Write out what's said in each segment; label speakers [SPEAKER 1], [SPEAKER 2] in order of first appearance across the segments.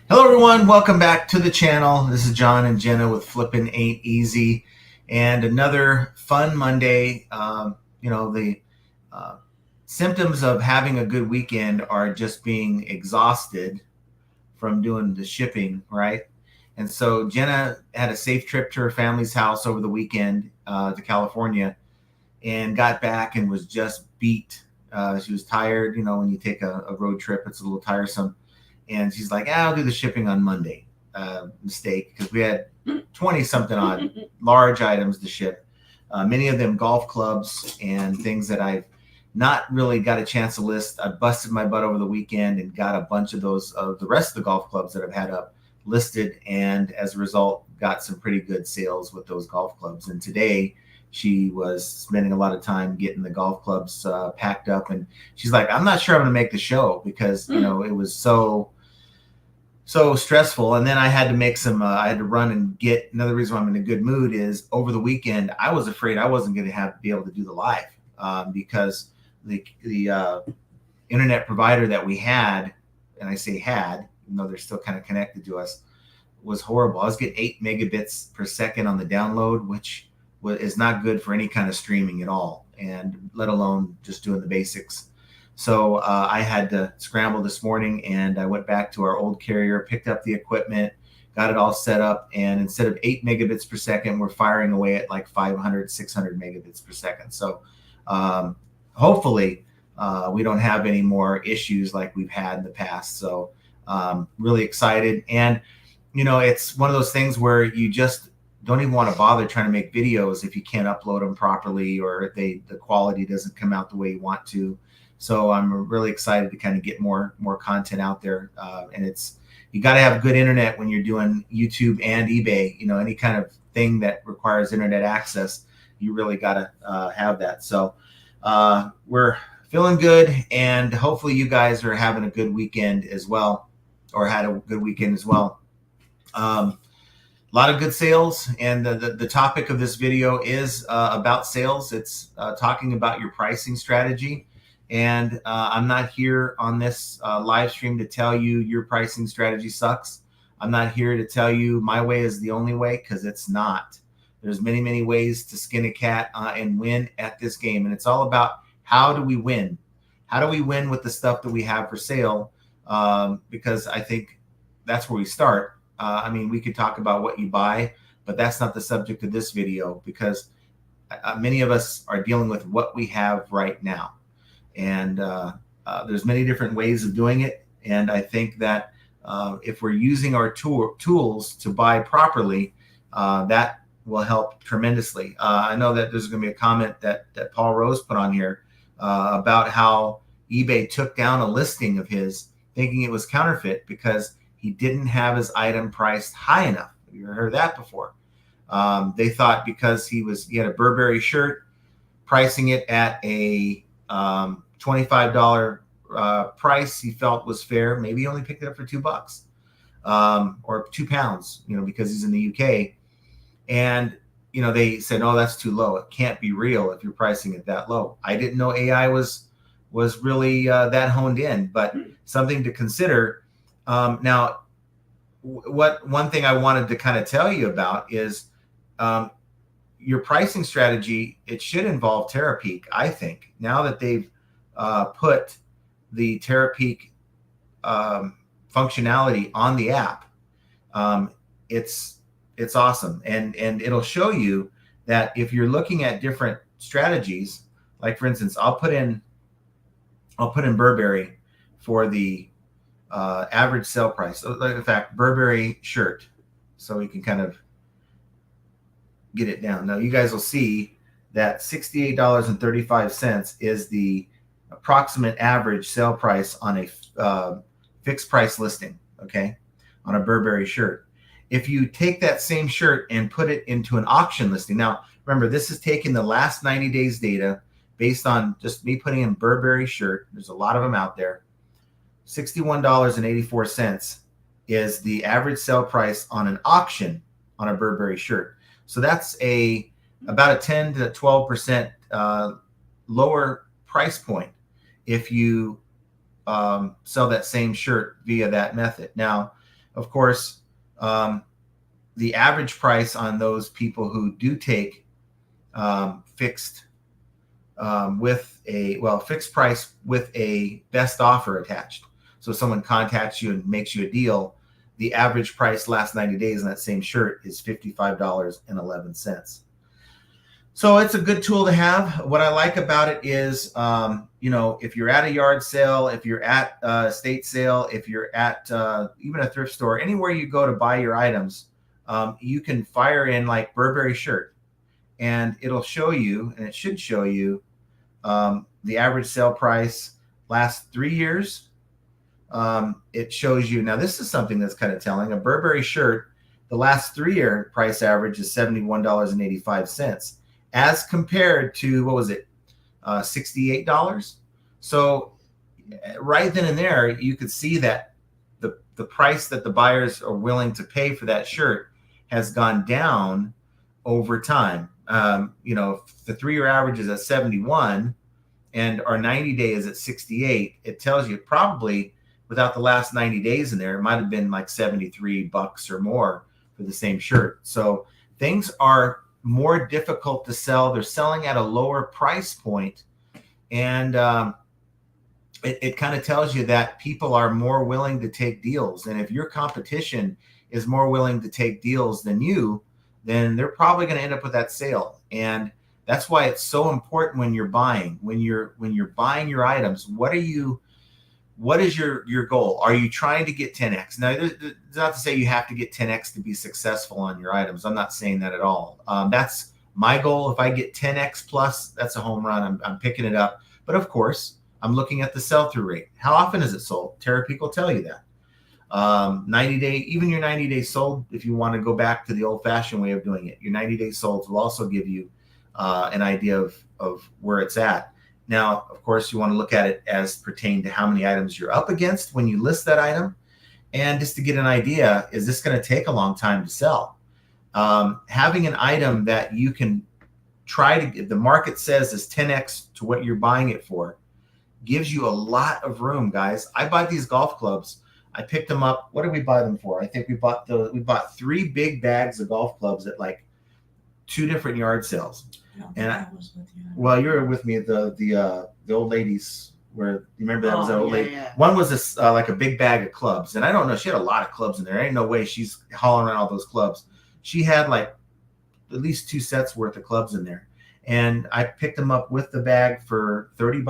[SPEAKER 1] Hello everyone, welcome back to the channel. This is John and Jenna with Flippin' Ain't Easy, and another fun Monday. The symptoms of having a good weekend are just being exhausted from doing the shipping, right? And so Jenna had a safe trip to her family's house over the weekend to California, and got back and was just beat. She was tired. When you take a road trip, it's a little tiresome. And she's like, I'll do the shipping on Monday. Mistake, because we had 20 something odd large items to ship. Many of them golf clubs and things that I've not really got a chance to list. I busted my butt over the weekend and got a bunch of those of the rest of the golf clubs that I've had up listed, and as a result got some pretty good sales with those golf clubs. And today she was spending a lot of time getting the golf clubs packed up, and she's like, I'm not sure I'm going to make the show because it was so stressful. And then I had to make some I had to run and get. Another reason why I'm in a good mood is over the weekend I was afraid I wasn't going to be able to do the live because the internet provider that we had, and I say had, even though they're still kind of connected to us, was horrible. I was getting 8 megabits per second on the download, which is not good for any kind of streaming at all, and let alone just doing the basics. So I had to scramble this morning, and I went back to our old carrier, picked up the equipment, got it all set up, and instead of 8 megabits per second, we're firing away at like 500, 600 megabits per second. So hopefully we don't have any more issues like we've had in the past. So really excited. And, it's one of those things where you just don't even want to bother trying to make videos if you can't upload them properly, or the quality doesn't come out the way you want to. So I'm really excited to kind of get more content out there. And you got to have good internet when you're doing YouTube and eBay. Any kind of thing that requires internet access, you really got to have that. So we're feeling good, and hopefully you guys are having a good weekend as well, or had a good weekend as well. A lot of good sales, and the topic of this video is about sales. It's talking about your pricing strategy. And I'm not here on this live stream to tell you your pricing strategy sucks. I'm not here to tell you my way is the only way, because it's not. There's many ways to skin a cat and win at this game. And it's all about, how do we win? How do we win with the stuff that we have for sale? Because I think that's where we start. We could talk about what you buy, but that's not the subject of this video, because many of us are dealing with what we have right now. And there's many different ways of doing it. And I think that if we're using our tools to buy properly, that will help tremendously. I know that there's going to be a comment that Paul Rose put on here about how eBay took down a listing of his thinking it was counterfeit because he didn't have his item priced high enough. Have you ever heard that before? They thought because he had a Burberry shirt, pricing it at a $25 price he felt was fair. Maybe he only picked it up for $2 or £2, because he's in the UK. And, they said, oh, that's too low. It can't be real if you're pricing it that low. I didn't know AI was really that honed in, but something to consider. Now, one thing I wanted to kind of tell you about is your pricing strategy. It should involve Terapeak, I think. Now that they've put the Terapeak functionality on the app, it's awesome, and it'll show you that if you're looking at different strategies, like for instance, I'll put in Burberry for the average sale price. So, in fact, Burberry shirt, so we can kind of get it down. Now you guys will see that $68.35 is the approximate average sale price on a fixed price listing, okay, on a Burberry shirt. If you take that same shirt and put it into an auction listing, now remember, this is taking the last 90 days data based on just me putting in Burberry shirt. There's a lot of them out there. $61.84 is the average sale price on an auction on a Burberry shirt. So that's about a 10 to 12% lower price point if you sell that same shirt via that method. Now, of course, the average price on those people who do take fixed fixed price with a best offer attached. So if someone contacts you and makes you a deal, the average price last 90 days on that same shirt is $55.11. So it's a good tool to have. What I like about it is, if you're at a yard sale, if you're at a estate sale, if you're at even a thrift store, anywhere you go to buy your items, you can fire in like Burberry shirt, and it'll show you, and it should show you, the average sale price last 3 years. It shows you, now this is something that's kind of telling. A Burberry shirt, the last 3-year price average is $71.85 as compared to, what was it, $68. So right then and there, you could see that the price that the buyers are willing to pay for that shirt has gone down over time. If the 3-year average is at 71 and our 90-day is at 68, it tells you probably without the last 90 days in there, it might have been like $73 or more for the same shirt. So things are more difficult to sell. They're selling at a lower price point, and it kind of tells you that people are more willing to take deals. And if your competition is more willing to take deals than you, then they're probably going to end up with that sale. And that's why it's so important when you're buying. When you're buying your items, what is your goal? Are you trying to get 10x? Now, it's not to say you have to get 10x to be successful on your items. I'm not saying that at all. That's my goal. If I get 10x plus, that's a home run. I'm picking it up. But of course, I'm looking at the sell-through rate. How often is it sold? Terapeak will tell you that. 90-day, even your 90-day sold, if you want to go back to the old-fashioned way of doing it, your 90-day solds will also give you an idea of where it's at. Now, of course, you want to look at it as pertain to how many items you're up against when you list that item. And just to get an idea, is this going to take a long time to sell? Having an item that you can try to get, the market says is 10x to what you're buying it for, gives you a lot of room, guys. I bought these golf clubs. I picked them up. What did we buy them for? I think we bought 3 big bags of golf clubs at like 2 different yard sales. And I was with you. Well, you were with me at the old ladies where, you remember that was that old lady? Yeah. One was like a big bag of clubs, and I don't know, she had a lot of clubs in there. Ain't no way she's hauling around all those clubs. She had like at least 2 sets worth of clubs in there, and I picked them up with the bag for $30.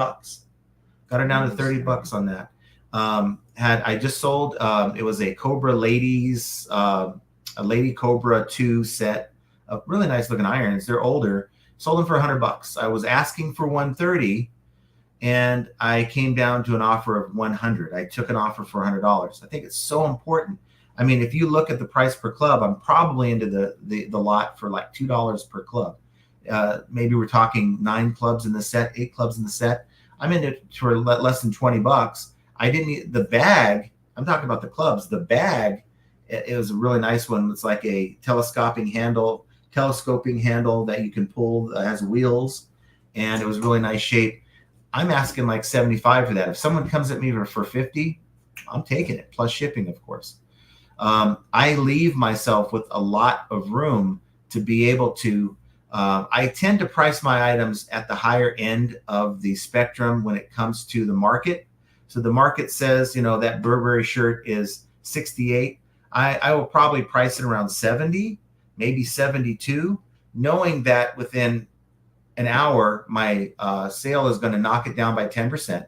[SPEAKER 1] Got her down to $30 on that. I just sold. It was a Cobra ladies, a Lady Cobra 2 set of really nice looking irons. They're older. Sold them for $100. I was asking for $130, and I came down to an offer of $100. I took an offer for $100. I think it's so important. I mean, if you look at the price per club, I'm probably into the lot for like $2 per club. Maybe we're talking 9 clubs in the set, 8 clubs in the set. I'm into it for less than $20. I didn't need the bag. I'm talking about the clubs. The bag, it was a really nice one. It's like a telescoping handle that you can pull, has wheels, and it was really nice shape. I'm asking like $75 for that. If someone comes at me for $50, I'm taking it, plus shipping, of course. I leave myself with a lot of room to be able to, I tend to price my items at the higher end of the spectrum when it comes to the market. So the market says, that Burberry shirt is 68. I will probably price it around 70. Maybe 72, knowing that within an hour, my sale is going to knock it down by 10%.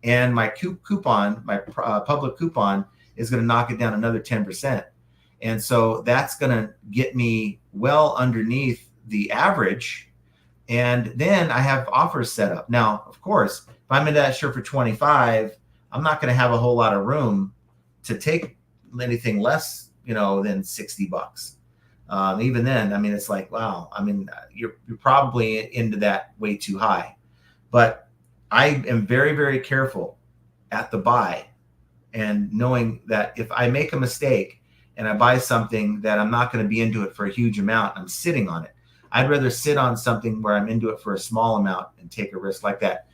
[SPEAKER 1] And my coupon, my public coupon, is going to knock it down another 10%. And so that's going to get me well underneath the average. And then I have offers set up. Now, of course, if I'm in that shirt for 25, I'm not going to have a whole lot of room to take anything less, than $60. Even then, I mean, it's like, wow, I mean, you're probably into that way too high. But I am very, very careful at the buy, and knowing that if I make a mistake and I buy something that I'm not going to be into it for a huge amount, I'm sitting on it. I'd rather sit on something where I'm into it for a small amount and take a risk, like that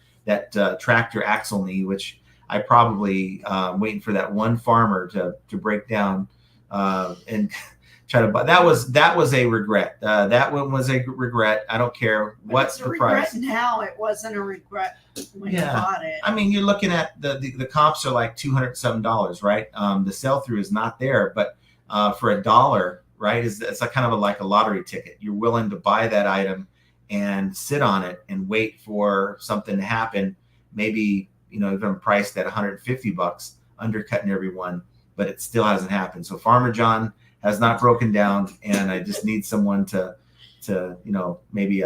[SPEAKER 1] tractor axle knee, which I probably waiting for that one farmer to break down and try to buy. That was a regret. That one was a regret. I don't care what the price.
[SPEAKER 2] Now it wasn't a regret when you bought it.
[SPEAKER 1] I mean, you're looking at the comps are like $207, right? The sell through is not there, but for $1, right, it's like kind of like a lottery ticket. You're willing to buy that item and sit on it and wait for something to happen. Maybe even priced at $150, undercutting everyone, but it still hasn't happened. So Farmer John has not broken down, and I just need someone to maybe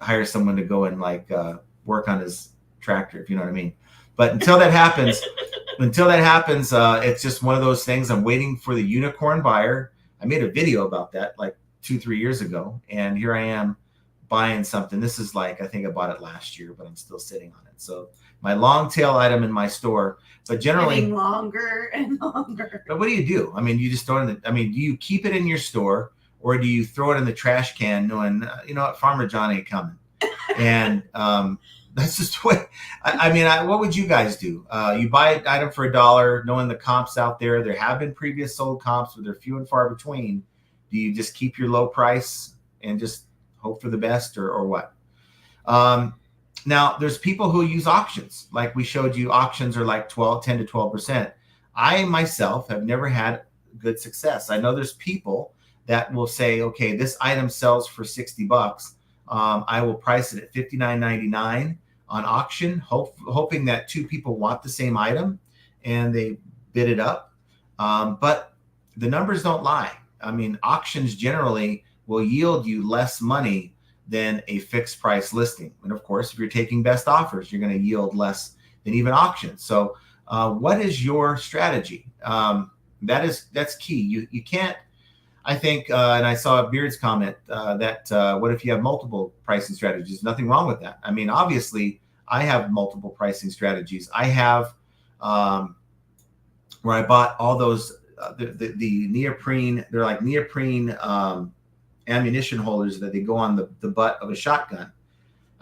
[SPEAKER 1] hire someone to go and work on his tractor, if you know what I mean. But until that happens, it's just one of those things. I'm waiting for the unicorn buyer. I made a video about that like 2-3 years ago, and here I am buying something. This is I think I bought it last year, but I'm still sitting on it. So my long tail item in my store, but generally
[SPEAKER 2] getting longer and longer.
[SPEAKER 1] But what do you do? I mean, you just throw it in do you keep it in your store, or do you throw it in the trash can knowing, what, Farmer John ain't coming? And that's just what, what would you guys do? You buy an item for $1, knowing the comps out there. There have been previous sold comps, but they're few and far between. Do you just keep your low price and just hope for the best, or what? Now, there's people who use auctions. Like we showed you, auctions are like 10 to 12%. I myself have never had good success. I know there's people that will say, okay, this item sells for $60. I will price it at $59.99 on auction, hoping that two people want the same item and they bid it up. But the numbers don't lie. I mean, auctions generally will yield you less money than a fixed price listing. And of course, if you're taking best offers, you're going to yield less than even auctions. So what is your strategy? That's key. You can't, I think, and I saw Beard's comment that what if you have multiple pricing strategies? Nothing wrong with that. I mean, obviously, I have multiple pricing strategies. I have where I bought all those, the neoprene, they're like neoprene ammunition holders that they go on the butt of a shotgun.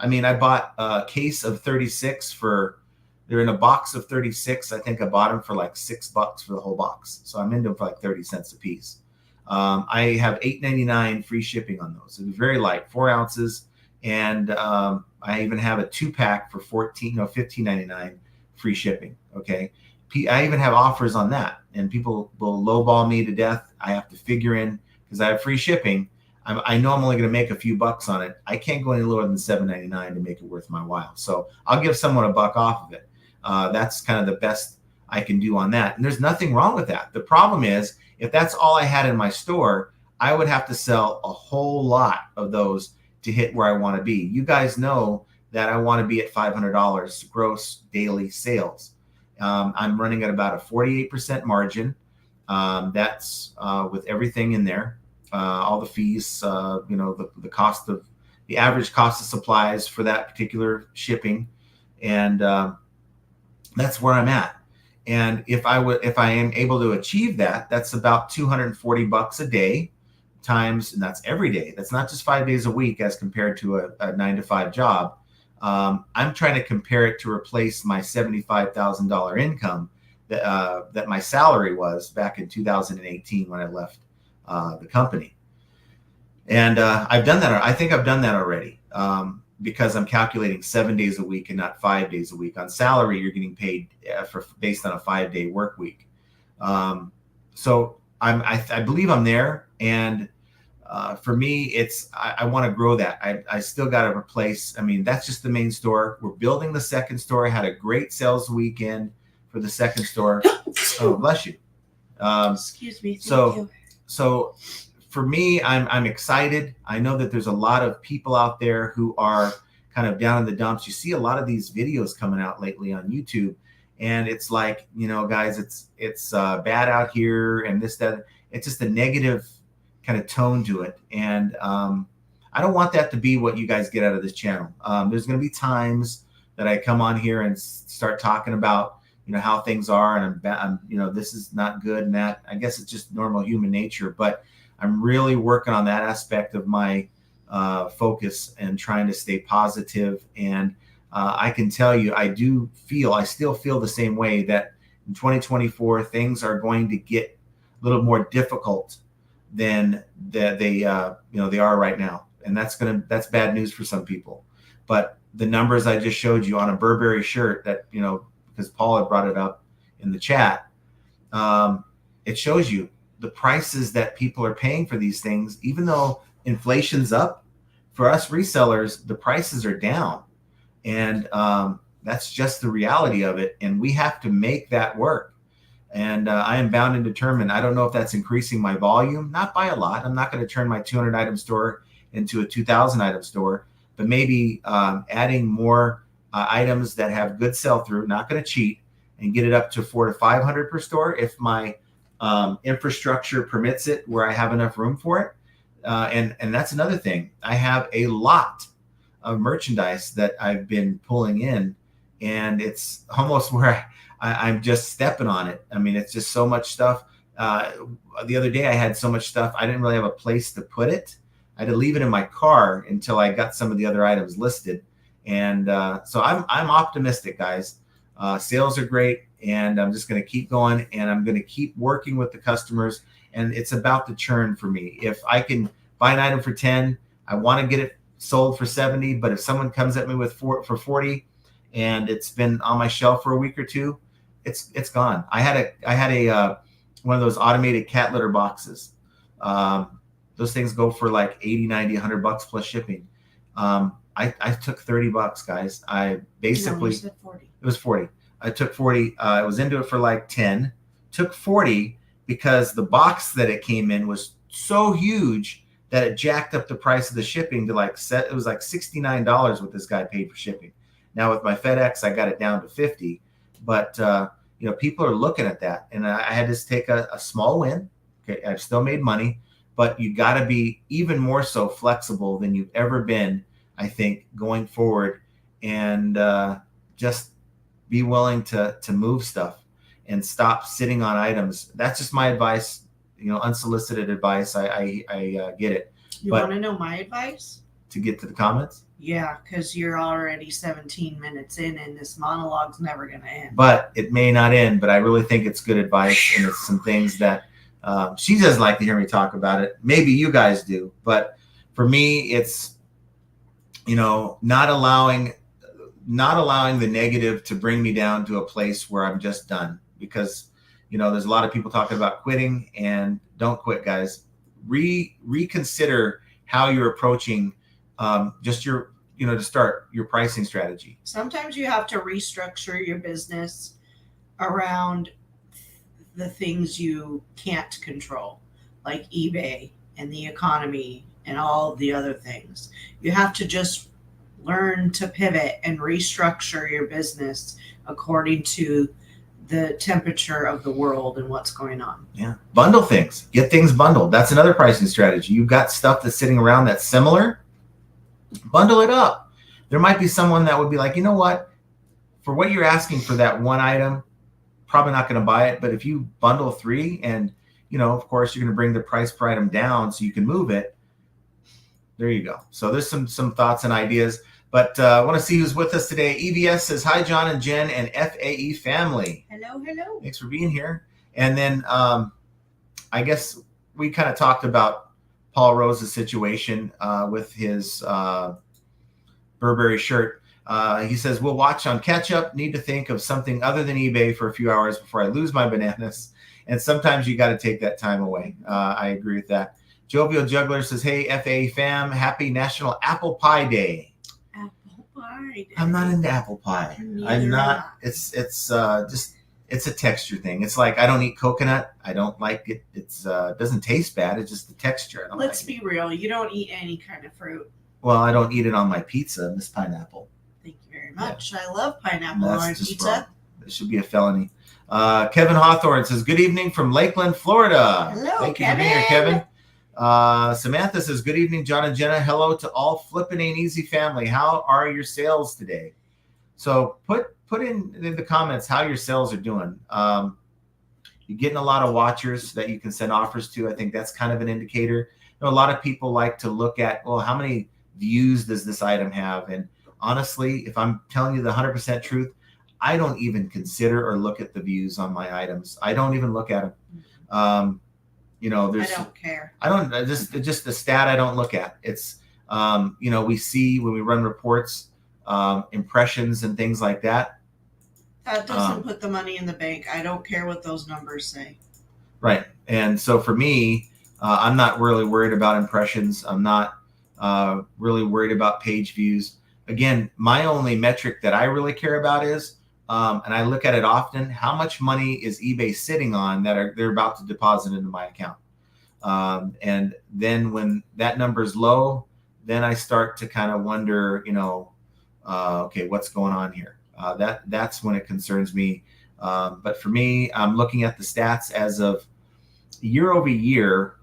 [SPEAKER 1] I mean, I bought a case of 36 they're in a box of 36. I think I bought them for like $6 for the whole box. So I'm into them for like 30 cents a piece. I have $8.99 free shipping on those. It was very light, 4 ounces. And I even have a 2-pack for $15.99 free shipping. Okay. I even have offers on that, and people will lowball me to death. I have to figure in, because I have free shipping. I know I'm only going to make a few bucks on it. I can't go any lower than $7.99 to make it worth my while. So I'll give someone $1 off of it. That's kind of the best I can do on that. And there's nothing wrong with that. The problem is, if that's all I had in my store, I would have to sell a whole lot of those to hit where I want to be. You guys know that I want to be at $500 gross daily sales. I'm running at about a 48% margin. That's with everything in there. All the fees, the cost of the average cost of supplies for that particular shipping. And that's where I'm at. And if I am able to achieve that, that's about $240 a day times, and that's every day. That's not just 5 days a week as compared to a 9-to-5 job. I'm trying to compare it to replace my $75,000 income that my salary was back in 2018 when I left the company. And I've done that. I think I've done that already because I'm calculating 7 days a week and not 5 days a week. On salary, you're getting paid based on a 5-day work week. So I believe I'm there. And for me, I want to grow that. I still got to replace. I mean, that's just the main store. We're building the second store. I had a great sales weekend for the second store. Oh, bless you.
[SPEAKER 2] Excuse me. Thank you.
[SPEAKER 1] So for me, I'm excited. I know that there's a lot of people out there who are kind of down in the dumps. You see a lot of these videos coming out lately on YouTube, and it's like, guys, it's bad out here and this, that. It's just a negative kind of tone to it. And I don't want that to be what you guys get out of this channel. There's going to be times that I come on here and start talking about, how things are, and I'm this is not good, and that, I guess it's just normal human nature, but I'm really working on that aspect of my focus and trying to stay positive. And I can tell you, I still feel the same way, that in 2024, things are going to get little more difficult than they are right now. And that's bad news for some people. But the numbers I just showed you on a Burberry shirt that, because Paul had brought it up in the chat, it shows you the prices that people are paying for these things. Even though inflation's up, for us resellers, the prices are down. And that's just the reality of it. And we have to make that work. And I am bound and determined. I don't know if that's increasing my volume, not by a lot. I'm not going to turn my 200 item store into a 2,000 item store, but maybe adding more items that have good sell through, not going to cheat, and get it up to 400 to 500 per store if my infrastructure permits it, where I have enough room for it. And that's another thing. I have a lot of merchandise that I've been pulling in, and it's almost where I'm just stepping on it. I mean, it's just so much stuff. The other day I had so much stuff, I didn't really have a place to put it. I had to leave it in my car until I got some of the other items listed. And so I'm optimistic, guys. Sales are great, and I'm just going to keep going, and I'm going to keep working with the customers. And it's about the churn for me. If I can buy an item for 10, I want to get it sold for 70. But if someone comes at me with for 40, and it's been on my shelf for a week or two, it's gone. I had a one of those automated cat litter boxes. Those things go for like 80, 90, $100 plus shipping. I took $30, guys. I basically,
[SPEAKER 2] No, you said 40.
[SPEAKER 1] It was 40. I took 40. I was into it for like 10, took 40 because the box that it came in was so huge that it jacked up the price of the shipping to it was like $69 what this guy paid for shipping. Now with my FedEx, I got it down to 50, but people are looking at that, and I had to take a small win. Okay, I've still made money, but you got to be even more so flexible than you've ever been, I think, going forward, and just be willing to move stuff and stop sitting on items. That's just my advice, unsolicited advice. I get it.
[SPEAKER 2] You want to know my advice?
[SPEAKER 1] To get to the comments?
[SPEAKER 2] Yeah, because you're already 17 minutes in, and this monologue's never going to end.
[SPEAKER 1] But it may not end, but I really think it's good advice, and it's some things that she doesn't like to hear me talk about it. Maybe you guys do, but for me, it's not allowing the negative to bring me down to a place where I'm just done. Because there's a lot of people talking about quitting, and don't quit, guys. Reconsider how you're approaching just your to start your pricing strategy.
[SPEAKER 2] Sometimes you have to restructure your business around the things you can't control, like eBay and the economy and all the other things. You have to just learn to pivot and restructure your business according to the temperature of the world and what's going on.
[SPEAKER 1] Yeah. Bundle things. Get things bundled. That's another pricing strategy. You've got stuff that's sitting around that's similar. Bundle it up. There might be someone that would be like, you know what? For what you're asking for that one item, probably not going to buy it. But if you bundle 3 and, of course, you're going to bring the price per item down so you can move it. There you go. So there's some thoughts and ideas. But I want to see who's with us today. EVS says, hi, John and Jen and FAE family.
[SPEAKER 2] Hello, hello.
[SPEAKER 1] Thanks for being here. And then I guess we kind of talked about Paul Rose's situation with his Burberry shirt. He says, we'll watch on catch up. Need to think of something other than eBay for a few hours before I lose my bananas. And sometimes you got to take that time away. I agree with that. Jovial Juggler says, hey, FAE fam, happy National Apple Pie Day. I'm not into apple pie. I'm not. It's a texture thing. It's like I don't eat coconut. I don't like it. It doesn't taste bad. It's just the texture.
[SPEAKER 2] Let's be real. You don't eat any kind of fruit.
[SPEAKER 1] Well, I don't eat it on my pizza. Miss Pineapple.
[SPEAKER 2] Thank you very much. Yeah. I love pineapple on pizza. Wrong.
[SPEAKER 1] It should be a felony. Kevin Hawthorne says, good evening from Lakeland, Florida.
[SPEAKER 2] Hello,
[SPEAKER 1] Thank
[SPEAKER 2] Kevin.
[SPEAKER 1] you for being here, Kevin. Samantha says, good evening, John and Jenna. Hello to all Flippin' Ain't Easy family. How are your sales today? So put in the comments how your sales are doing. You're getting a lot of watchers that you can send offers to. I think that's kind of an indicator. A lot of people like to look at, well, how many views does this item have? And honestly, if I'm telling you the 100% truth, I don't even consider or look at the views on my items. I don't even look at them. there's
[SPEAKER 2] I don't care.
[SPEAKER 1] just the stat I don't look at. It's we see when we run reports, impressions and things like that.
[SPEAKER 2] That doesn't put the money in the bank. I don't care what those numbers say.
[SPEAKER 1] Right. And so for me, I'm not really worried about impressions. I'm not really worried about page views. Again, my only metric that I really care about is, and I look at it often, how much money is eBay sitting on that they're about to deposit into my account. And then when that number is low, then I start to kind of wonder, okay, what's going on here? That's when it concerns me. But for me, I'm looking at the stats as of year over year,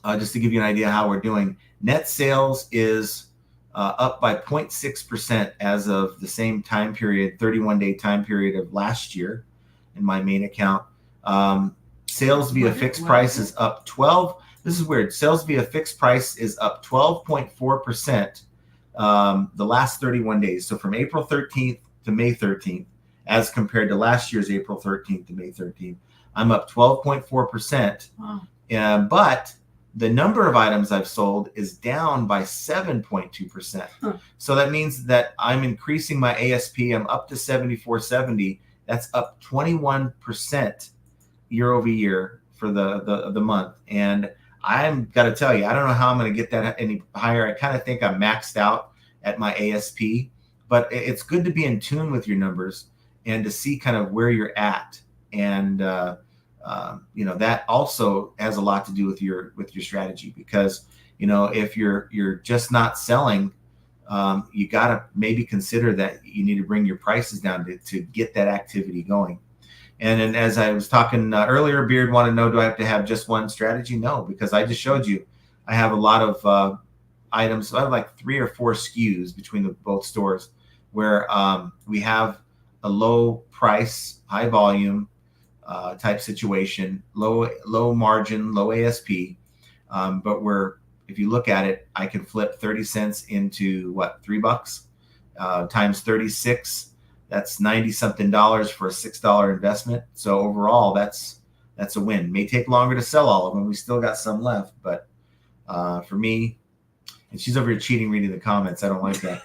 [SPEAKER 1] just to give you an idea how we're doing. Net sales is up by 0.6% as of the same time period, 31-day time period of last year in my main account. Sales via fixed price is up 12. This is weird. Sales via fixed price is up 12.4% the last 31 days. So from April 13th to May 13th, as compared to last year's April 13th to May 13th, I'm up 12.4%. Wow. But the number of items I've sold is down by 7.2%. Huh. So that means that I'm increasing my ASP. I'm up to $74.70. That's up 21% year over year for the month. And I'm got to tell you, I don't know how I'm going to get that any higher. I kind of think I'm maxed out at my ASP, but it's good to be in tune with your numbers and to see kind of where you're at. And, that also has a lot to do with your strategy, because, if you're just not selling, you got to maybe consider that you need to bring your prices down to get that activity going. And then, as I was talking earlier, Beard wanted to know, do I have to have just one strategy? No, because I just showed you, I have a lot of items. So I have like 3 or 4 SKUs between both stores where we have a low price, high volume type situation, low margin, low ASP. But if you look at it, I can flip 30 cents into $3 times 36. That's $90 something for a $6 investment. So overall, that's a win. May take longer to sell all of them. We still got some left, but for me, and she's over here cheating, reading the comments. I don't like that.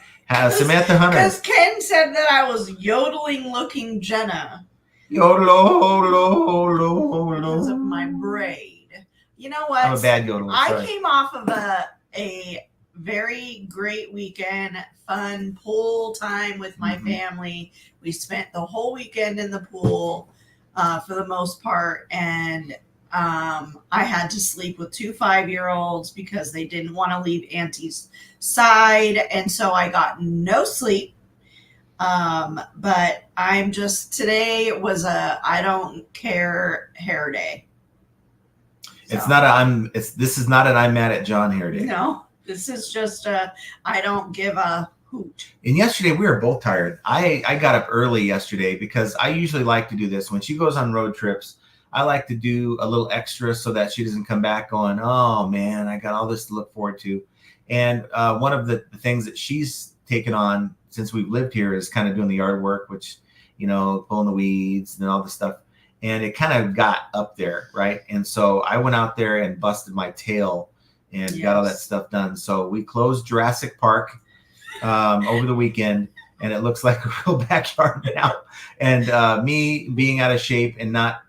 [SPEAKER 1] Samantha Hunter.
[SPEAKER 2] Because Ken said that I was yodeling looking Jenna.
[SPEAKER 1] Yodel.
[SPEAKER 2] Because of my braid. You know what?
[SPEAKER 1] I'm a bad yodeler.
[SPEAKER 2] I came off of a very great weekend, fun pool time with my family. We spent the whole weekend in the pool for the most part. And I had to sleep with 2 5-year-olds because they didn't want to leave Auntie's side. And so I got no sleep. But I'm just, today was I don't care hair day. So.
[SPEAKER 1] This is not an I'm mad at John hair day.
[SPEAKER 2] No, this is just I don't give a hoot.
[SPEAKER 1] And yesterday we were both tired. I got up early yesterday because I usually like to do this. When she goes on road trips, I like to do a little extra so that she doesn't come back going, oh man, I got all this to look forward to. And one of the things that she's taken on since we've lived here is kind of doing the yard work, which, pulling the weeds and all the stuff. And it kind of got up there, right? And so I went out there and busted my tail and got all that stuff done. So we closed Jurassic Park over the weekend, and it looks like a real backyard now. And me being out of shape and not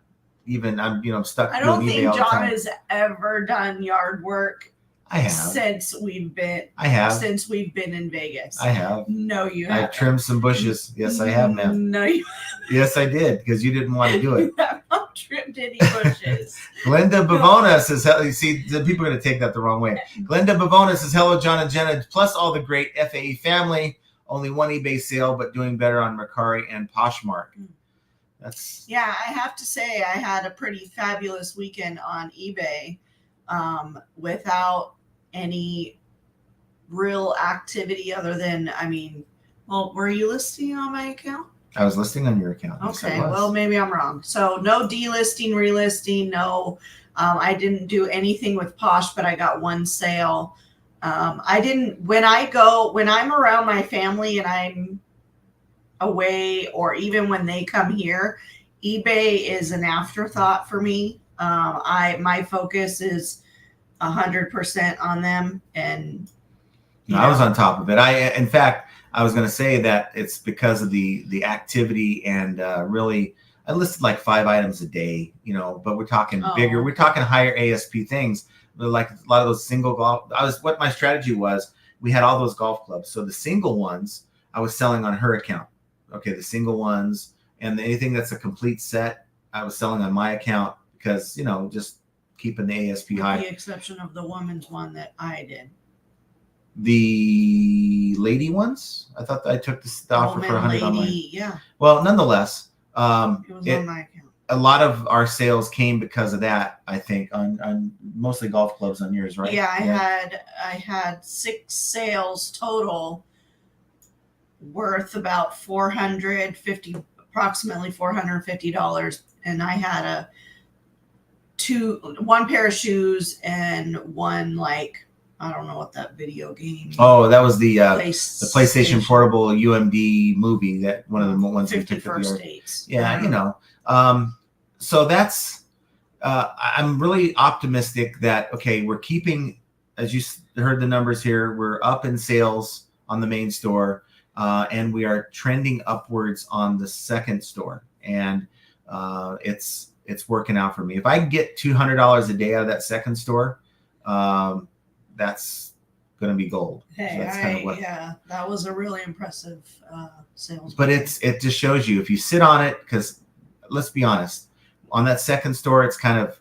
[SPEAKER 1] even, I'm stuck.
[SPEAKER 2] I don't think John has ever done yard work.
[SPEAKER 1] I have.
[SPEAKER 2] Since we've been in Vegas.
[SPEAKER 1] I have.
[SPEAKER 2] No, you haven't.
[SPEAKER 1] I've trimmed some bushes. Yes, I have now.
[SPEAKER 2] No, you
[SPEAKER 1] Yes, I did, because you didn't want to do it.
[SPEAKER 2] You have not trimmed any bushes.
[SPEAKER 1] Glenda Bavona says, you see, the people are going to take that the wrong way. Glenda Bavona says, hello, John and Jenna, plus all the great FAE family. Only one eBay sale, but doing better on Mercari and Poshmark.
[SPEAKER 2] Yeah, I have to say I had a pretty fabulous weekend on eBay without any real activity other than, were you listing on my account?
[SPEAKER 1] I was listing on your account.
[SPEAKER 2] Okay, well, maybe I'm wrong. So no delisting, relisting, no. I didn't do anything with Posh, but I got one sale. When I'm around my family and I'm away, or even when they come here, eBay is an afterthought for me. My focus is 100% on them, and
[SPEAKER 1] I was on top of it. In fact, I was going to say that it's because of the activity and really, I listed like 5 items a day, but we're talking bigger, we're talking higher ASP things, like a lot of those single golf. What my strategy was, we had all those golf clubs. So the single ones I was selling on her account. Okay, the single ones and anything that's a complete set, I was selling on my account because, just keeping the ASP high.
[SPEAKER 2] With the exception of the woman's one that I did.
[SPEAKER 1] The lady ones, I thought I took the offer for 100 on mine.
[SPEAKER 2] Yeah.
[SPEAKER 1] Well, nonetheless,
[SPEAKER 2] it was on my account.
[SPEAKER 1] A lot of our sales came because of that. I think on mostly golf clubs on yours, right?
[SPEAKER 2] Yeah, I had 6 sales total, worth about approximately $450, and I had one pair of shoes and one, like, I don't know what that video game.
[SPEAKER 1] Oh, that was the PlayStation Portable UMD movie, that one of the ones we took to
[SPEAKER 2] States.
[SPEAKER 1] Yeah, so that's I'm really optimistic that we're keeping, as you heard the numbers here, we're up in sales on the main store, and we are trending upwards on the second store, and it's working out for me. If I can get $200 a day out of that second store, that's going to be gold.
[SPEAKER 2] Hey,
[SPEAKER 1] so that's
[SPEAKER 2] that was a really impressive sales.
[SPEAKER 1] But it just shows you, if you sit on it, because let's be honest, on that second store, it's kind of,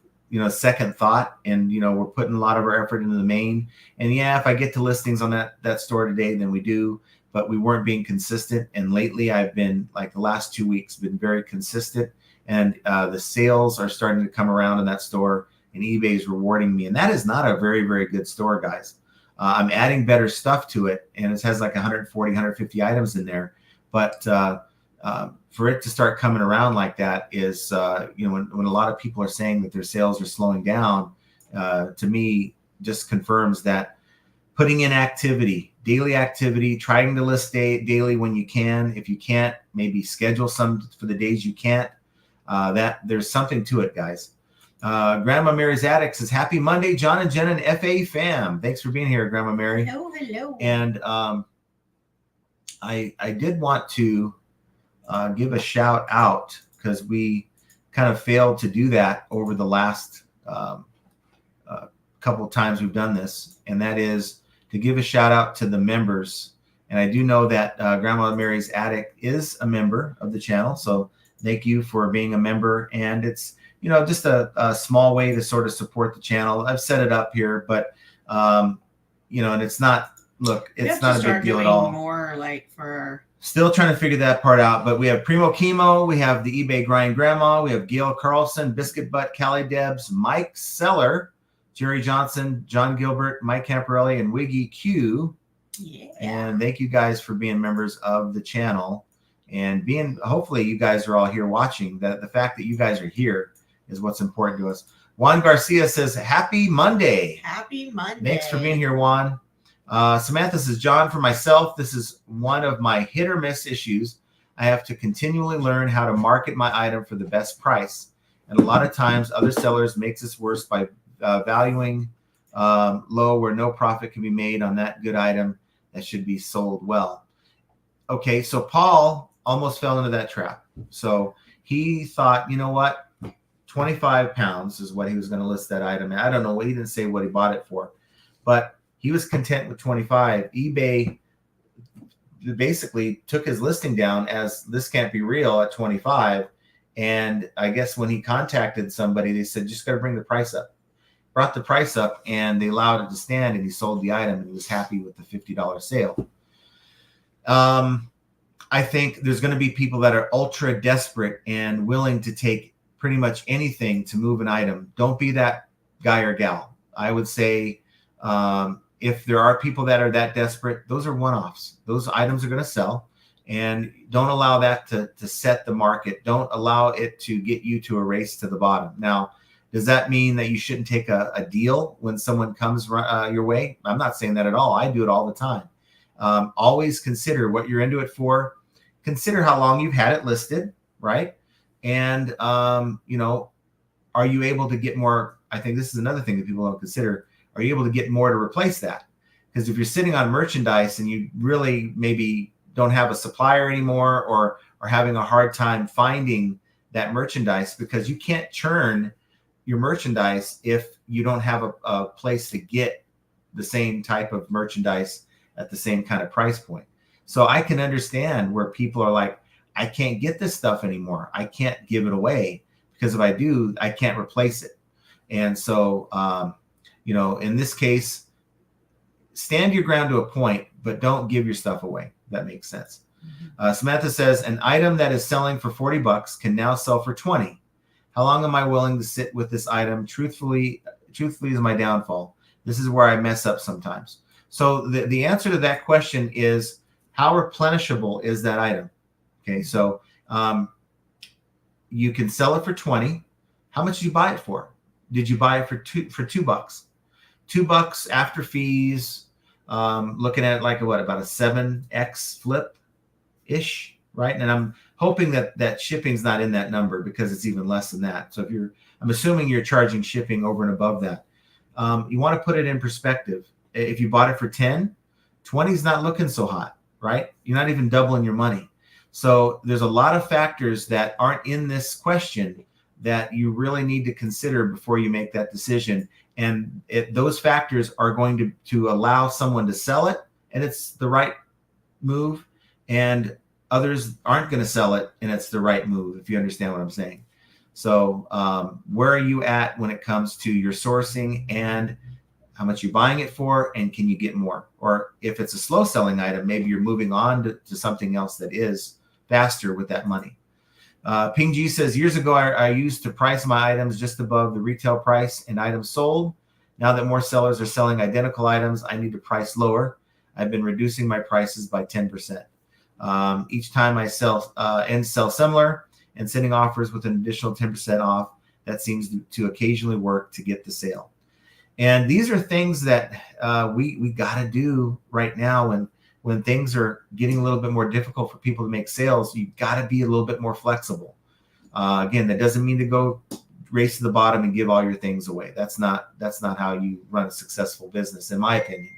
[SPEAKER 1] second thought, and, we're putting a lot of our effort into the main. And if I get to listings on that store today, then we do, but we weren't being consistent. And lately I've been, like the last 2 weeks, been very consistent, and the sales are starting to come around in that store, and eBay is rewarding me. And that is not a very, very good store, guys. I'm adding better stuff to it, and it has like 140, 150 items in there. But for it to start coming around like that is, when a lot of people are saying that their sales are slowing down, to me, just confirms that putting in activity, daily activity, trying to list daily when you can. If you can't, maybe schedule some for the days you can't. That there's something to it, guys. Grandma Mary's Attic says, happy Monday, John and Jenna and FA fam. Thanks for being here, Grandma Mary.
[SPEAKER 2] Hello.
[SPEAKER 1] And I did want to give a shout out, because we kind of failed to do that over the last couple of times we've done this, and that is to give a shout out to the members. And I do know that Grandma Mary's Attic is a member of the channel, so thank you for being a member. And it's just a small way to sort of support the channel. I've set it up here, but and it's not, it's not a big deal at all.
[SPEAKER 2] More like for
[SPEAKER 1] still trying to figure that part out, but we have Primo Chemo, we have the eBay Grind Grandma, we have Gail Carlson, Biscuit Butt, Callie Debs, Mike Seller, Jerry Johnson, John Gilbert, Mike Camparelli, and Wiggy Q.
[SPEAKER 2] Yeah.
[SPEAKER 1] And thank you guys for being members of the channel, and hopefully you guys are all here watching. That the fact that you guys are here is what's important to us. Juan Garcia says, happy Monday.
[SPEAKER 2] Happy Monday.
[SPEAKER 1] Thanks for being here, Juan. Samantha says, John, for myself, this is one of my hit or miss issues. I have to continually learn how to market my item for the best price. And a lot of times other sellers makes this worse by valuing low where no profit can be made on that good item that should be sold well. Okay, so Paul almost fell into that trap. So he thought, you know what? 25 pounds is what he was going to list that item. I don't know. He didn't say what he bought it for, but he was content with 25. eBay basically took his listing down as this can't be real at 25. And I guess when he contacted somebody, they said, just got to bring the price up. Brought the price up, and they allowed it to stand, and he sold the item, and he was happy with the $50 sale. I think there's going to be people that are ultra desperate and willing to take pretty much anything to move an item. Don't be that guy or gal. I would say if there are people that are that desperate, those are one-offs. Those items are going to sell, and don't allow that to set the market. Don't allow it to get you to a race to the bottom. Now, does that mean that you shouldn't take a deal when someone comes your way? I'm not saying that at all. I do it all the time. Always consider what you're into it for. Consider how long you've had it listed, right? And, are are you able to get more? I think this is another thing that people don't consider. Are you able to get more to replace that? Because if you're sitting on merchandise and you really maybe don't have a supplier anymore, or are having a hard time finding that merchandise because you can't churn your merchandise if you don't have a place to get the same type of merchandise at the same kind of price point. So I can understand where people are like, I can't get this stuff anymore. I can't give it away because if I do, I can't replace it. And so, in this case, stand your ground to a point, but don't give your stuff away. That makes sense. Samantha says, an item that is selling for $40 can now sell for $20. How long am I willing to sit with this item? Truthfully is my downfall. This is where I mess up sometimes. So the answer to that question is, how replenishable is that item? Okay, so you can sell it for $20. How much did you buy it for? Did you buy it for $2? $2 after fees. Looking at like about a 7x flip ish, right? And I'm hoping that shipping's not in that number because it's even less than that. So I'm assuming you're charging shipping over and above that. You want to put it in perspective. If you bought it for 10, 20 is not looking so hot, right? You're not even doubling your money. So there's a lot of factors that aren't in this question that you really need to consider before you make that decision. And those factors are going to allow someone to sell it, and it's the right move, and others aren't going to sell it, and it's the right move, if you understand what I'm saying. So where are you at when it comes to your sourcing and how much you're buying it for, and can you get more? Or if it's a slow selling item, maybe you're moving on to something else that is faster with that money. Ping G says, years ago, I used to price my items just above the retail price and items sold. Now that more sellers are selling identical items, I need to price lower. I've been reducing my prices by 10%. Each time I sell similar and sending offers with an additional 10% off. That seems to occasionally work to get the sale. And these are things that we got to do right now when things are getting a little bit more difficult for people to make sales. You've got to be a little bit more flexible. Again, that doesn't mean to go race to the bottom and give all your things away. That's not how you run a successful business, in my opinion.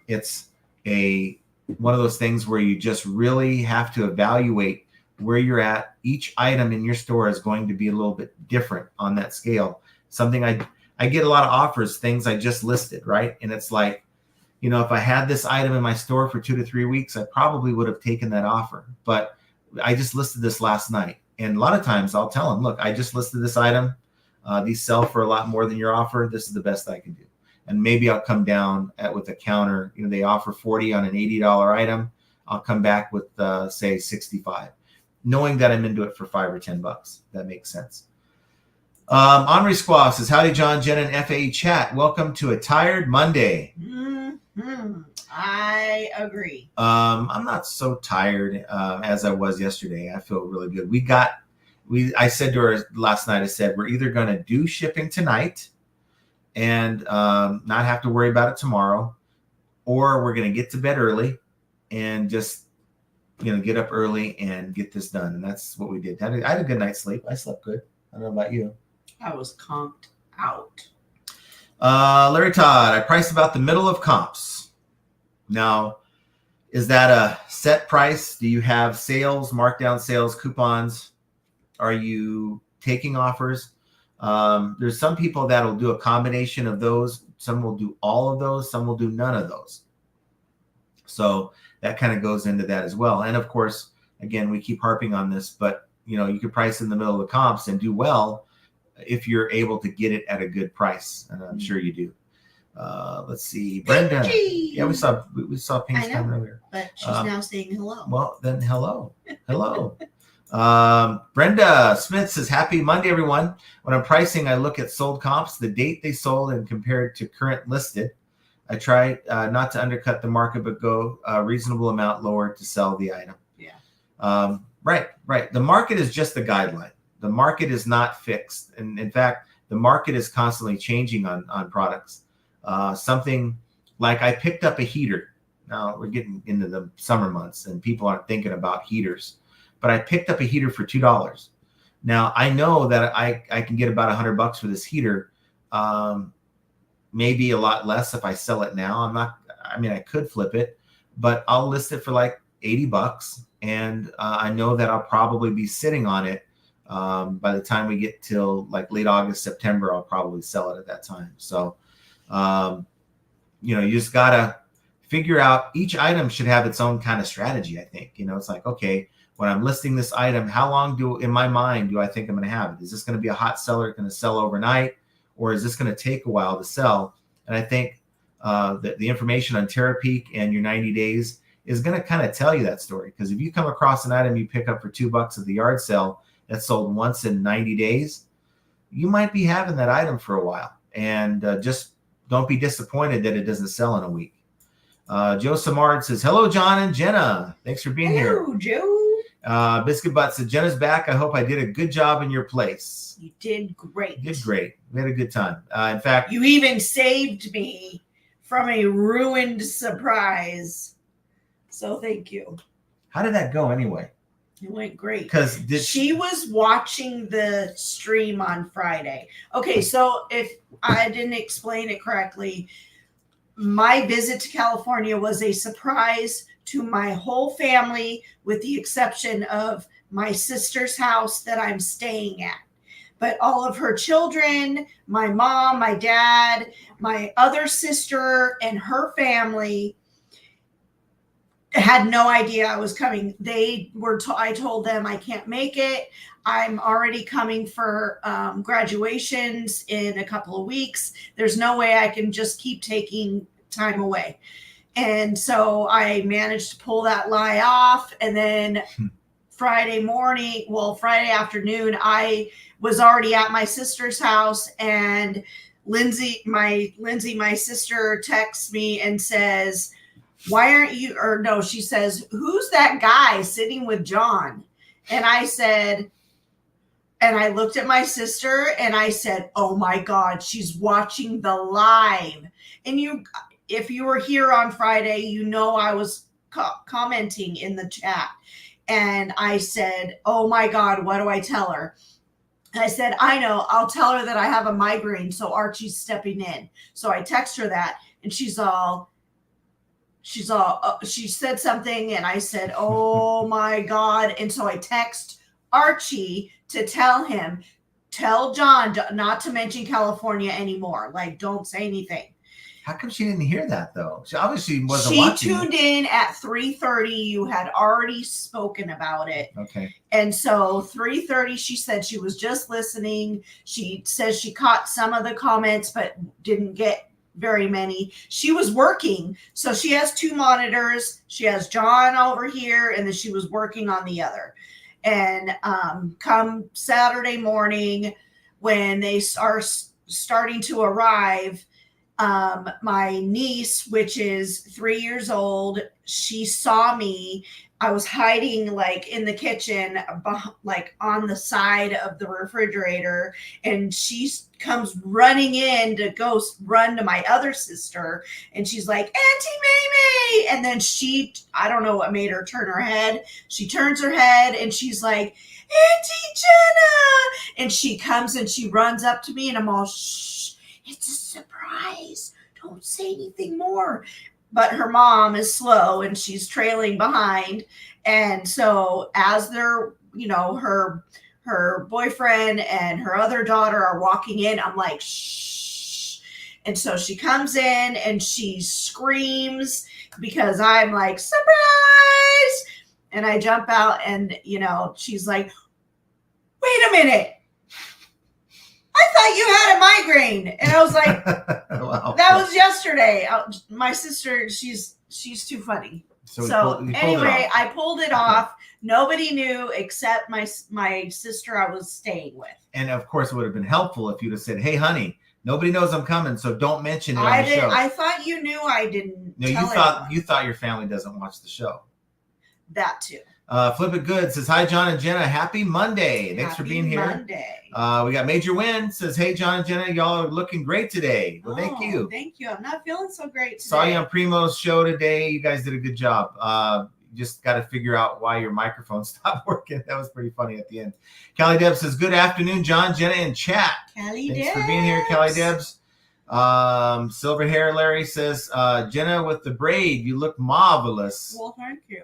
[SPEAKER 1] It's one of those things where you just really have to evaluate where you're at. Each item in your store is going to be a little bit different on that scale. Something I get a lot of offers, things I just listed, right? And it's like, if I had this item in my store for 2 to 3 weeks, I probably would have taken that offer. But I just listed this last night. And a lot of times I'll tell them, look, I just listed this item. These sell for a lot more than your offer. This is the best I can do. And maybe I'll come down with a counter. They offer 40 on an $80 item. I'll come back with, say, 65, knowing that I'm into it for $5 or $10. That makes sense. Henri Squaw says, howdy, John, Jenna, and FAE chat. Welcome to a tired Monday.
[SPEAKER 2] I agree.
[SPEAKER 1] I'm not so tired as I was yesterday. I feel really good. I said to her last night, I said, we're either going to do shipping tonight and not have to worry about it tomorrow, or we're going to get to bed early and just, get up early and get this done. And that's what we did. I had a good night's sleep. I slept good. I don't know about you.
[SPEAKER 2] I was comped out.
[SPEAKER 1] Larry Todd, I priced about the middle of comps. Now, is that a set price? Do you have sales, markdown sales, coupons? Are you taking offers? There's some people that'll do a combination of those. Some will do all of those. Some will do none of those. So that kind of goes into that as well. And of course, again, we keep harping on this, but you could price in the middle of the comps and do well if you're able to get it at a good price. And I'm sure you do. Let's see. Brenda. Yeah, we saw Pink's time earlier.
[SPEAKER 2] But she's now saying hello.
[SPEAKER 1] Well, then hello. Hello. Brenda Smith says, happy Monday, everyone. When I'm pricing, I look at sold comps, the date they sold, and compare it to current listed. I try not to undercut the market, but go a reasonable amount lower to sell the item.
[SPEAKER 2] Yeah.
[SPEAKER 1] Right. The market is just the guideline. The market is not fixed. And in fact, the market is constantly changing on products. Something like I picked up a heater. Now we're getting into the summer months and people aren't thinking about heaters, but I picked up a heater for $2. Now I know that I can get about $100 for this heater. Maybe a lot less if I sell it now. I could flip it, but I'll list it for like $80. And I know that I'll probably be sitting on it. By the time we get till like late August, September, I'll probably sell it at that time. So, you just gotta figure out, each item should have its own kind of strategy. I think, it's like, okay, when I'm listing this item, how long in my mind do I think I'm going to have it? Is this going to be a hot seller going to sell overnight, or is this going to take a while to sell? And I think the information on Terapeak and your 90 days is going to kind of tell you that story. Because if you come across an item you pick up for $2 at the yard sale that sold once in 90 days, you might be having that item for a while. And just don't be disappointed that it doesn't sell in a week. Joe Samard says, hello, John and Jenna. Thanks for being here.
[SPEAKER 2] Hello, Joe.
[SPEAKER 1] Biscuit Butt said, Jenna's back. I hope I did a good job in your place.
[SPEAKER 2] You did great.
[SPEAKER 1] You did great. We had a good time. In fact,
[SPEAKER 2] you even saved me from a ruined surprise. So thank you.
[SPEAKER 1] How did that go anyway?
[SPEAKER 2] It went great.
[SPEAKER 1] Because
[SPEAKER 2] she was watching the stream on Friday. Okay, so if I didn't explain it correctly, my visit to California was a surprise to my whole family, with the exception of my sister's house that I'm staying at. But all of her children, my mom, my dad, my other sister, and her family had no idea I was coming. They were. I told them I can't make it. I'm already coming for graduations in a couple of weeks. There's no way I can just keep taking time away. And so I managed to pull that lie off. And then Friday afternoon, I was already at my sister's house, and Lindsay, my sister, texts me and says, why aren't you, or no, she says, who's that guy sitting with John? And I said, and I looked at my sister and I said, oh my God, she's watching the live. And if you were here on Friday, I was commenting in the chat, and I said, oh my God, what do I tell her? And I said, I know, I'll tell her that I have a migraine, so Archie's stepping in. So I text her that, and she said something, and I said, oh my God. And so I text Archie to tell John not to mention California anymore. Like, don't say anything.
[SPEAKER 1] How come she didn't hear that, though? She obviously wasn't watching.
[SPEAKER 2] She tuned in at 3:30. You had already spoken about it.
[SPEAKER 1] Okay.
[SPEAKER 2] And so 3:30, she said she was just listening. She says she caught some of the comments, but didn't get very many. She was working. So she has two monitors. She has John over here, and then she was working on the other. And come Saturday morning, when they are starting to arrive, my niece, which is 3 years old, she saw me. I was hiding like in the kitchen, like on the side of the refrigerator, and she comes running in to go run to my other sister, and she's like, Auntie Mamie, and then I don't know what made her turn her head. She turns her head and she's like, Auntie Jenna, and she comes and she runs up to me, and I'm all, shh, it's a surprise, don't say anything more. But her mom is slow and she's trailing behind. And so as they're, her boyfriend and her other daughter are walking in, I'm like, shh. And so she comes in and she screams because I'm like, surprise. And I jump out and, she's like, wait a minute. I thought you had a migraine. And I was like, wow. That was yesterday. My sister, she's too funny. So anyway, I pulled it off. Nobody knew except my sister I was staying with.
[SPEAKER 1] And of course, it would have been helpful if you'd have said, hey, honey, nobody knows I'm coming, so don't mention it on the show.
[SPEAKER 2] I thought you knew I didn't.
[SPEAKER 1] No, you thought your family doesn't watch the show.
[SPEAKER 2] That too.
[SPEAKER 1] Flip It Good says, hi, John and Jenna. Happy Monday. Thanks for being here.
[SPEAKER 2] Monday.
[SPEAKER 1] We got Major Win says, hey, John and Jenna, y'all are looking great today. Well, thank you.
[SPEAKER 2] Thank you. I'm not feeling so great today.
[SPEAKER 1] Saw you on Primo's show today. You guys did a good job. just got to figure out why your microphone stopped working. That was pretty funny at the end. Callie Deb says, good afternoon, John, Jenna, and chat. Thanks for being here, Callie Debs. Silver hair Larry says, Jenna with the braid, you look marvelous.
[SPEAKER 2] Well, thank you.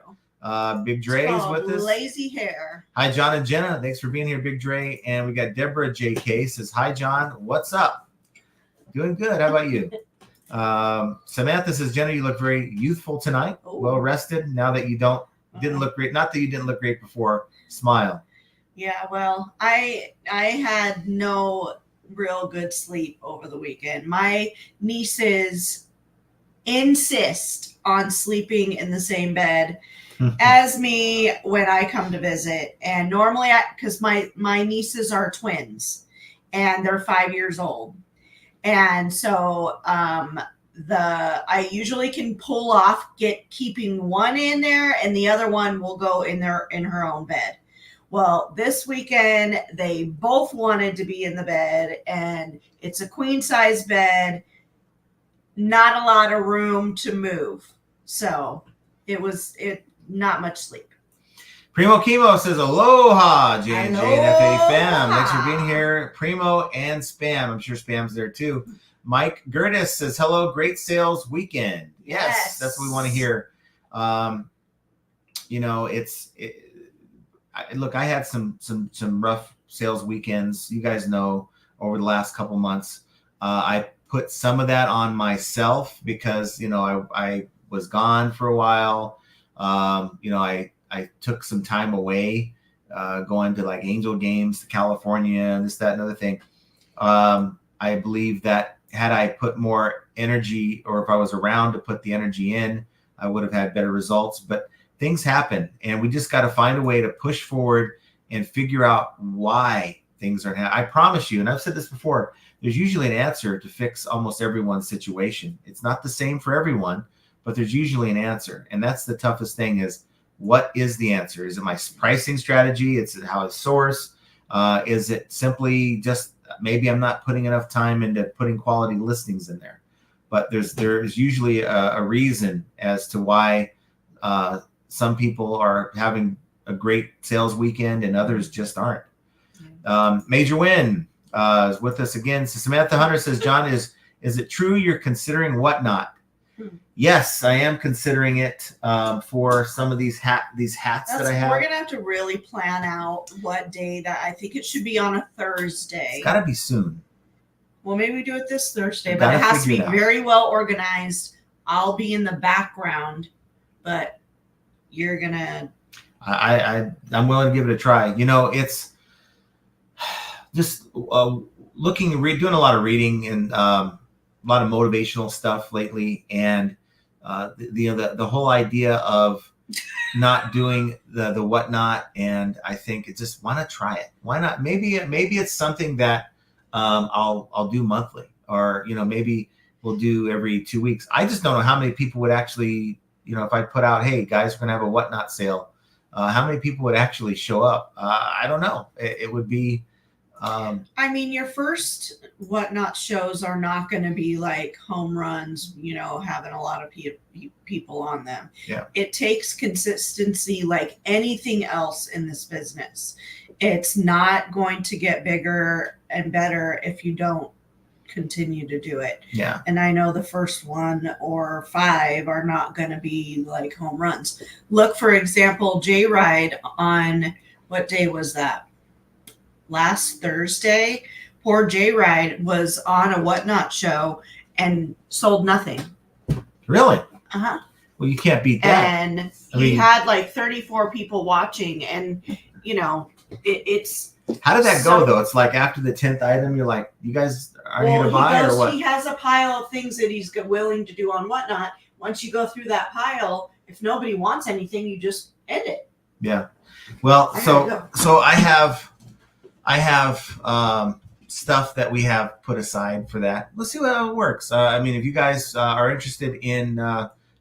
[SPEAKER 1] Big Dre is with us.
[SPEAKER 2] Lazy hair.
[SPEAKER 1] Hi, John and Jenna. Thanks for being here, Big Dre. And we got Deborah JK says, hi, John. What's up? Doing good. How about you? Samantha says, Jenna, you look very youthful tonight.
[SPEAKER 2] Ooh.
[SPEAKER 1] Well rested. Now that you didn't look great. Not that you didn't look great before. Smile.
[SPEAKER 2] Yeah, well, I had no real good sleep over the weekend. My nieces insist on sleeping in the same bed as me when I come to visit. And normally, because my nieces are twins and they're 5 years old. And so I usually can pull off keeping one in there and the other one will go in her own bed. Well, this weekend they both wanted to be in the bed, and it's a queen size bed, not a lot of room to move. So not much sleep.
[SPEAKER 1] Primo Chemo says, aloha, J&J and FA fam. Thanks for being here. Primo and Spam. I'm sure Spam's there too. Mike Gertis says, hello, great sales weekend. Yes. That's what we want to hear. Look, I had some rough sales weekends. You guys know over the last couple months, I put some of that on myself because, I was gone for a while. I took some time away, going to like Angel Games to California, this, that, and other thing. I believe that had I put more energy, or if I was around to put the energy in, I would have had better results. But things happen, and we just got to find a way to push forward and figure out why things aren't happening. I promise you, and I've said this before, there's usually an answer to fix almost everyone's situation. It's not the same for everyone, but there's usually an answer. And that's the toughest thing is, what is the answer? Is it my pricing strategy? Is it how I source? Is it simply just maybe I'm not putting enough time into putting quality listings in there? But there's usually a reason as to why some people are having a great sales weekend and others just aren't. Major Win is with us again. So Samantha Hunter says, John, is it true you're considering Whatnot? Yes, I am considering it for some of these hats that I have.
[SPEAKER 2] We're gonna have to really plan out what day that. I think it should be on a Thursday.
[SPEAKER 1] It's gotta be soon.
[SPEAKER 2] Well, maybe we do it this Thursday, but it has to be very well organized. I'll be in the background, but you're gonna.
[SPEAKER 1] I'm willing to give it a try. It's just doing a lot of reading and a lot of motivational stuff lately, and the whole idea of not doing the Whatnot, and I think it's just, why not try it? Why not? Maybe it's something that I'll do monthly, or maybe we'll do every 2 weeks. I just don't know how many people would actually, if I put out, hey guys, we're gonna have a Whatnot sale, how many people would actually show up? I don't know. It would be.
[SPEAKER 2] Your first Whatnot shows are not going to be like home runs, having a lot of people on them.
[SPEAKER 1] Yeah.
[SPEAKER 2] It takes consistency like anything else in this business. It's not going to get bigger and better if you don't continue to do it.
[SPEAKER 1] Yeah.
[SPEAKER 2] And I know the first 1 or 5 are not going to be like home runs. Look, for example, J-Ride on, what day was that? Last Thursday. Poor J-Ride was on a Whatnot show and sold nothing.
[SPEAKER 1] Really?
[SPEAKER 2] Uh-huh.
[SPEAKER 1] Well, you can't beat that.
[SPEAKER 2] And he had like 34 people watching, and it's.
[SPEAKER 1] How did that go though? It's like after the 10th item, you're like, you guys aren't here to buy, or what?
[SPEAKER 2] He has a pile of things that he's willing to do on Whatnot. Once you go through that pile, if nobody wants anything, you just end it.
[SPEAKER 1] Yeah. Well, so I have stuff that we have put aside for that. Let's see how it works. If you guys are interested in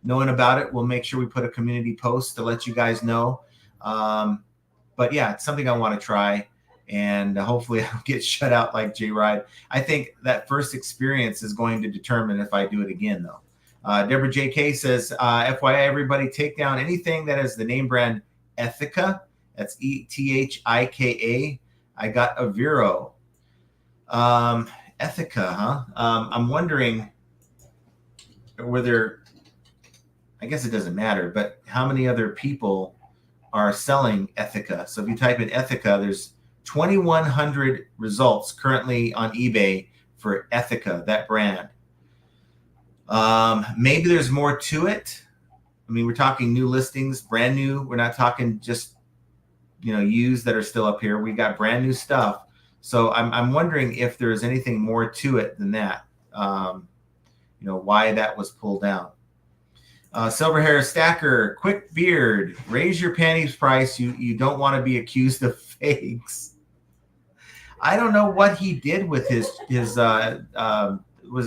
[SPEAKER 1] knowing about it, we'll make sure we put a community post to let you guys know. But yeah, it's something I want to try, and hopefully I'll get shut out like J-Ride. I think that first experience is going to determine if I do it again, though. Deborah JK says, FYI, everybody take down anything that has the name brand Ethica. That's Ethika. I got a Vero. Ethica, huh? I'm wondering whether, I guess it doesn't matter, but how many other people are selling Ethica? So if you type in Ethica, there's 2,100 results currently on eBay for Ethica, that brand. Maybe there's more to it. I mean, we're talking new listings, brand new. We're not talking just, used that are still up here. We got brand new stuff. So I'm wondering if there's anything more to it than that. Why that was pulled down. Silver Hair Stacker, quick beard, raise your panties price. You don't want to be accused of fakes. I don't know what he did with his was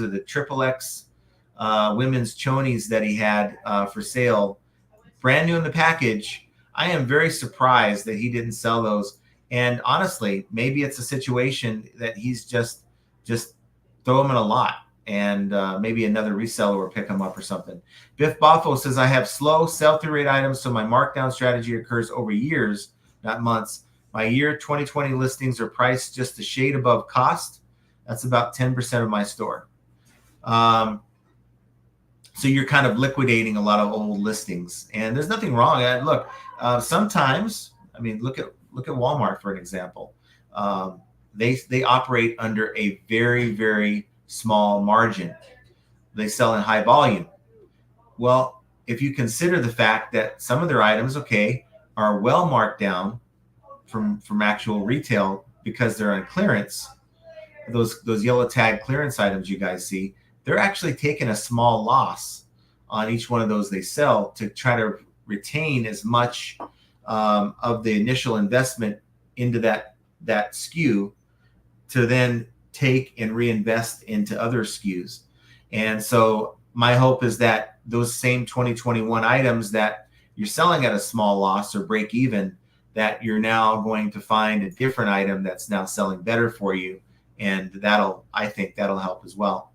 [SPEAKER 1] it the XXX women's chonies that he had for sale, brand new in the package. I am very surprised that he didn't sell those. And honestly, maybe it's a situation that he's just throw them in a lot, and maybe another reseller will pick them up or something. Biff Boffo says, I have slow sell-through rate items, so my markdown strategy occurs over years, not months. My year 2020 listings are priced just a shade above cost. That's about 10% of my store. So you're kind of liquidating a lot of old listings, and there's nothing wrong. Look, sometimes, I mean, look at Walmart for an example. They operate under a very, very small margin. They sell in high volume. Well, if you consider the fact that some of their items, are well marked down from actual retail because they're on clearance, those yellow tag clearance items you guys see, they're actually taking a small loss on each one of those they sell to try to retain as much of the initial investment into that SKU to then take and reinvest into other SKUs. And so my hope is that those same 2021 items that you're selling at a small loss or break even, that you're now going to find a different item that's now selling better for you. And I think that'll help as well.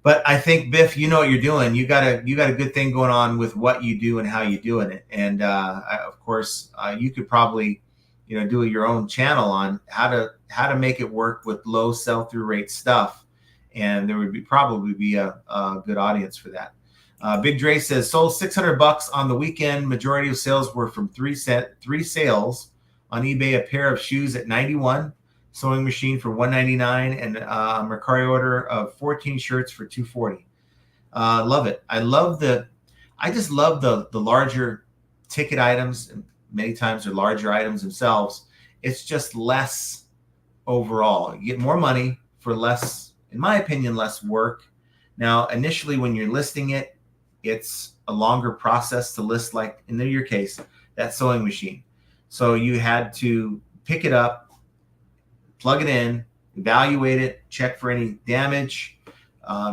[SPEAKER 1] But I think, Biff, you know what you're doing. You got a good thing going on with what you do and how you're doing it. And of course, you could probably, do your own channel on how to make it work with low sell-through rate stuff. And there would probably be a good audience for that. Big Dre says, sold $600 on the weekend. Majority of sales were from three sales on eBay. A pair of shoes at $91, sewing machine for $199, and a Mercari order of 14 shirts for $240. Love it. I just love the larger ticket items. Many times they're larger items themselves. It's just less overall. You get more money for less, in my opinion, less work. Now, initially when you're listing it, it's a longer process to list, like in your case, that sewing machine. So you had to pick it up, plug it in, evaluate it, check for any damage,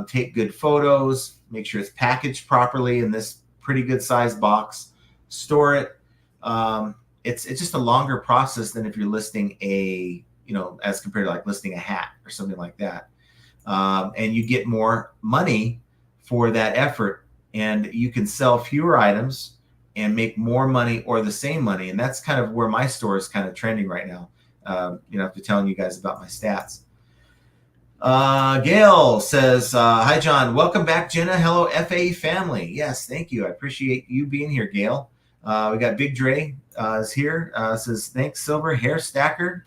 [SPEAKER 1] take good photos, make sure it's packaged properly in this pretty good sized box, store it. It's just a longer process than if you're listing as compared to like listing a hat or something like that. And you get more money for that effort, and you can sell fewer items and make more money or the same money. And that's kind of where my store is kind of trending right now. After telling you guys about my stats. Gail says, hi, John. Welcome back, Jenna. Hello, FA family. Yes, thank you. I appreciate you being here, Gail. We got Big Dre is here. Says, thanks, Silver Hair Stacker.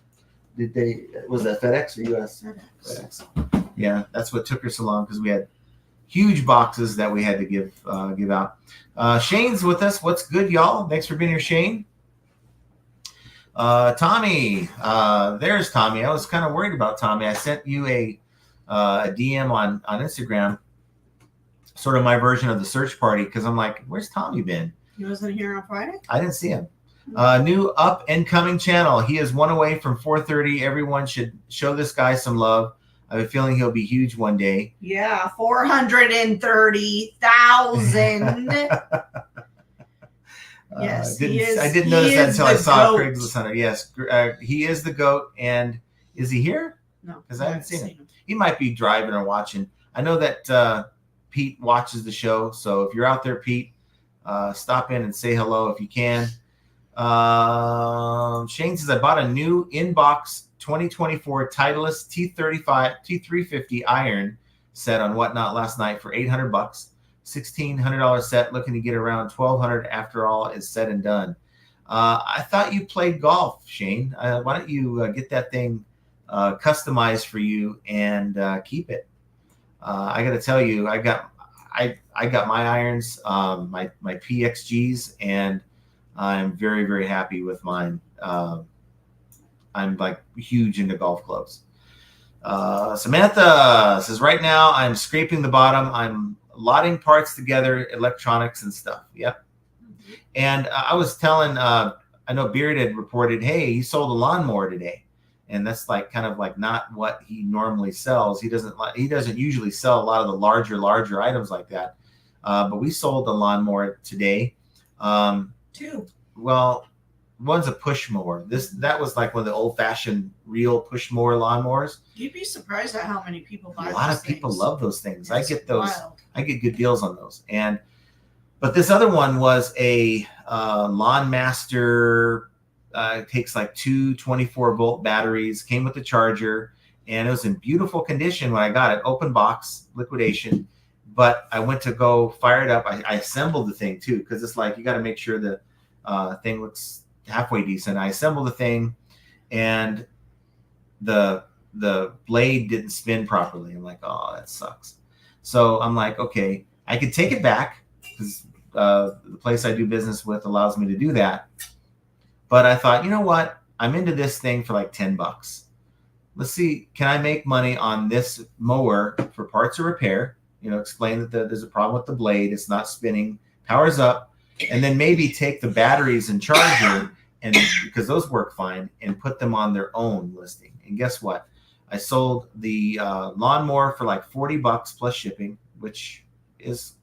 [SPEAKER 1] Was that FedEx or US? FedEx. Yeah, that's what took her so long, because we had huge boxes that we had to give out. Shane's with us. What's good, y'all? Thanks for being here, Shane. Tommy, there's Tommy. I was kind of worried about Tommy. I sent you a DM on Instagram, sort of my version of the search party, because I'm like, where's Tommy been?
[SPEAKER 2] He wasn't here on Friday?
[SPEAKER 1] I didn't see him. New up and coming channel. He is one away from 430. Everyone should show this guy some love. I have a feeling he'll be huge one day.
[SPEAKER 2] Yeah, 430,000. Yes,
[SPEAKER 1] I didn't notice that until I saw Craigslist Hunter. Yes, he is the GOAT. And is he here?
[SPEAKER 2] No,
[SPEAKER 1] because I haven't seen him. He might be driving or watching. I know that Pete watches the show. So if you're out there, Pete, stop in and say hello if you can. Shane says, I bought a new inbox 2024 Titleist T350 iron set on Whatnot last night for $800, $1,600 set, looking to get around $1,200 after all is said and done. I thought you played golf, Shane. Why don't you get that thing customized for you and keep it? I got to tell you, I got my irons, my PXGs, and I'm very, very happy with mine. I'm like huge into golf clubs. Samantha says, right now I'm scraping the bottom. I'm lotting parts together, electronics and stuff. Yep. And I was telling, I know Beard had reported, hey, he sold a lawnmower today. And that's like kind of like not what he normally sells. He doesn't usually sell a lot of the larger items like that. But we sold a lawnmower today.
[SPEAKER 2] Two.
[SPEAKER 1] Well, one's a push mower. That was like one of the old-fashioned real push mower lawnmowers.
[SPEAKER 2] You'd be surprised at how many people buy those.
[SPEAKER 1] A lot of people love those things.
[SPEAKER 2] It's
[SPEAKER 1] I get those.
[SPEAKER 2] wild.
[SPEAKER 1] I get good deals on those. But this other one was a Lawn Master. It takes like two 24-volt batteries. Came with the charger, and it was in beautiful condition when I got it. Open box, liquidation. But I went to go fire it up. I assembled the thing too, because it's like you got to make sure the thing looks halfway decent. I assembled the thing, and the blade didn't spin properly. I'm like, oh, that sucks. So I'm like, okay, I could take it back because the place I do business with allows me to do that. But I thought, you know what? I'm into this thing for like $10. Let's see, can I make money on this mower for parts of repair? Explain that there's a problem with the blade. It's not spinning, powers up, and then maybe take the batteries and charger, and because those work fine, and put them on their own listing. And guess what? I sold the lawnmower for like $40 plus shipping, which is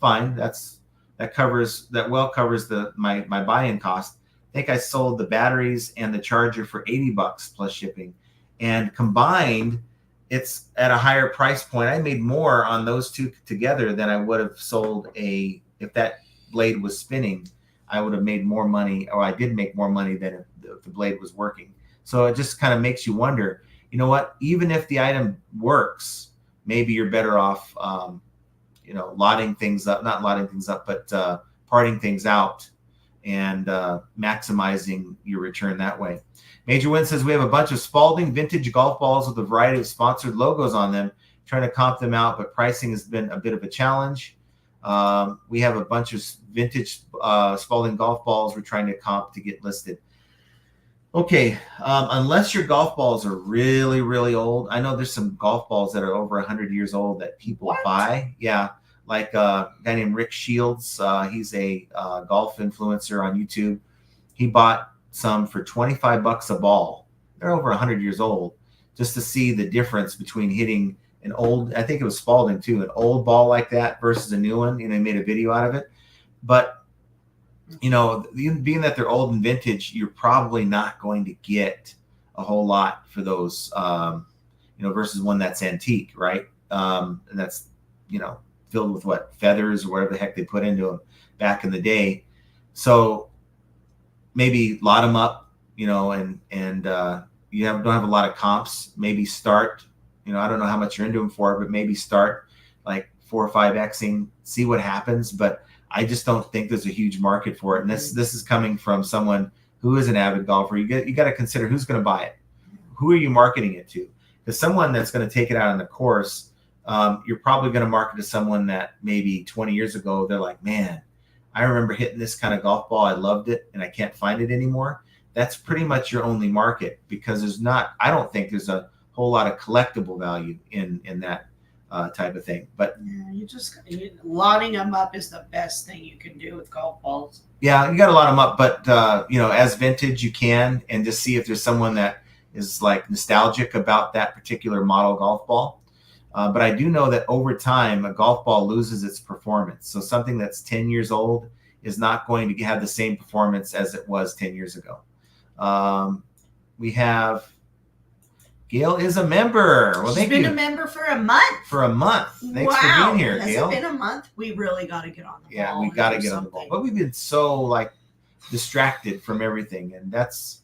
[SPEAKER 1] fine. That covers my buy-in cost. I think I sold the batteries and the charger for $80 plus shipping, and combined, it's at a higher price point. I made more on those two together than I would have sold if that blade was spinning. I would have made more money, or I did make more money than if the blade was working. So it just kind of makes you wonder, you know what? Even if the item works, maybe you're better off, lotting things up, not lotting things up, but parting things out and maximizing your return that way. Major Win says, we have a bunch of Spalding vintage golf balls with a variety of sponsored logos on them, trying to comp them out, but pricing has been a bit of a challenge. We have a bunch of vintage Spalding golf balls we're trying to comp to get listed. Okay, unless your golf balls are really, really old. I know there's some golf balls that are over 100 years old that people buy. Yeah, like a guy named Rick Shields. He's a golf influencer on YouTube. He bought some for $25 a ball. They're over 100 years old, just to see the difference between hitting an old, I think it was Spalding too, an old ball like that versus a new one. He made a video out of it. But, being that they're old and vintage, you're probably not going to get a whole lot for those, versus one that's antique, right? And that's, filled with what, feathers or whatever the heck they put into them back in the day. So maybe lot them up, and you don't have a lot of comps. Maybe start, I don't know how much you're into them for, but maybe start like 4 or 5Xing, see what happens. But I just don't think there's a huge market for it. And this is coming from someone who is an avid golfer. You got to consider who's going to buy it. Who are you marketing it to? Because someone that's going to take it out on the course, you're probably going to market to someone that maybe 20 years ago, they're like, man, I remember hitting this kind of golf ball. I loved it, and I can't find it anymore. That's pretty much your only market, because I don't think there's a whole lot of collectible value in that type of thing. But
[SPEAKER 2] yeah, lotting them up is the best thing you can do with golf balls.
[SPEAKER 1] Yeah, you got to lot them up, but as vintage you can, and just see if there's someone that is like nostalgic about that particular model golf ball. But I do know that over time, a golf ball loses its performance. So something that's 10 years old is not going to have the same performance as it was 10 years ago. We have Gail is a member. Well,
[SPEAKER 2] She's
[SPEAKER 1] thank
[SPEAKER 2] been
[SPEAKER 1] you.
[SPEAKER 2] a member for a month.
[SPEAKER 1] For a month. Thanks for being here,
[SPEAKER 2] Has
[SPEAKER 1] Gail.
[SPEAKER 2] it been a month? We really got to get on the ball.
[SPEAKER 1] Yeah, we got to get on the ball. But we've been so like distracted from everything, and that's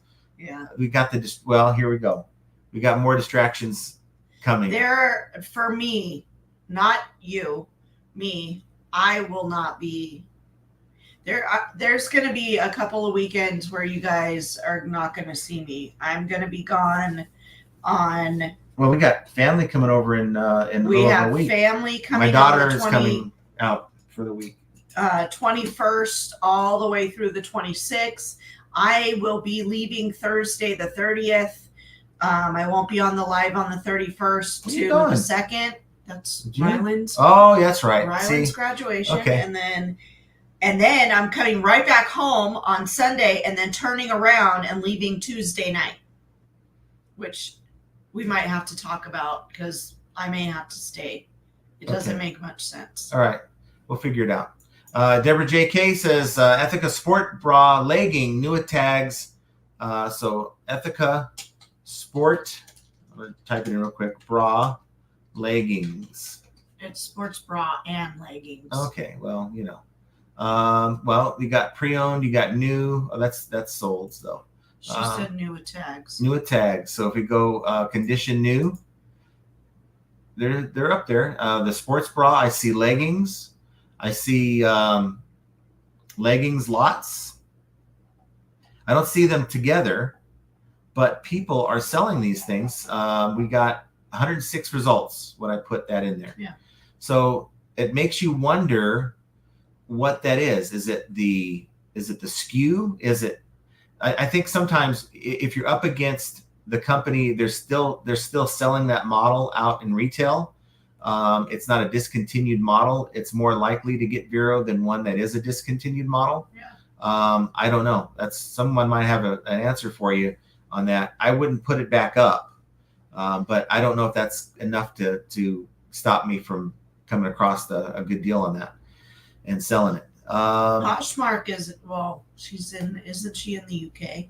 [SPEAKER 1] we got the well. Here we go. We got more distractions coming.
[SPEAKER 2] There for me, not you, me. I will not be there. There's going to be a couple of weekends where you guys are not going to see me. I'm going to be gone on.
[SPEAKER 1] Well, we got family coming over in
[SPEAKER 2] we have
[SPEAKER 1] a week.
[SPEAKER 2] Family coming.
[SPEAKER 1] My daughter is coming out for the week.
[SPEAKER 2] 21st all the way through the 26th. I will be leaving Thursday the 30th. I won't be on the live on the 31st to the 2nd. That's Ryland's.
[SPEAKER 1] Oh, that's right.
[SPEAKER 2] Ryland's graduation. Okay. And then I'm coming right back home on Sunday and then turning around and leaving Tuesday night, which we might have to talk about because I may have to stay. It doesn't make much sense.
[SPEAKER 1] All right. We'll figure it out. Deborah JK says, Ethica Sport Bra Legging, new at tags. So Ethica Sport, I'm going to type it in real quick, bra leggings.
[SPEAKER 2] It's sports bra and leggings.
[SPEAKER 1] Okay, well, you know. Well, you got pre-owned, you got new. Oh, that's sold, though.
[SPEAKER 2] She said new at tags.
[SPEAKER 1] New at tags. So if we go condition new, they're up there. The sports bra, I see leggings. I see leggings lots. I don't see them together, but people are selling these things. We got 106 results when I put that in there.
[SPEAKER 2] Yeah.
[SPEAKER 1] So it makes you wonder what that is. Is it the SKU? Is it? I think sometimes if you're up against the company, they're still selling that model out in retail. It's not a discontinued model. It's more likely to get Vero than one that is a discontinued model.
[SPEAKER 2] Yeah.
[SPEAKER 1] I don't know. That's someone might have an answer for you on that. I wouldn't put it back up, but I don't know if that's enough to stop me from coming across a good deal on that and selling it.
[SPEAKER 2] Poshmark isn't she in the UK?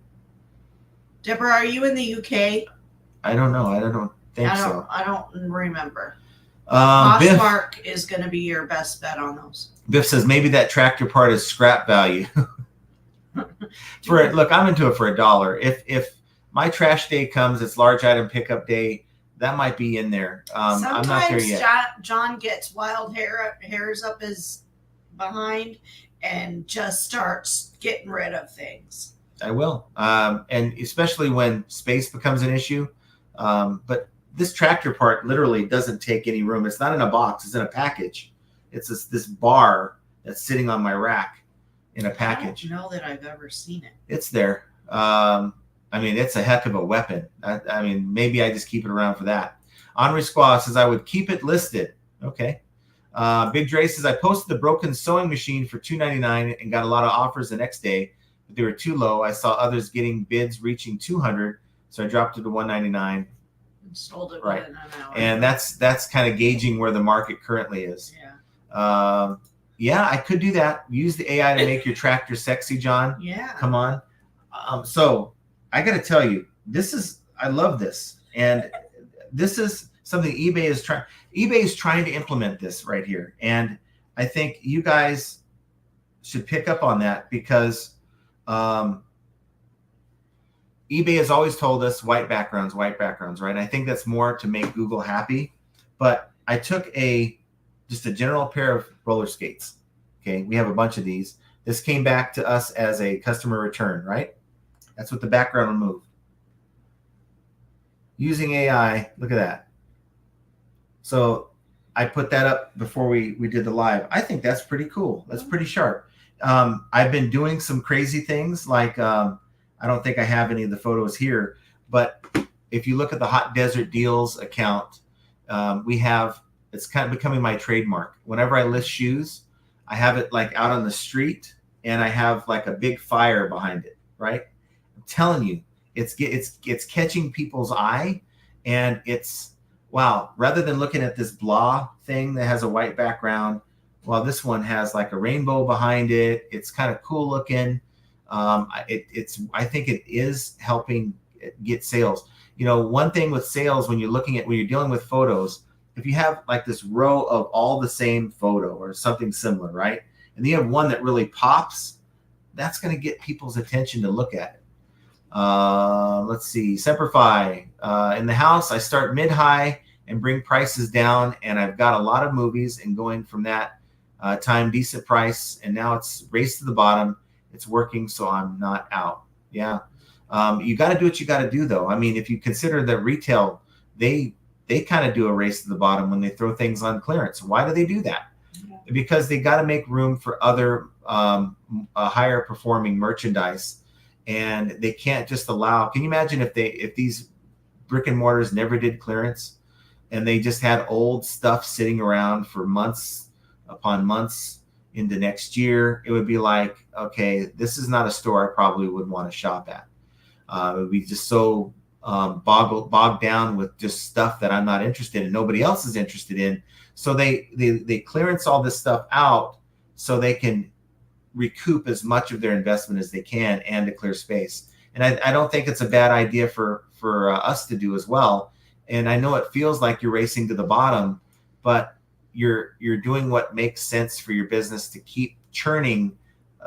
[SPEAKER 2] Deborah, are you in the UK?
[SPEAKER 1] I don't know. I don't think so. I
[SPEAKER 2] don't remember. Poshmark is going to be your best bet on those.
[SPEAKER 1] Biff says maybe that tractor part is scrap value. Look, I'm into it for $1. If my trash day comes, it's large item pickup day, that might be in there. I'm not there yet.
[SPEAKER 2] John gets wild hairs up his behind and just starts getting rid of things.
[SPEAKER 1] I will, and especially when space becomes an issue. But this tractor part literally doesn't take any room. It's not in a box. It's in a package. It's this bar that's sitting on my rack in a package.
[SPEAKER 2] I don't know that I've ever seen it.
[SPEAKER 1] It's there. I mean, it's a heck of a weapon. I mean, maybe I just keep it around for that. Henri Squaw says, I would keep it listed. Okay. Big Dre says, I posted the broken sewing machine for $299 and got a lot of offers the next day, but they were too low. I saw others getting bids reaching $200, so I dropped it to $199.
[SPEAKER 2] And sold it
[SPEAKER 1] right.
[SPEAKER 2] within an hour.
[SPEAKER 1] And that's kind of gauging where the market currently is.
[SPEAKER 2] Yeah.
[SPEAKER 1] Yeah, I could do that. Use the AI to make your tractor sexy, John.
[SPEAKER 2] Yeah.
[SPEAKER 1] Come on. So I got to tell you, I love this. And this is something eBay is trying. eBay is trying to implement this right here. And I think you guys should pick up on that because eBay has always told us white backgrounds, right? I think that's more to make Google happy. But I took just a general pair of roller skates. Okay, we have a bunch of these. This came back to us as a customer return, right? That's what the background removed. Using AI, look at that. So I put that up before we did the live. I think that's pretty cool. That's pretty sharp. I've been doing some crazy things like I don't think I have any of the photos here, but if you look at the Hot Desert Deals account, it's kind of becoming my trademark. Whenever I list shoes, I have it like out on the street and I have like a big fire behind it, right? I'm telling you, it's catching people's eye, and it's wow. Rather than looking at this blah thing that has a white background, well, this one has like a rainbow behind it. It's kind of cool looking. I think it is helping get sales. one thing with sales, when you're dealing with photos, if you have like this row of all the same photo or something similar, right? And you have one that really pops, that's going to get people's attention to look at it. Let's see, Semperfi. In the house, I start mid-high and bring prices down, and I've got a lot of movies, and going from that time, decent price, and now it's race to the bottom. It's working, so I'm not out. Yeah. You got to do what you got to do, though. I mean, if you consider that retail, they kind of do a race to the bottom when they throw things on clearance. Why do they do that? Yeah. Because they got to make room for other higher performing merchandise, and they can't just allow. Can you imagine if these brick and mortars never did clearance, and they just had old stuff sitting around for months upon months into next year? It would be like, okay, this is not a store I probably would want to shop at. It would be just so bogged down with just stuff that I'm not interested in, nobody else is interested in. So they clearance all this stuff out so they can recoup as much of their investment as they can and to clear space. And I don't think it's a bad idea for us to do as well. And I know it feels like you're racing to the bottom, but you're doing what makes sense for your business to keep churning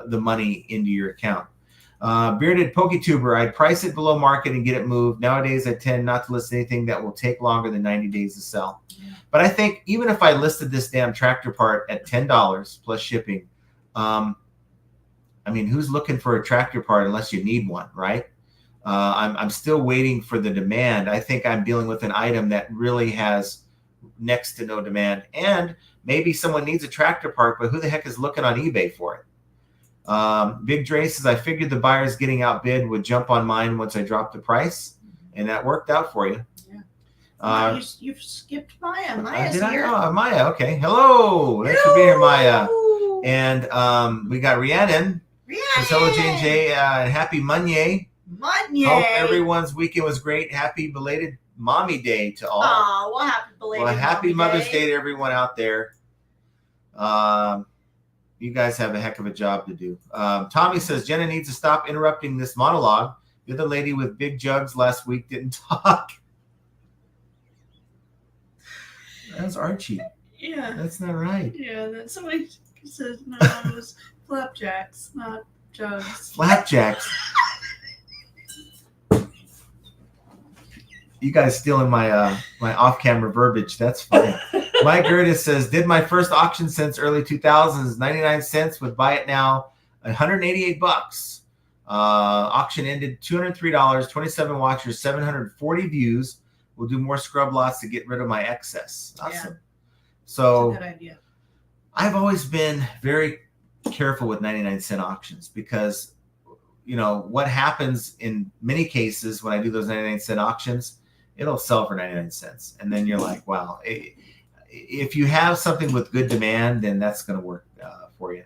[SPEAKER 1] the money into your account. Bearded PokeTuber, I'd price it below market and get it moved. Nowadays, I tend not to list anything that will take longer than 90 days to sell. Yeah. But I think even if I listed this damn tractor part at $10 plus shipping, I mean, who's looking for a tractor part unless you need one, right? I'm still waiting for the demand. I think I'm dealing with an item that really has next to no demand. And maybe someone needs a tractor part, but who the heck is looking on eBay for it? Big Dre says, I figured the buyers getting outbid would jump on mine once I dropped the price, and that worked out for you. Yeah.
[SPEAKER 2] You've skipped Maya. Maya's here.
[SPEAKER 1] Maya, okay. Hello. Thanks for being here, Maya. And we got Rhiannon. Hello, J&J. Happy Monday. Hope everyone's weekend was great. Happy belated Mommy Day to all.
[SPEAKER 2] Oh, well, happy
[SPEAKER 1] Mother's Day to everyone out there. You guys have a heck of a job to do. Tommy says, Jenna needs to stop interrupting this monologue. The other lady with big jugs last week didn't talk. That's Archie.
[SPEAKER 2] Yeah.
[SPEAKER 1] That's not right.
[SPEAKER 2] Yeah, that's somebody said, no, it was flapjacks, not jugs.
[SPEAKER 1] Flapjacks. You guys stealing my my off-camera verbiage. That's funny. Mike Gertis says, did my first auction since early 2000s, 99 cents, would buy it now, $188. Auction ended $203, 27 watchers, 740 views. We'll do more scrub lots to get rid of my excess. Awesome. Yeah. So
[SPEAKER 2] that's a good idea.
[SPEAKER 1] I've always been very careful with 99-cent auctions because, what happens in many cases when I do those 99-cent auctions, it'll sell for 99 cents. And then you're like, wow, if you have something with good demand, then that's going to work for you.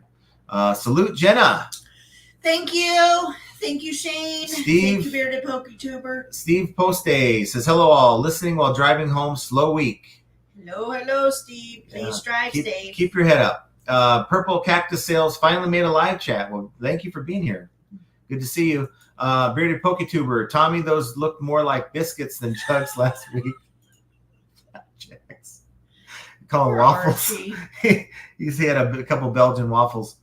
[SPEAKER 1] Salute, Jenna.
[SPEAKER 2] Thank you. Thank you, Shane.
[SPEAKER 1] Steve.
[SPEAKER 2] Thank you, Bearded PokeTuber.
[SPEAKER 1] Steve Poste says, hello all. Listening while driving home. Slow week.
[SPEAKER 2] Hello, Steve. Please drive safe.
[SPEAKER 1] Keep your head up. Purple Cactus Sales finally made a live chat. Well, thank you for being here. Good to see you. Bearded PokeTuber. Tommy, those look more like biscuits than jugs last week. Call them waffles. He had a couple Belgian waffles.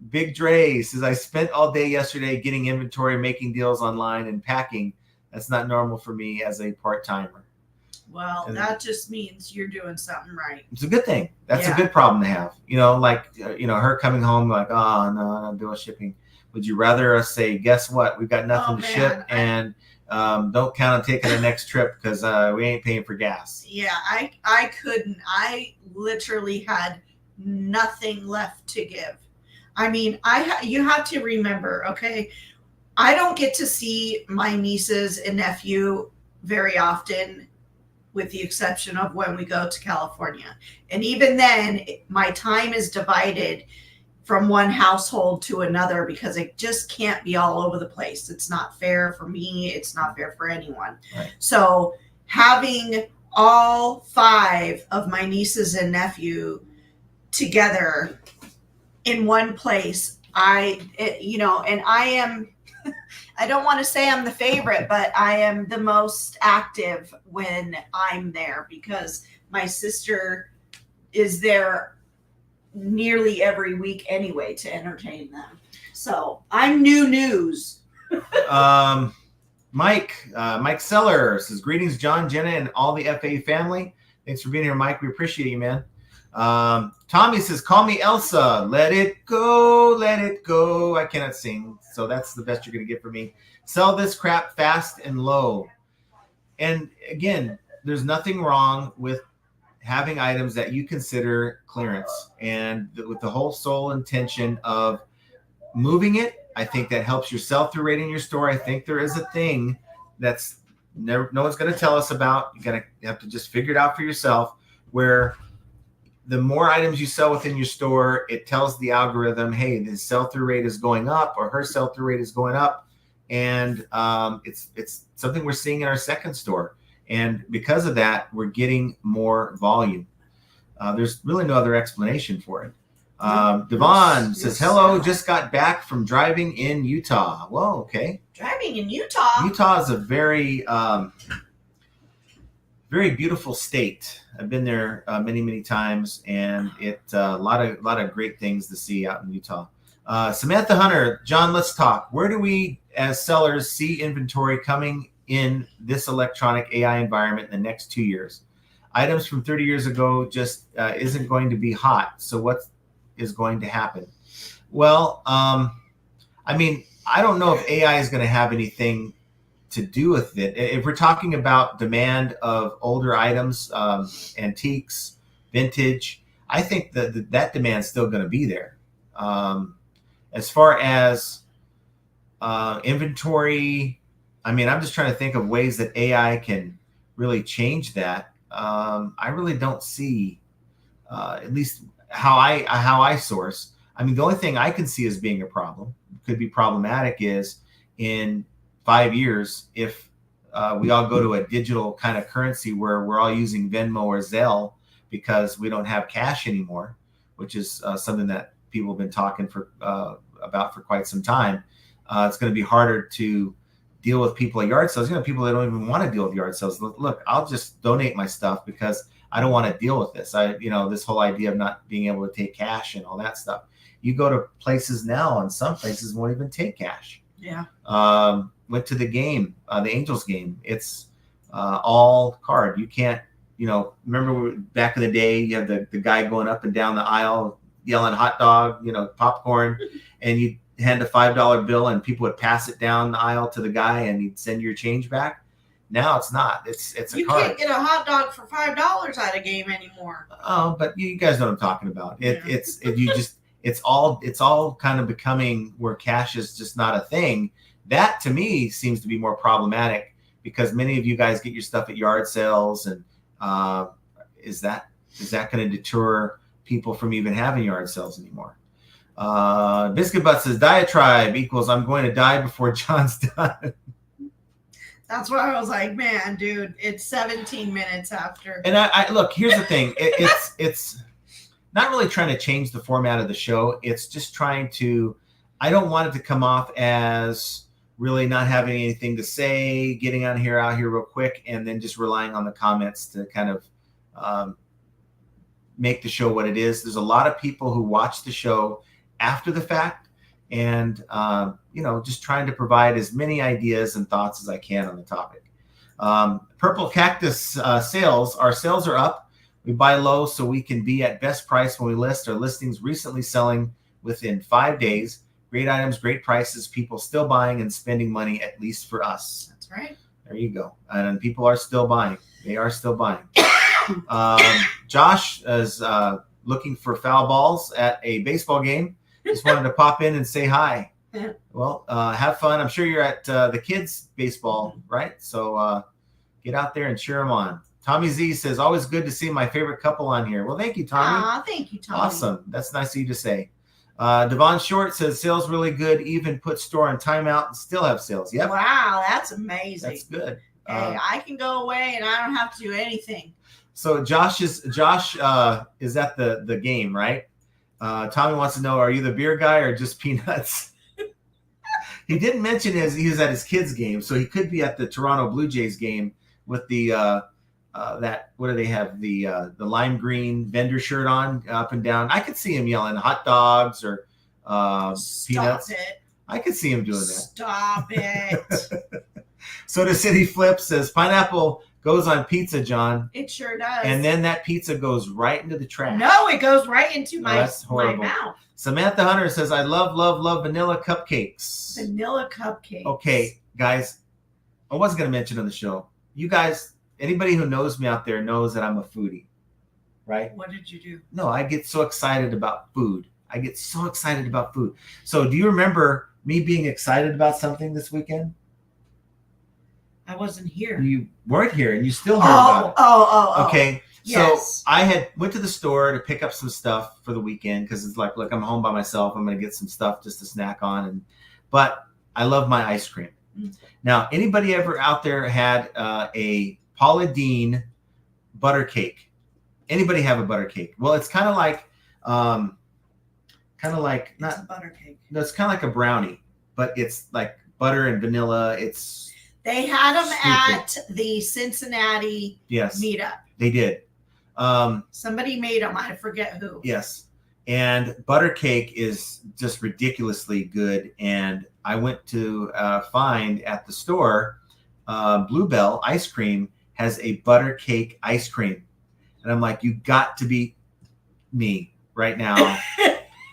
[SPEAKER 1] Big Dre says, I spent all day yesterday getting inventory, making deals online, and packing. That's not normal for me as a part-timer.
[SPEAKER 2] Well, that just means you're doing something right.
[SPEAKER 1] It's a good thing. That's a good problem to have. Her coming home like, oh, no, I'm doing shipping. Would you rather us say, guess what? We've got nothing to ship, and don't count on taking the next trip because we ain't paying for gas.
[SPEAKER 2] Yeah, I couldn't. I literally had nothing left to give. I mean, you have to remember, okay, I don't get to see my nieces and nephew very often, with the exception of when we go to California. And even then, my time is divided from one household to another because it just can't be all over the place. It's not fair for me. It's not fair for anyone. Right. So having all 5 of my nieces and nephew together in one place, and I am I don't want to say I'm the favorite, but I am the most active when I'm there because my sister is there nearly every week anyway to entertain them. So I'm new news.
[SPEAKER 1] Mike Seller says, greetings, John, Jenna, and all the FA family. Thanks for being here, Mike. We appreciate you, man. Tommy says, call me Elsa. Let it go, let it go. I cannot sing, so that's the best you're going to get from me. Sell this crap fast and low. And again, there's nothing wrong with having items that you consider clearance, and with the whole sole intention of moving it. I think that helps your sell-through rate in your store. I think there is a thing that's no one's going to tell us about. You have to just figure it out for yourself, where the more items you sell within your store, it tells the algorithm, hey, the sell-through rate is going up, or her sell-through rate is going up. And it's something we're seeing in our second store. And because of that, we're getting more volume. There's really no other explanation for it. Devon says, hello, just got back from driving in Utah. Well, okay.
[SPEAKER 2] Driving in Utah?
[SPEAKER 1] Utah is a very, very beautiful state. I've been there many, many times, and it's a lot of great things to see out in Utah. Samantha Hunter, John, let's talk. Where do we, as sellers, see inventory coming in this electronic AI environment in the next 2 years? Items from 30 years ago just isn't going to be hot. So what is going to happen? Well, I mean, I don't know if AI is going to have anything to do with it. If we're talking about demand of older items, antiques, vintage, I think that demand's still going to be there. As far as inventory, I mean, I'm just trying to think of ways that AI can really change that. I really don't see, at least how I source. I mean, the only thing I can see as being a problem, could be problematic, is in 5 years, if we all go to a digital kind of currency where we're all using Venmo or Zelle because we don't have cash anymore, which is something that people have been talking about for quite some time. It's going to be harder to deal with people at yard sales. People that don't even want to deal with yard sales. Look, I'll just donate my stuff because I don't want to deal with this. This whole idea of not being able to take cash and all that stuff. You go to places now, and some places won't even take cash.
[SPEAKER 2] Yeah.
[SPEAKER 1] Went to the game, the Angels game. It's all card. You can't, remember back in the day, you had the guy going up and down the aisle yelling hot dog, popcorn, and you hand a $5 bill and people would pass it down the aisle to the guy and he'd send your change back. Now it's not. It's a card.
[SPEAKER 2] You can't get a hot dog for $5 at a game anymore.
[SPEAKER 1] Oh, but you guys know what I'm talking about. It's all kind of becoming where cash is just not a thing. That to me seems to be more problematic because many of you guys get your stuff at yard sales, and is that going to deter people from even having yard sales anymore? Biscuit Butt says diatribe equals I'm going to die before John's done.
[SPEAKER 2] That's why I was like, man, dude, it's 17 minutes after.
[SPEAKER 1] And I look, here's the thing. It's not really trying to change the format of the show. It's just trying to, I don't want it to come off as really not having anything to say, getting out here real quick, and then just relying on the comments to kind of make the show what it is. There's a lot of people who watch the show after the fact, and just trying to provide as many ideas and thoughts as I can on the topic. Purple Cactus sales. Our sales are up. We buy low so we can be at best price when we list. Our listings recently selling within 5 days. Great items, great prices. People still buying and spending money, at least for us.
[SPEAKER 2] That's right.
[SPEAKER 1] There you go. And people are still buying. They are still buying. Josh is looking for foul balls at a baseball game. Just wanted to pop in and say hi. Well, have fun. I'm sure you're at the kids' baseball, right? So get out there and cheer them on. Tommy Z says, always good to see my favorite couple on here. Well, thank you, Tommy.
[SPEAKER 2] Thank you, Tommy.
[SPEAKER 1] Awesome. That's nice of you to say. Devon Short says, sales really good. Even put store on timeout and still have sales. Yep.
[SPEAKER 2] Wow, that's amazing.
[SPEAKER 1] That's good.
[SPEAKER 2] Hey, I can go away and I don't have to do anything.
[SPEAKER 1] So Josh is at the game, right? Tommy wants to know, are you the beer guy or just peanuts? He didn't mention he was at his kids' game, so he could be at the Toronto Blue Jays game with the that, what do they have, the lime green vendor shirt on up and down. I could see him yelling hot dogs or peanuts.
[SPEAKER 2] It.
[SPEAKER 1] I could see him doing that.
[SPEAKER 2] Stop it.
[SPEAKER 1] So the City Flip says pineapple goes on pizza, John.
[SPEAKER 2] It sure does.
[SPEAKER 1] And then that pizza goes right into the trash.
[SPEAKER 2] No, it goes right into my mouth.
[SPEAKER 1] Samantha Hunter says, I love vanilla cupcakes.
[SPEAKER 2] Vanilla cupcakes.
[SPEAKER 1] Okay, guys, I wasn't going to mention on the show. You guys, anybody who knows me out there knows that I'm a foodie, right?
[SPEAKER 2] What did you do?
[SPEAKER 1] No, I get so excited about food. So do you remember me being excited about something this weekend?
[SPEAKER 2] I wasn't here.
[SPEAKER 1] You weren't here, and you still heard about it.
[SPEAKER 2] Oh.
[SPEAKER 1] Okay,
[SPEAKER 2] yes.
[SPEAKER 1] So I went to the store to pick up some stuff for the weekend because it's like, look, I'm home by myself. I'm going to get some stuff just to snack on. But I love my ice cream. Mm. Now, anybody ever out there had a Paula Deen butter cake? Anybody have a butter cake? Well, it's kind of like
[SPEAKER 2] it's a butter cake.
[SPEAKER 1] No, it's kind of like a brownie, but it's like butter and vanilla.
[SPEAKER 2] They had them at the Cincinnati meetup.
[SPEAKER 1] They did.
[SPEAKER 2] Somebody made them. I forget who.
[SPEAKER 1] Yes. And butter cake is just ridiculously good. And I went to find at the store, Bluebell Ice Cream has a butter cake ice cream. And I'm like, you got to be me right now.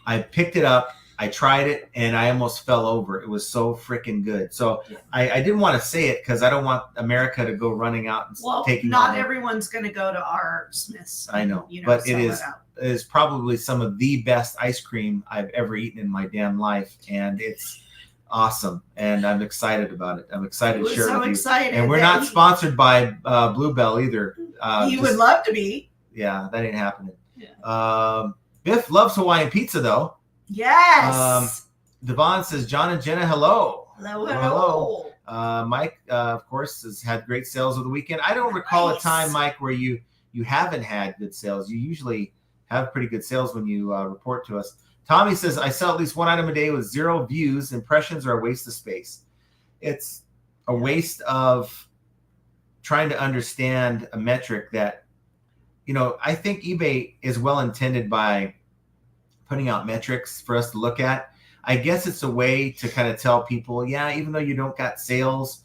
[SPEAKER 1] I picked it up. I tried it and I almost fell over. It was so freaking good. So I didn't want to say it because I don't want America to go running out and taking.
[SPEAKER 2] Not everyone's going to go to our Smiths.
[SPEAKER 1] I know, but it is probably some of the best ice cream I've ever eaten in my damn life, and it's awesome. And I'm excited about it. I'm excited to share it with you.
[SPEAKER 2] Excited,
[SPEAKER 1] and we're not sponsored by Bluebell either.
[SPEAKER 2] You would love to be.
[SPEAKER 1] Yeah, that ain't happening. Yeah. Biff loves Hawaiian pizza though.
[SPEAKER 2] Yes.
[SPEAKER 1] Devon says, John and Jenna, hello.
[SPEAKER 2] Hello.
[SPEAKER 1] Mike, of course, has had great sales over the weekend. I don't recall a time, Mike, where you haven't had good sales. You usually have pretty good sales when you report to us. Tommy says, I sell at least one item a day with 0 views. Impressions are a waste of space. It's a waste of trying to understand a metric that, I think eBay is well intended by putting out metrics for us to look at. I guess it's a way to kind of tell people, even though you don't got sales,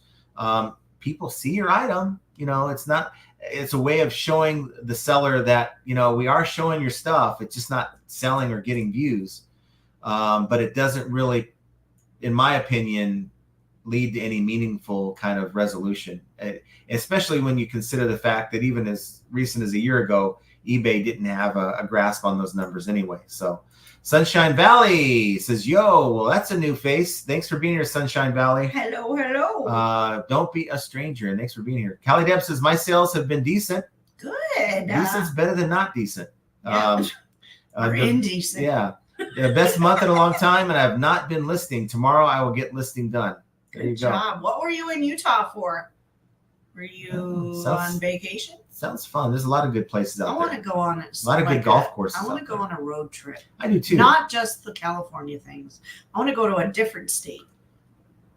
[SPEAKER 1] people see your item. It's a way of showing the seller that, we are showing your stuff. It's just not selling or getting views. But it doesn't really, in my opinion, lead to any meaningful kind of resolution, especially when you consider the fact that even as recent as a year ago, eBay didn't have a grasp on those numbers anyway. So Sunshine Valley says, yo, well, that's a new face. Thanks for being here, Sunshine Valley.
[SPEAKER 2] Hello.
[SPEAKER 1] Don't be a stranger. And thanks for being here. Callie Deb says, my sales have been decent.
[SPEAKER 2] Good.
[SPEAKER 1] Decent's better than not decent.
[SPEAKER 2] Yeah. Or indecent.
[SPEAKER 1] Yeah. The best month in a long time, and I have not been listing. Tomorrow I will get listing done. There you go.
[SPEAKER 2] Good job. What were you in Utah for? Were you on vacation?
[SPEAKER 1] Sounds fun. There's a lot of good places out there.
[SPEAKER 2] I want to go on a
[SPEAKER 1] lot of good golf courses.
[SPEAKER 2] I want to go on a road trip.
[SPEAKER 1] I do too.
[SPEAKER 2] Not just the California things. I want to go to a different state.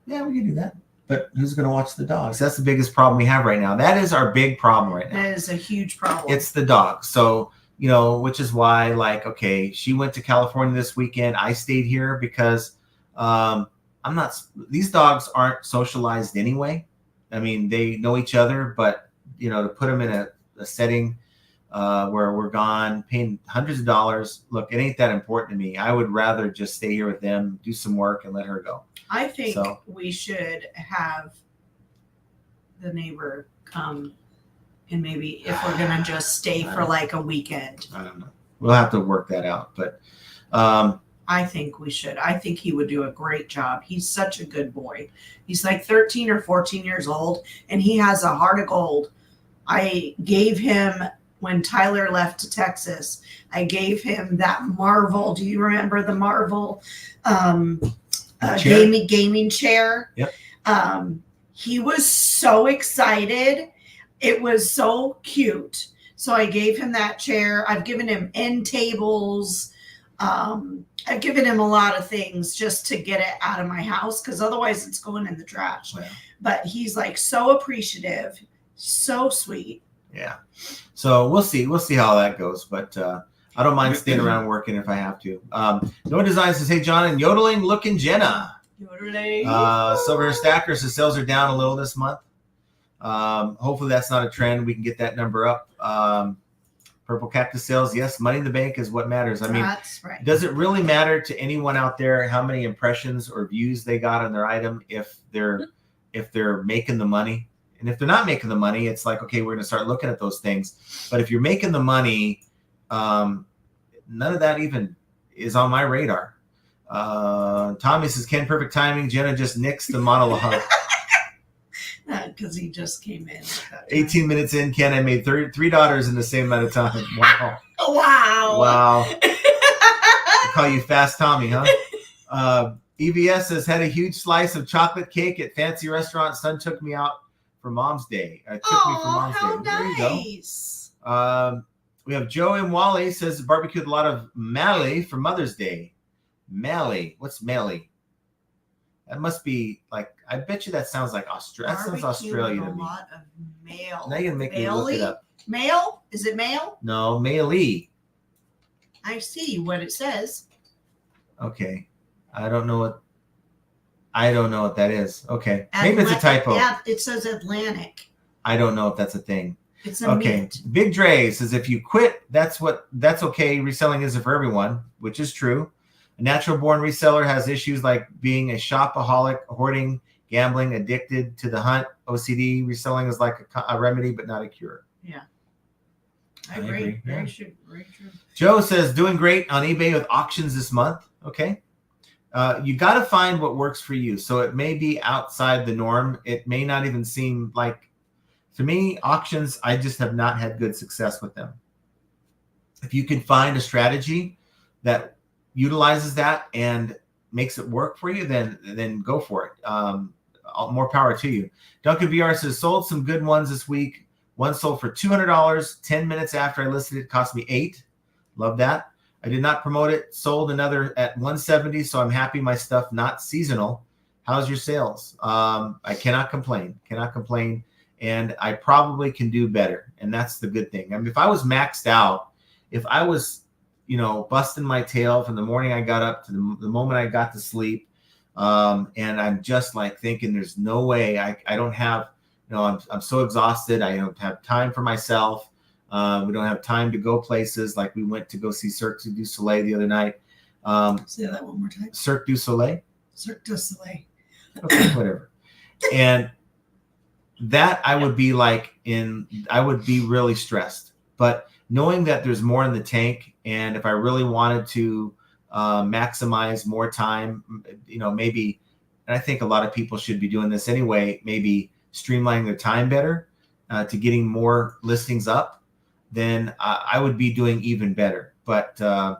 [SPEAKER 1] Yeah, we can do that. But who's going to watch the dogs? That's the biggest problem we have right now. That is our big problem right now.
[SPEAKER 2] That is a huge problem.
[SPEAKER 1] It's the dogs. So, which is why, she went to California this weekend. I stayed here because these dogs aren't socialized anyway. I mean, they know each other, but to put them in a setting where we're gone, paying hundreds of dollars, look, it ain't that important to me. I would rather just stay here with them, do some work, and let her go.
[SPEAKER 2] I think we should have the neighbor come, and maybe if we're gonna just stay for a weekend.
[SPEAKER 1] I don't know. We'll have to work that out, but
[SPEAKER 2] I think we should. I think he would do a great job. He's such a good boy. He's like 13 or 14 years old, and he has a heart of gold. I gave him, when Tyler left to Texas, I gave him that Marvel. Do you remember the Marvel gaming chair?
[SPEAKER 1] Yep.
[SPEAKER 2] He was so excited. It was so cute. So I gave him that chair. I've given him end tables. I've given him a lot of things just to get it out of my house because otherwise it's going in the trash.
[SPEAKER 1] Yeah.
[SPEAKER 2] But he's like so appreciative, so sweet.
[SPEAKER 1] Yeah. So we'll see. We'll see how that goes. But I don't mind staying around working if I have to. No Design says, hey, John, and yodeling looking Jenna.
[SPEAKER 2] Yodeling.
[SPEAKER 1] Silver Hair Stacker says sales are down a little this month. Hopefully that's not a trend. We can get that number up. Purple Cactus sales, yes, money in the bank is what matters. I mean,
[SPEAKER 2] that's right.
[SPEAKER 1] Does it really matter to anyone out there how many impressions or views they got on their item if they're making the money? And if they're not making the money, it's like, okay, we're going to start looking at those things. But if you're making the money, none of that even is on my radar. Tommy says, Ken, perfect timing. Jenna just nixed the monologue.
[SPEAKER 2] Because he just came in.
[SPEAKER 1] 18 minutes in, Ken, I made three daughters in the same amount of time. Wow.
[SPEAKER 2] Wow.
[SPEAKER 1] I call you Fast Tommy, huh? EVS says, had a huge slice of chocolate cake at fancy restaurant. Son took me out for Mom's Day. There you go. We have Joe and Wally says barbecued a lot of Mally for Mother's Day. Mally. What's Mally? That must be like, I bet you that sounds like Australia. That sounds Australian to me. A lot of
[SPEAKER 2] male.
[SPEAKER 1] Now you're going to make me look it up.
[SPEAKER 2] Male? Is it male?
[SPEAKER 1] No, Male-y.
[SPEAKER 2] I see what it says.
[SPEAKER 1] Okay. I don't know what that is. Okay. Maybe it's a typo.
[SPEAKER 2] Yeah, it says Atlantic.
[SPEAKER 1] I don't know if that's a thing.
[SPEAKER 2] It's a meat.
[SPEAKER 1] Big Dre says if you quit, that's okay. Reselling isn't for everyone, which is true. A natural born reseller has issues like being a shopaholic, hoarding, gambling, addicted to the hunt. OCD reselling is like a remedy, but not a cure.
[SPEAKER 2] Yeah. I agree. Very true.
[SPEAKER 1] Joe says doing great on eBay with auctions this month. Okay. You got to find what works for you. So it may be outside the norm. It may not even seem like, to me, auctions, I just have not had good success with them. If you can find a strategy that utilizes that and makes it work for you, then go for it. More power to you. Duncan VR says, sold some good ones this week. One sold for $200. 10 minutes after I listed it, cost me $8. Love that. I did not promote it. Sold another at $170, so I'm happy my stuff not seasonal. How's your sales? I cannot complain. And I probably can do better. And that's the good thing. I mean, if I was maxed out, if I was, busting my tail from the morning I got up to the moment I got to sleep, and I'm just like thinking there's no way I don't have, I'm so exhausted. I don't have time for myself. We don't have time to go places. Like we went to go see Cirque du Soleil the other night.
[SPEAKER 2] Say that one more time.
[SPEAKER 1] Cirque du Soleil?
[SPEAKER 2] Cirque du Soleil.
[SPEAKER 1] Okay, whatever. And that I would be really stressed. But knowing that there's more in the tank, and if I really wanted to maximize more time, maybe, and I think a lot of people should be doing this anyway, maybe streamlining their time better to getting more listings up, then I would be doing even better. But I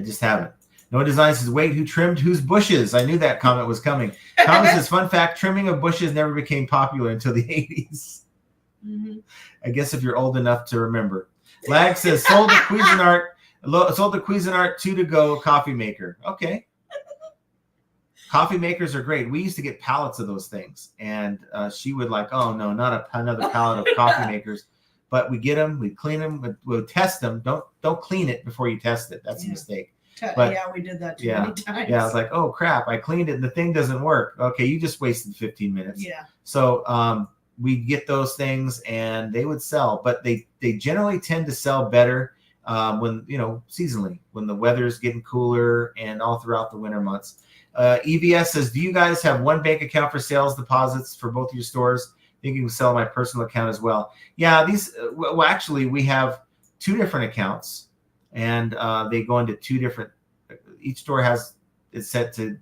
[SPEAKER 1] just haven't. No Design says, wait, who trimmed whose bushes? I knew that comment was coming. Thomas says, fun fact, trimming of bushes never became popular until the 80s. Mm-hmm. I guess if you're old enough to remember. Lag says, sold the Cuisinart 2 to go coffee maker. Okay. Coffee makers are great. We used to get pallets of those things. And she would like, oh, no, not another pallet of coffee makers. But we get them, we clean them, we'll test them. Don't clean it before you test it. That's a mistake. But,
[SPEAKER 2] we did that too many times.
[SPEAKER 1] Yeah, I was like, oh, crap, I cleaned it and the thing doesn't work. Okay, you just wasted 15 minutes.
[SPEAKER 2] Yeah.
[SPEAKER 1] So we get those things and they would sell. But they generally tend to sell better when, seasonally, when the weather's getting cooler and all throughout the winter months. EVS says, do you guys have one bank account for sales deposits for both your stores? I think you can sell my personal account as well. Yeah, actually, we have 2 different accounts. And they go into 2 different. Each store is set to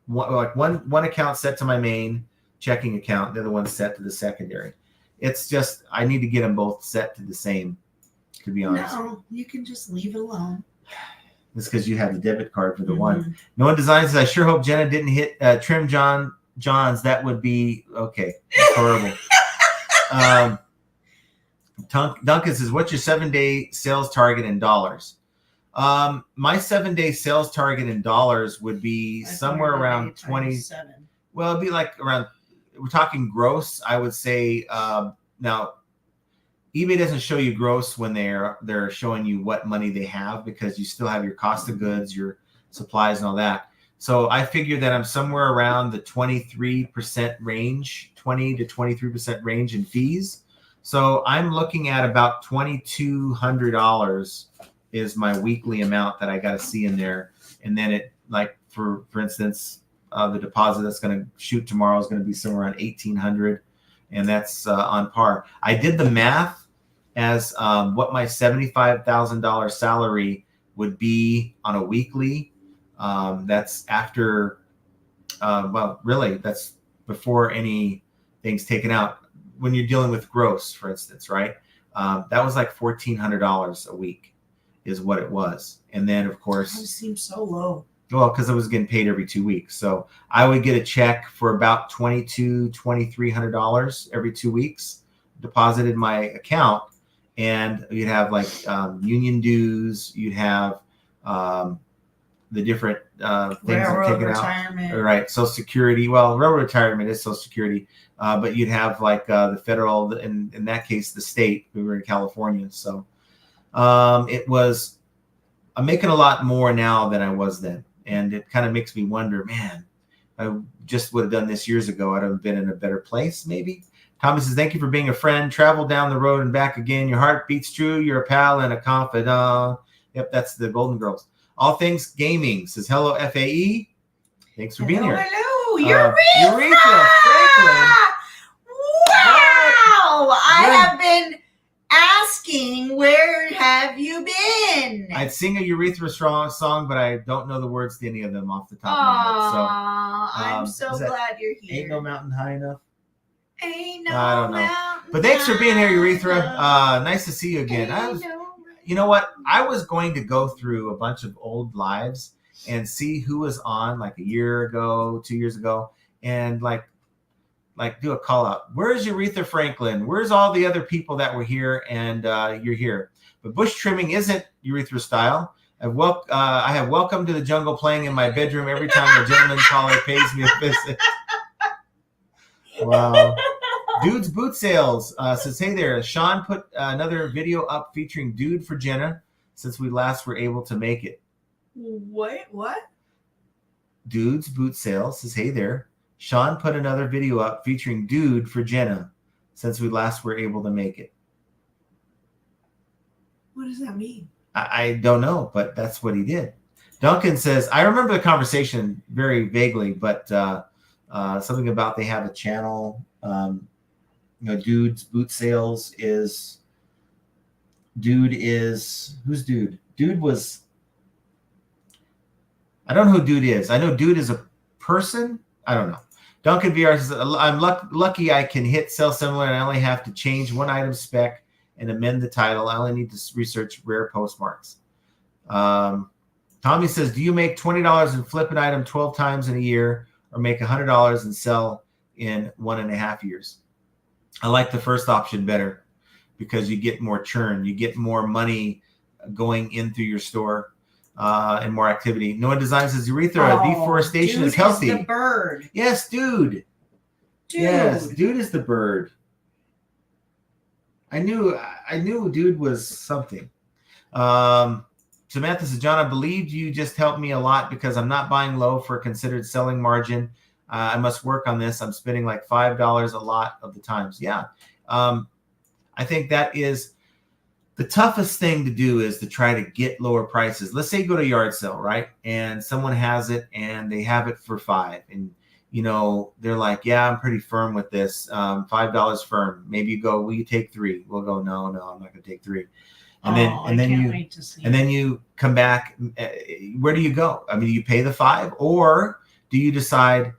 [SPEAKER 1] one account set to my main checking account. The other one set to the secondary. It's just I need to get them both set to the same. To be honest,
[SPEAKER 2] no, you can just leave it alone.
[SPEAKER 1] It's because you have the debit card for the one. No One Designs. I sure hope Jenna didn't hit trim John's. That would be okay. That's horrible. Duncan says, what's your 7-day sales target in dollars? My 7-day sales target in dollars would be somewhere around 20. Well, it'd be like around, we're talking gross. I would say, now eBay doesn't show you gross when they're showing you what money they have, because you still have your cost of goods, your supplies and all that. So I figure that I'm somewhere around the 23% range, 20 to 23% range in fees. So I'm looking at about $2,200 is my weekly amount that I got to see in there. And then it, like, for instance, the deposit that's going to shoot tomorrow is going to be somewhere around 1,800, and that's on par. I did the math as what my $75,000 salary would be on a weekly. That's after, well, really, that's before anything's taken out. When you're dealing with gross, for instance, right? That was like $1,400 a week is what it was. And then, of course,
[SPEAKER 2] that seems so low.
[SPEAKER 1] Well, because I was getting paid every 2 weeks. So I would get a check for about $2,200, $2,300 every 2 weeks deposited in my account. And you'd have like union dues, you'd have the different things that are taken
[SPEAKER 2] retirement.
[SPEAKER 1] out. Right. Social Security. Well, railroad retirement is Social Security. But you'd have like the federal, in that case, the state. We were in California. So it was, I'm making a lot more now than I was then. And it kind of makes me wonder, man, I just would have done this years ago. I'd have been in a better place, maybe. Tommy says, thank you for being a friend. Travel down the road and back again. Your heart beats true. You're a pal and a confidant. Yep, that's the Golden Girls. All Things Gaming says, hello, FAE. Thanks for being here.
[SPEAKER 2] Hello, Urethra
[SPEAKER 1] Franklin.
[SPEAKER 2] Wow, I have been asking, where have you been?
[SPEAKER 1] I'd sing a Urethra song, but I don't know the words to any of them off the top of my head. So
[SPEAKER 2] I'm so glad you're here.
[SPEAKER 1] Ain't No Mountain High Enough.
[SPEAKER 2] Ain't no
[SPEAKER 1] I don't know.
[SPEAKER 2] mountain
[SPEAKER 1] But thanks for being here, Urethra.
[SPEAKER 2] high
[SPEAKER 1] Nice to see you again.
[SPEAKER 2] enough.
[SPEAKER 1] You know what? I was going to go through a bunch of old lives and see who was on like a year ago, 2 years ago, and like do a call out. Where's Urethra Franklin? Where's all the other people that were here and you're here? But bush trimming isn't Urethra style. I have Welcome to the Jungle playing in my bedroom every time a gentleman caller pays me a visit. Wow. Dude's Boot Sales says, hey there. Sean put another video up featuring Dude for Jenna since we last were able to make it.
[SPEAKER 2] What?
[SPEAKER 1] Dude's Boot Sales says, hey there. Sean put another video up featuring Dude for Jenna since we last were able to make it.
[SPEAKER 2] What does that mean?
[SPEAKER 1] I don't know, but that's what he did. Duncan says, I remember the conversation very vaguely, but something about they have a channel. Dude's Boot Sales is who's Dude? Dude was, I don't know who Dude is. I know Dude is a person. I don't know. Duncan VR says, I'm lucky I can hit sell similar and I only have to change one item spec and amend the title. I only need to research rare postmarks. Tommy says, do you make $20 and flip an item 12 times in a year, or make $100 and sell in 1.5 years? I like the first option better because you get more churn. You get more money going in through your store and more activity. Noah Design says, Urethra, deforestation is healthy.
[SPEAKER 2] Dude is the bird.
[SPEAKER 1] Yes, Dude. Yes, Dude is the bird. I knew Dude was something. Samantha says, John, I believe you just helped me a lot because I'm not buying low for a considered selling margin. I must work on this. I'm spending like $5 a lot of the times. Yeah. I think that is the toughest thing to do, is to try to get lower prices. Let's say you go to a yard sale, right? And someone has it and they have it for $5. And, they're like, yeah, I'm pretty firm with this. $5 firm. Maybe you go, will you take 3? We'll go, no, I'm not going to take 3. And then you come back. Where do you go? I mean, you pay the 5, or do you decide,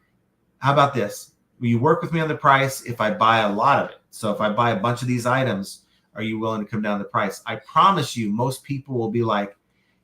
[SPEAKER 1] how about this? Will you work with me on the price if I buy a lot of it? So if I buy a bunch of these items, are you willing to come down the price? I promise you, most people will be like,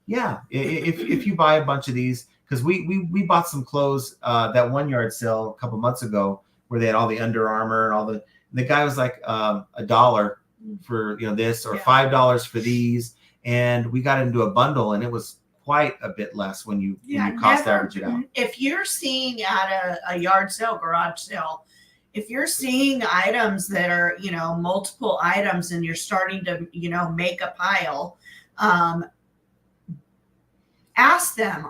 [SPEAKER 1] yeah, if you buy a bunch of these, because we bought some clothes that one yard sale a couple months ago where they had all the Under Armour and all the guy was like $1 for this, or $5 for these, and we got into a bundle, and it was quite a bit less when you cost average it out.
[SPEAKER 2] If you're seeing at a yard sale, garage sale, if you're seeing items that are, multiple items and you're starting to, make a pile, ask them,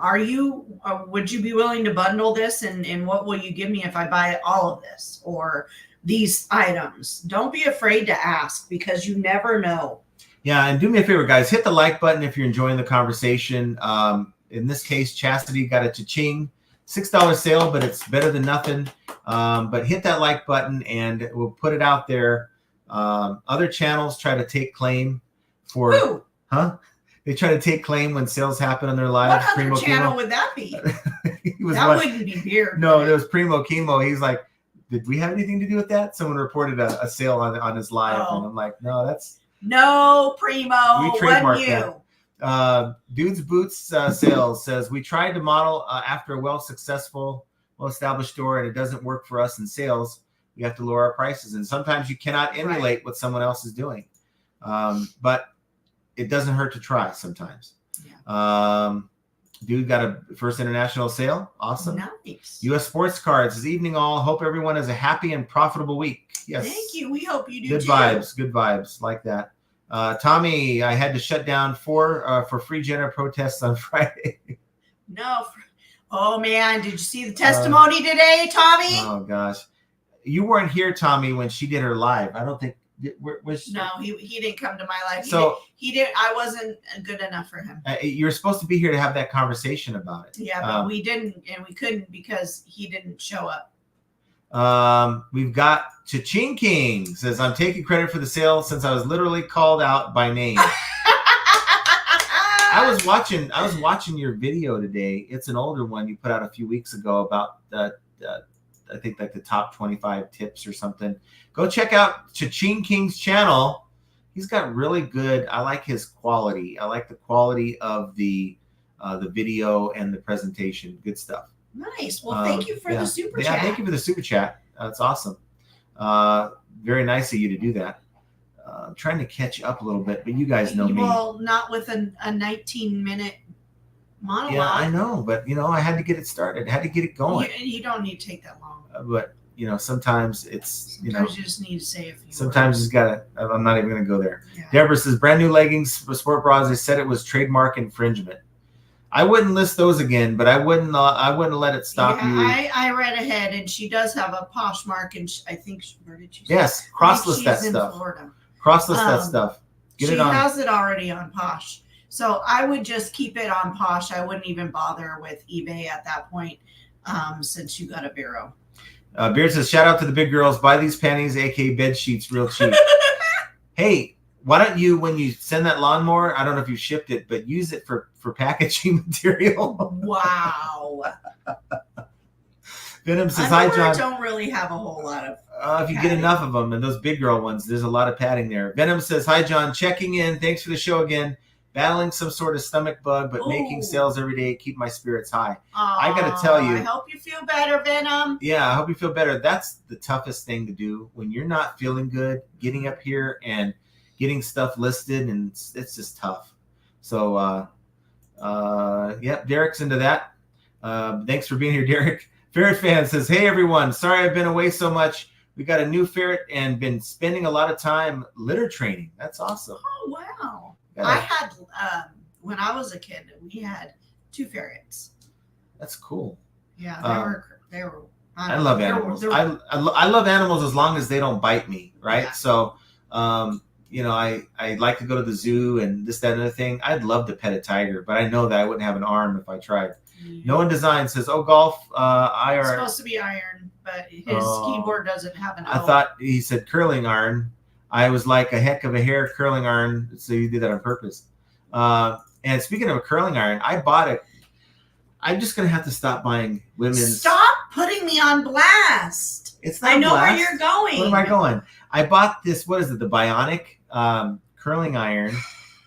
[SPEAKER 2] would you be willing to bundle this? And what will you give me if I buy all of this or these items? Don't be afraid to ask, because you never know.
[SPEAKER 1] Yeah. And do me a favor, guys, hit the like button if you're enjoying the conversation. In this case, Chastity got a cha-ching $6 sale, but it's better than nothing. But hit that like button and we'll put it out there. Other channels try to take claim for,
[SPEAKER 2] Who?
[SPEAKER 1] Huh? They try to take claim when sales happen on their lives.
[SPEAKER 2] What other channel would that be? Wouldn't be weird.
[SPEAKER 1] No, it was Primo Chemo. He's like, did we have anything to do with that? Someone reported a sale on his live. Oh. And I'm like, no, that's.
[SPEAKER 2] No, Primo.
[SPEAKER 1] We trademarked that. Dude's Boots Sales says, we tried to model after a well-established store, and it doesn't work for us in sales. We have to lower our prices. And sometimes you cannot emulate what someone else is doing. But it doesn't hurt to try sometimes. Yeah. Dude got a first international sale. Awesome.
[SPEAKER 2] Nice.
[SPEAKER 1] U.S. Sports Cards says, evening all. Hope everyone has a happy and profitable week. Yes.
[SPEAKER 2] Thank you. We hope you do
[SPEAKER 1] Good
[SPEAKER 2] too.
[SPEAKER 1] Good vibes. Like that. Tommy, I had to shut down for free Jenna protests on Friday.
[SPEAKER 2] No. Oh, man. Did you see the testimony today, Tommy?
[SPEAKER 1] Oh, gosh. You weren't here, Tommy, when she did her live. I don't think.
[SPEAKER 2] No, he didn't come to my life.
[SPEAKER 1] So
[SPEAKER 2] he didn't. I wasn't good enough for him.
[SPEAKER 1] You're supposed to be here to have that conversation about it.
[SPEAKER 2] Yeah, but we didn't, and we couldn't because he didn't show up.
[SPEAKER 1] We've got Cha-Ching King says, I'm taking credit for the sale since I was literally called out by name. I was watching your video today. It's an older one you put out a few weeks ago about I think like the top 25 tips or something. Go check out Cha-Ching King's channel. He's got really good. I like his quality. I like the quality of the video and the presentation. Good stuff.
[SPEAKER 2] Nice. Well, thank you for the super chat.
[SPEAKER 1] Yeah, thank you for the super chat. That's awesome. Very nice of you to do that. I'm trying to catch up a little bit, but you guys know me.
[SPEAKER 2] Well, not with a 19-minute monologue.
[SPEAKER 1] Yeah, I know, but I had to get it started. I had to get it going.
[SPEAKER 2] You don't need to take that long.
[SPEAKER 1] But sometimes it's
[SPEAKER 2] you just need to say a few
[SPEAKER 1] sometimes
[SPEAKER 2] words.
[SPEAKER 1] It's gotta. I'm not even gonna go there.
[SPEAKER 2] Yeah.
[SPEAKER 1] Deborah says brand new leggings, sport bras. They said it was trademark infringement. I wouldn't list those again, but I wouldn't let it stop you.
[SPEAKER 2] I read ahead, and she does have a Poshmark, and I think where did she?
[SPEAKER 1] Yes, cross-list that stuff.
[SPEAKER 2] Florida.
[SPEAKER 1] Cross-list that stuff. Get it on.
[SPEAKER 2] She has it already on Posh. So I would just keep it on Posh. I wouldn't even bother with eBay at that point, since you got a Vero.
[SPEAKER 1] Beard says, shout out to the big girls. Buy these panties, aka bed sheets, real cheap. Hey, why don't you, when you send that lawnmower, I don't know if you shipped it, but use it for packaging material.
[SPEAKER 2] Wow.
[SPEAKER 1] Venom says, hi, John.
[SPEAKER 2] I don't really have a whole lot of
[SPEAKER 1] if you get enough of them, and those big girl ones, there's a lot of padding there. Venom says, hi, John. Checking in. Thanks for the show again. Battling some sort of stomach bug, but making sales every day keep my spirits high. I got to tell you.
[SPEAKER 2] I hope you feel better, Venom.
[SPEAKER 1] Yeah, I hope you feel better. That's the toughest thing to do when you're not feeling good. Getting up here and getting stuff listed, and it's just tough. So, Derek's into that. Thanks for being here, Derek. Ferret Fan says, hey, everyone. Sorry I've been away so much. We got a new ferret and been spending a lot of time litter training. That's awesome.
[SPEAKER 2] Oh, wow. I had, when I was a kid, we had 2 ferrets.
[SPEAKER 1] That's cool.
[SPEAKER 2] Yeah, they were.
[SPEAKER 1] I love animals. I love animals as long as they don't bite me, right? Yeah. So, I like to go to the zoo and this, that, and other thing. I'd love to pet a tiger, but I know that I wouldn't have an arm if I tried. Mm-hmm. No One Design says, oh, golf, IR.
[SPEAKER 2] It's supposed to be iron, but his keyboard doesn't have an O.
[SPEAKER 1] I thought he said curling iron. I was like a heck of a hair curling iron, so you did that on purpose. And speaking of a curling iron, I bought it. I'm just going to have to stop buying women's.
[SPEAKER 2] Stop putting me on blast.
[SPEAKER 1] It's not
[SPEAKER 2] I know
[SPEAKER 1] blast.
[SPEAKER 2] Where you're going.
[SPEAKER 1] Where am I going? I bought this, what is it, the Bionic curling iron.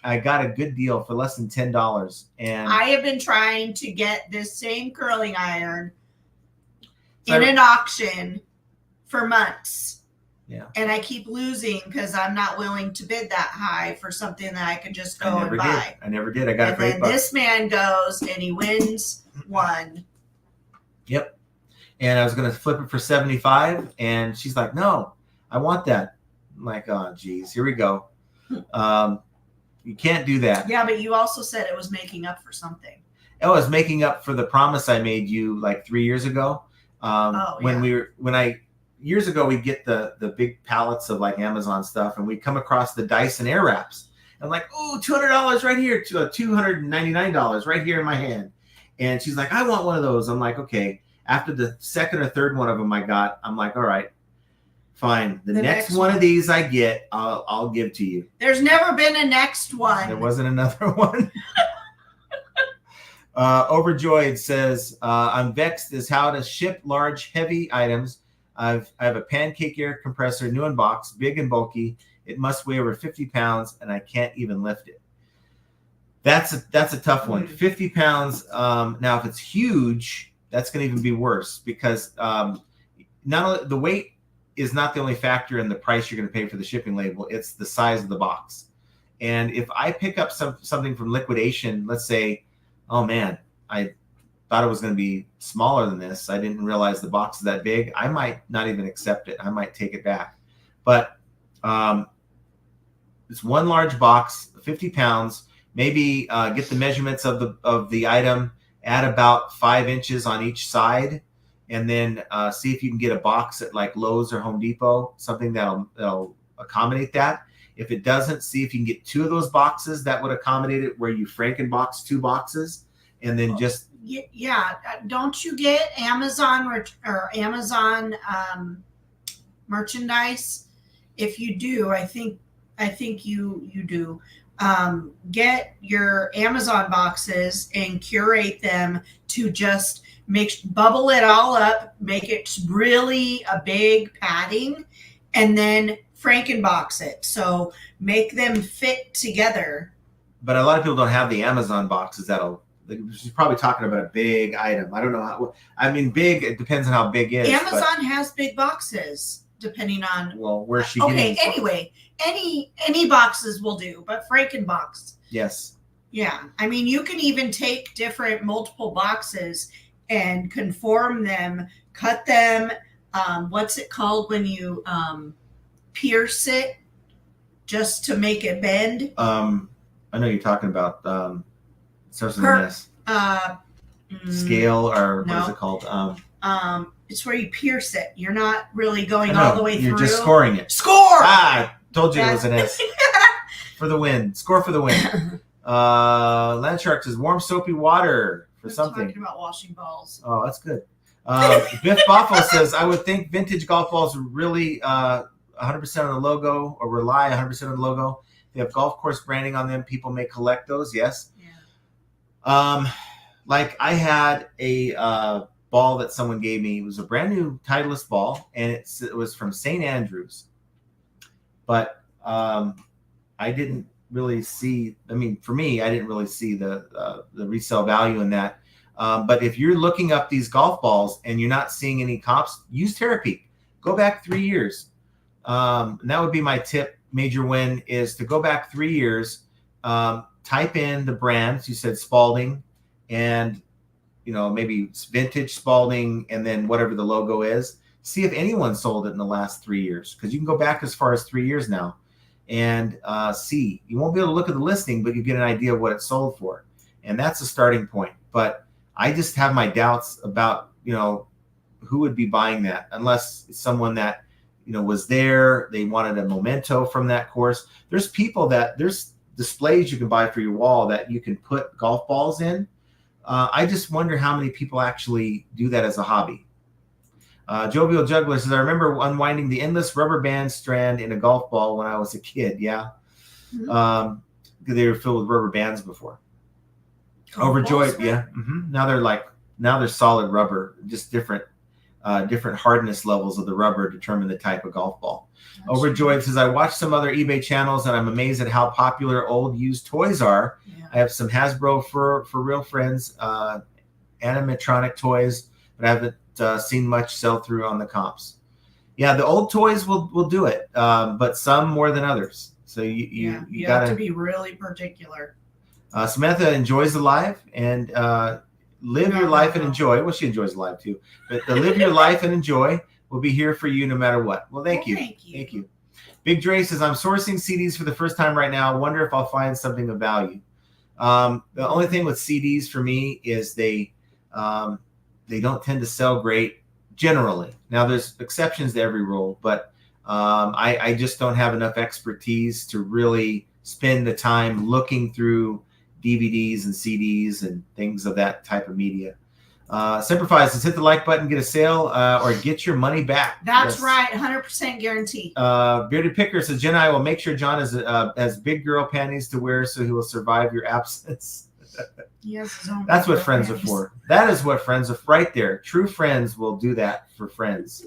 [SPEAKER 1] I got a good deal for less than $10. And
[SPEAKER 2] I have been trying to get this same curling iron in an auction for months.
[SPEAKER 1] Yeah.
[SPEAKER 2] And I keep losing because I'm not willing to bid that high for something that I could just go and
[SPEAKER 1] did.
[SPEAKER 2] buy.
[SPEAKER 1] I never did. I got it for $8.
[SPEAKER 2] This man goes and he wins one.
[SPEAKER 1] Yep. And I was going to flip it for 75, and she's like, "No, I want that." I'm like, "Oh, geez, here we go." You can't do that.
[SPEAKER 2] Yeah, but you also said it was making up for something.
[SPEAKER 1] It was making up for the promise I made you like 3 years ago. Years ago, we'd get the big pallets of like Amazon stuff, and we'd come across the Dyson air wraps. And I'm like, "Oh, $200 right here, to $299 right here in my hand." And she's like, "I want one of those." I'm like, "Okay." After the second or third one of them I got, I'm like, "All right, fine. The next one of these I get, I'll give to you."
[SPEAKER 2] There's never been a next one.
[SPEAKER 1] There wasn't another one. Overjoyed says, "I'm vexed as how to ship large, heavy items. I have a pancake air compressor, new in box, big and bulky. It must weigh over 50 pounds, and I can't even lift it." That's a tough one. 50 pounds. Now, if it's huge, that's going to even be worse, because not only the weight is not the only factor in the price you're going to pay for the shipping label. It's the size of the box. And if I pick up something from liquidation, let's say, "Oh man, I thought it was going to be smaller than this. I didn't realize the box is that big," I might not even accept it. I might take it back. But it's one large box, 50 pounds. Maybe get the measurements of the item, add about 5 inches on each side, and then see if you can get a box at like Lowe's or Home Depot, something that'll accommodate that. If it doesn't, see if you can get 2 of those boxes that would accommodate it, where you Frankenbox 2 boxes, and then just
[SPEAKER 2] don't you get Amazon or Amazon merchandise? If you do, I think you do. Get your Amazon boxes and curate them to just bubble it all up, make it really a big padding, and then Frankenbox it. So make them fit together.
[SPEAKER 1] But a lot of people don't have the Amazon boxes she's probably talking about a big item. I don't know how. I mean, big. It depends on how big it is.
[SPEAKER 2] Amazon has big boxes, depending on.
[SPEAKER 1] Well, where's she?
[SPEAKER 2] Okay. Anyway, any boxes will do, but Frankenbox.
[SPEAKER 1] Yes.
[SPEAKER 2] Yeah, I mean, you can even take multiple boxes and conform them, cut them. What's it called when you pierce it just to make it bend?
[SPEAKER 1] I know you're talking about. Starts with an S. Scale, or what is it called?
[SPEAKER 2] It's where you pierce it. You're not really going all the way through.
[SPEAKER 1] You're just scoring it.
[SPEAKER 2] Score!
[SPEAKER 1] I told you it was an S. For the win. Score for the win. Landshark says warm soapy water for something.
[SPEAKER 2] Talking about washing balls.
[SPEAKER 1] Oh, that's good. Biff Boffo says, "I would think vintage golf balls really 100% on the logo, or rely 100% on the logo. They have golf course branding on them. People may collect those." Yes. Like I had a ball that someone gave me. It was a brand new Titleist ball, and it was from St. Andrews. But I didn't really see. I mean, for me, I didn't really see the resale value in that. But if you're looking up these golf balls and you're not seeing any comps, use Terapeak. Go back 3 years. And that would be my tip. Major win is to go back 3 years. Type in the brands. You said Spalding, and maybe it's vintage Spalding, and then whatever the logo is. See if anyone sold it in the last 3 years, because you can go back as far as 3 years now, and see. You won't be able to look at the listing, but you get an idea of what it sold for, and that's a starting point. But I just have my doubts about who would be buying that, unless it's someone that was there. They wanted a memento from that course. There's displays you can buy for your wall that you can put golf balls in. I just wonder how many people actually do that as a hobby. Jovial Juggler says, "I remember unwinding the endless rubber band strand in a golf ball when I was a kid." Yeah. Mm-hmm. They were filled with rubber bands before. Overjoyed. Yeah. Mm-hmm. Now they're solid rubber, just different hardness levels of the rubber determine the type of golf ball. That's Overjoyed says, "I watched some other eBay channels and I'm amazed at how popular old used toys are. Yeah. I have some Hasbro for real friends, animatronic toys, but I haven't seen much sell through on the comps." Yeah, the old toys will do it, but some more than others. So you
[SPEAKER 2] have to be really particular.
[SPEAKER 1] Samantha enjoys the live and live your life and enjoy. Well, she enjoys the live too, but the live your life and enjoy will be here for you no matter what. Well, thank you. Thank you. Big Dre says, I'm sourcing CDs for the first time right now. I wonder if I'll find something of value. The only thing with CDs for me is they don't tend to sell great generally. Now, there's exceptions to every rule, but I just don't have enough expertise to really spend the time looking through DVDs and CDs and things of that type of media. Simplifies says, hit the like button, get a sale, or get your money back.
[SPEAKER 2] That's right, 100% guarantee.
[SPEAKER 1] Bearded Picker says, Jenna, I will make sure John has big girl panties to wear so he will survive your absence. That's what friends are for. That is what friends are right there. True friends will do that for friends.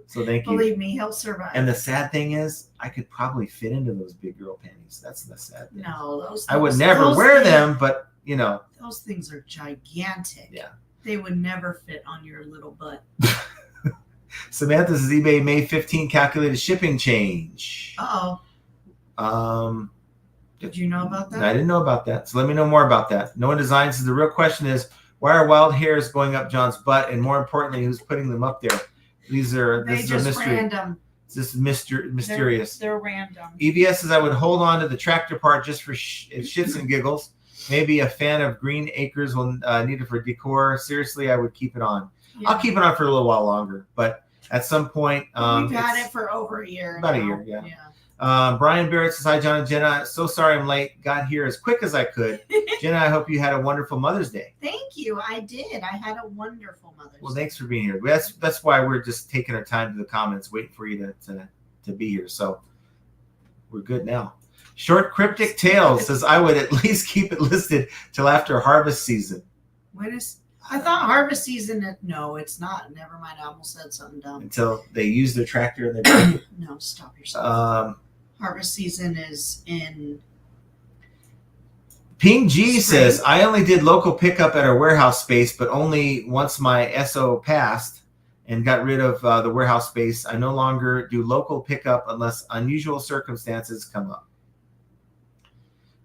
[SPEAKER 1] So thank you.
[SPEAKER 2] Believe me, he'll survive.
[SPEAKER 1] And the sad thing is, I could probably fit into those big girl panties. That's the sad thing.
[SPEAKER 2] No,
[SPEAKER 1] I would never wear them, but you know.
[SPEAKER 2] Those things are gigantic.
[SPEAKER 1] Yeah.
[SPEAKER 2] They would never fit on your little butt.
[SPEAKER 1] Samantha's eBay May 15 calculated shipping change.
[SPEAKER 2] Uh-oh. Did you know about that?
[SPEAKER 1] I didn't know about that. So let me know more about that. No one designs. The real question is, why are wild hairs going up John's butt? And more importantly, who's putting them up there? This is a mystery.
[SPEAKER 2] Random.
[SPEAKER 1] This is mysterious.
[SPEAKER 2] They're random.
[SPEAKER 1] EVS says, I would hold on to the tractor part just for shits and giggles. Maybe a fan of Green Acres will need it for decor. Seriously, I would keep it on. Yeah. I'll keep it on for a little while longer, but at some point,
[SPEAKER 2] we've had it for over a year.
[SPEAKER 1] About a year, yeah. Brian Barrett says, hi, John and Jenna. So sorry I'm late. Got here as quick as I could. Jenna, I hope you had a wonderful Mother's Day.
[SPEAKER 2] Thank you. I did. I had a wonderful Mother's Day.
[SPEAKER 1] Well, thanks for being here. That's why we're just taking our time to the comments, waiting for you to be here. So we're good now. Short Cryptic Tales says, I would at least keep it listed till after harvest season.
[SPEAKER 2] I thought harvest season. No, it's not. Never mind. I almost said something dumb.
[SPEAKER 1] Until they use their tractor and they break it.
[SPEAKER 2] No, stop yourself. Harvest season is in.
[SPEAKER 1] Ping G says, I only did local pickup at our warehouse space, but only once my SO passed and got rid of the warehouse space. I no longer do local pickup unless unusual circumstances come up.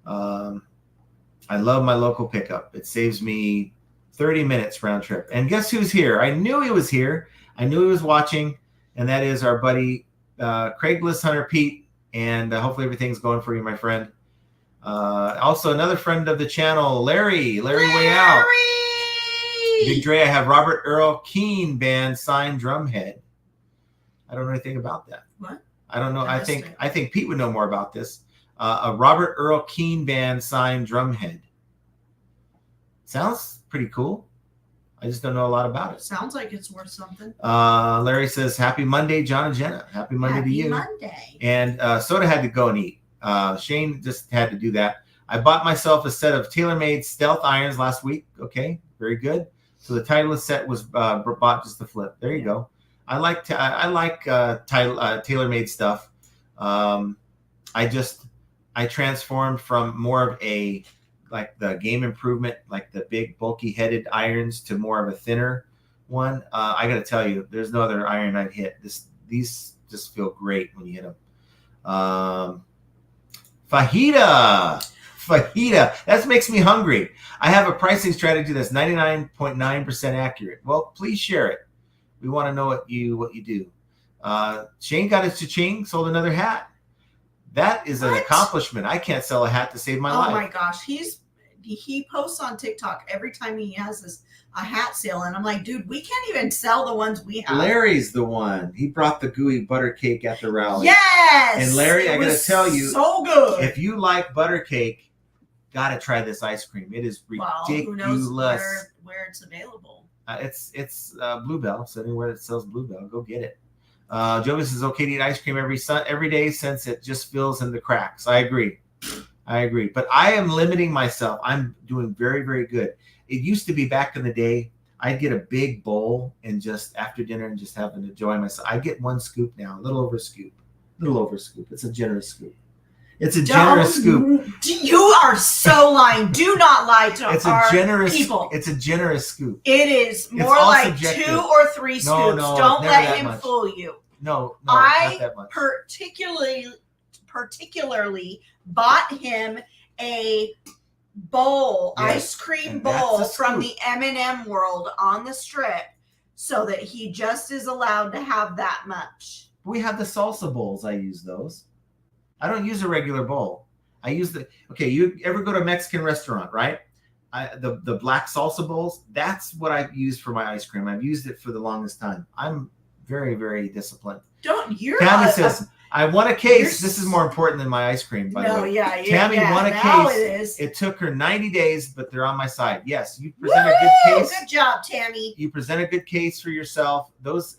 [SPEAKER 1] I love my local pickup. It saves me 30 minutes round trip. And guess who's here? I knew he was here. I knew he was watching. And that is our buddy, Craigslist Hunter Pete. And hopefully everything's going for you, my friend. Also, another friend of the channel, Larry Way Out. Big Dre, I have Robert Earl Keen band signed drumhead. I don't know anything about that.
[SPEAKER 2] What?
[SPEAKER 1] I don't know. I think Pete would know more about this. A Robert Earl Keen band signed drumhead. Sounds pretty cool. I just don't know a lot about it.
[SPEAKER 2] Sounds like it's worth something.
[SPEAKER 1] Larry says, happy Monday, John and Jenna. Happy Monday to you.
[SPEAKER 2] Happy Monday.
[SPEAKER 1] And Soda had to go and eat. Shane just had to do that. I bought myself a set of TaylorMade stealth irons last week. Okay, very good. So the Titleist set was bought just to flip. There you go. I like TaylorMade stuff. I transformed from more of a like the Game Improvement, like the big bulky headed irons, to more of a thinner one. I got to tell you, there's no other iron I'd hit. These just feel great when you hit them. Fajita. That makes me hungry. I have a pricing strategy that's 99.9% accurate. Well, please share it. We want to know what you do. Shane got his cha-ching, sold another hat. That is an accomplishment. I can't sell a hat to save my life.
[SPEAKER 2] Oh my gosh, he posts on TikTok every time he has a hat sale, and I'm like, dude, we can't even sell the ones we have.
[SPEAKER 1] Larry's the one. He brought the gooey butter cake at the rally.
[SPEAKER 2] Yes.
[SPEAKER 1] And Larry, I gotta tell you,
[SPEAKER 2] so good.
[SPEAKER 1] If you like butter cake, gotta try this ice cream. It is ridiculous.
[SPEAKER 2] Well, who knows where it's available?
[SPEAKER 1] It's Bluebell. So anywhere that sells Bluebell, go get it. Joey says, okay to eat ice cream every day since it just fills in the cracks. I agree. But I am limiting myself. I'm doing very, very good. It used to be back in the day, I'd get a big bowl and just after dinner and just have to enjoy myself. I get one scoop now, a little over a scoop. It's a generous scoop. Generous scoop.
[SPEAKER 2] You are so lying. Do not lie to our people.
[SPEAKER 1] It's a generous scoop.
[SPEAKER 2] It is more like subjective. 2 or 3 scoops. Don't let him fool you.
[SPEAKER 1] No,
[SPEAKER 2] I
[SPEAKER 1] not that much.
[SPEAKER 2] particularly bought him a bowl, ice cream bowl from the M&M world on the Strip, so that he just is allowed to have that much.
[SPEAKER 1] We have the salsa bowls. I use those. I don't use a regular bowl. I use you ever go to a Mexican restaurant, right? The black salsa bowls, that's what I've used for my ice cream. I've used it for the longest time. I'm very, very disciplined. Tammy says, I want a case. This is more important than my ice cream, by the way. Tammy won a case. It took her 90 days, but they're on my side. Yes, you present a good case.
[SPEAKER 2] Good job, Tammy.
[SPEAKER 1] You present a good case for yourself. Those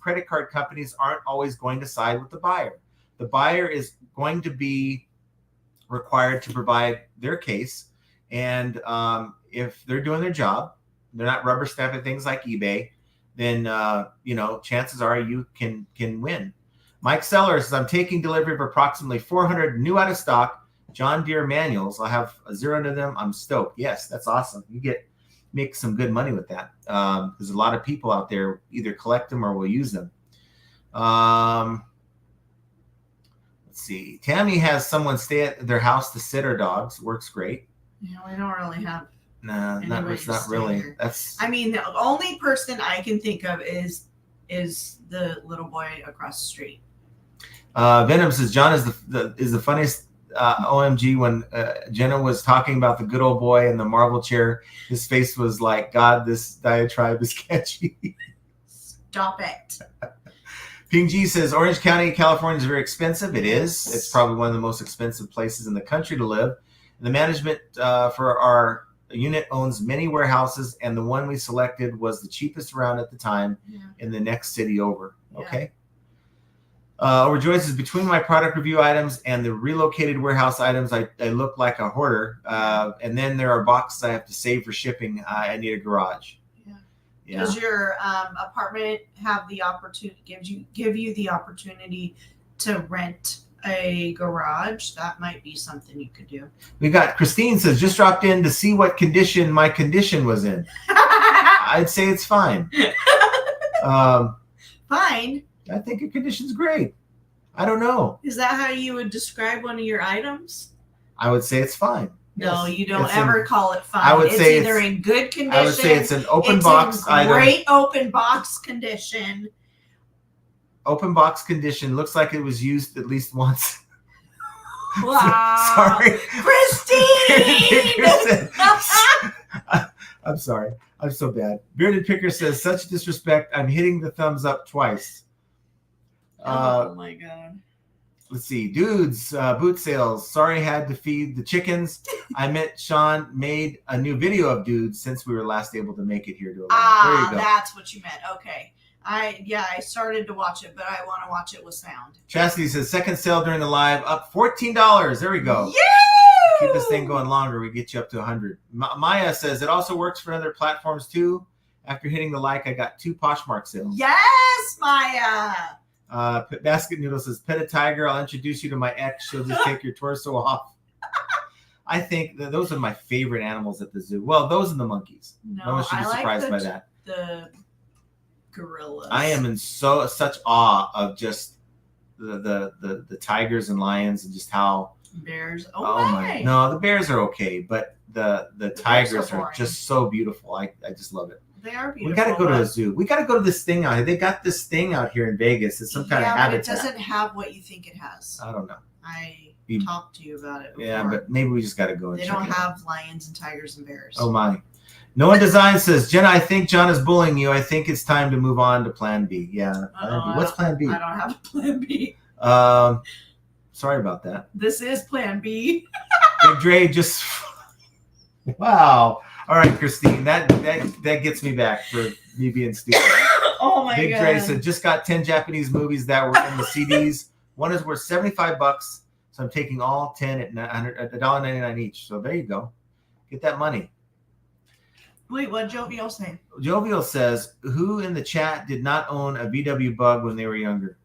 [SPEAKER 1] credit card companies aren't always going to side with the buyer. The buyer is going to be required to provide their case. And if they're doing their job, they're not rubber stamping things like eBay, then chances are you can win. Mike Seller says, I'm taking delivery of approximately 400 new out of stock John Deere manuals. I'll have 0 to them. I'm stoked. Yes, that's awesome. You make some good money with that. There's a lot of people out there either collect them or will use them. Let's see. Tammy has someone stay at their house to sit her dogs. Works great.
[SPEAKER 2] Yeah, we don't really have.
[SPEAKER 1] No, not really.
[SPEAKER 2] Here. The only person I can think of is the little boy across the street.
[SPEAKER 1] Venom says John is the funniest. OMG, when Jenna was talking about the good old boy in the Marvel chair, his face was like, God, this diatribe is catchy.
[SPEAKER 2] Stop it.
[SPEAKER 1] Ping G says Orange County, California is very expensive. It is. It's probably one of the most expensive places in the country to live. The management for our unit owns many warehouses, and the one we selected was the cheapest around at the time in the next city over. Okay. Rejoice is between my product review items and the relocated warehouse items, I look like a hoarder. And then there are boxes I have to save for shipping. I need a garage. Yeah.
[SPEAKER 2] Does your apartment have the opportunity, give you the opportunity to rent a garage? That might be something you could do.
[SPEAKER 1] We got Christine says, just dropped in to see what condition my condition was in. I'd say it's fine.
[SPEAKER 2] Fine.
[SPEAKER 1] I think your condition's great. I don't know.
[SPEAKER 2] Is that how you would describe one of your items?
[SPEAKER 1] I would say it's fine.
[SPEAKER 2] No, you don't ever call it fine.
[SPEAKER 1] I would say
[SPEAKER 2] it's either in good condition.
[SPEAKER 1] I would say it's an open box item.
[SPEAKER 2] Great open box condition.
[SPEAKER 1] Open box condition. Looks like it was used at least once.
[SPEAKER 2] Wow.
[SPEAKER 1] Sorry.
[SPEAKER 2] Christine!
[SPEAKER 1] I'm sorry. I'm so bad. Bearded Picker says, such disrespect. I'm hitting the thumbs up twice.
[SPEAKER 2] Oh my God.
[SPEAKER 1] Let's see. Dudes, boot sales. Sorry, had to feed the chickens. I met Sean made a new video of dudes since we were last able to make it here to Atlanta. There you go.
[SPEAKER 2] That's what you meant. Okay. I started to watch it, but I want to watch it with sound.
[SPEAKER 1] Chastity says, second sale during the live, up $14. There we go.
[SPEAKER 2] Yeah!
[SPEAKER 1] Keep this thing going longer. We get you up to 100. Maya says, it also works for other platforms too. After hitting the like, I got 2 Poshmark sales.
[SPEAKER 2] Yes, Maya!
[SPEAKER 1] Basket Noodle says, pet a tiger. I'll introduce you to my ex. She'll just take your torso off. I think that those are my favorite animals at the zoo. Well, those and the monkeys. No one should be surprised by that.
[SPEAKER 2] The gorillas.
[SPEAKER 1] I am in such awe of just the tigers and lions and just how
[SPEAKER 2] bears.
[SPEAKER 1] No, the bears are okay, but the tigers are just so beautiful. I just love it.
[SPEAKER 2] They are beautiful.
[SPEAKER 1] We got to go to a zoo. We got to go to this thing out here. They got this thing out here in Vegas. It's some kind of habitat.
[SPEAKER 2] But it doesn't have what you think it has.
[SPEAKER 1] I don't know.
[SPEAKER 2] I talked to you about it before.
[SPEAKER 1] Yeah, but maybe we just got to go and
[SPEAKER 2] check it out. They don't have lions and tigers and bears.
[SPEAKER 1] Oh my. No One Design says, Jenna, I think John is bullying you. I think it's time to move on to Plan B. Yeah. Plan B. What's Plan B?
[SPEAKER 2] I don't have a Plan B.
[SPEAKER 1] Sorry about that.
[SPEAKER 2] This is Plan B.
[SPEAKER 1] Big Dre just. Wow. All right, Christine. That gets me back for me being stupid.
[SPEAKER 2] Oh my God.
[SPEAKER 1] Big Dre said, just got 10 Japanese movies that were in the CDs. One is worth $75, so I'm taking all 10 at $1.99 each. So there you go. Get that money.
[SPEAKER 2] Wait, what did Jovial say?
[SPEAKER 1] Jovial says, who in the chat did not own a VW Bug when they were younger?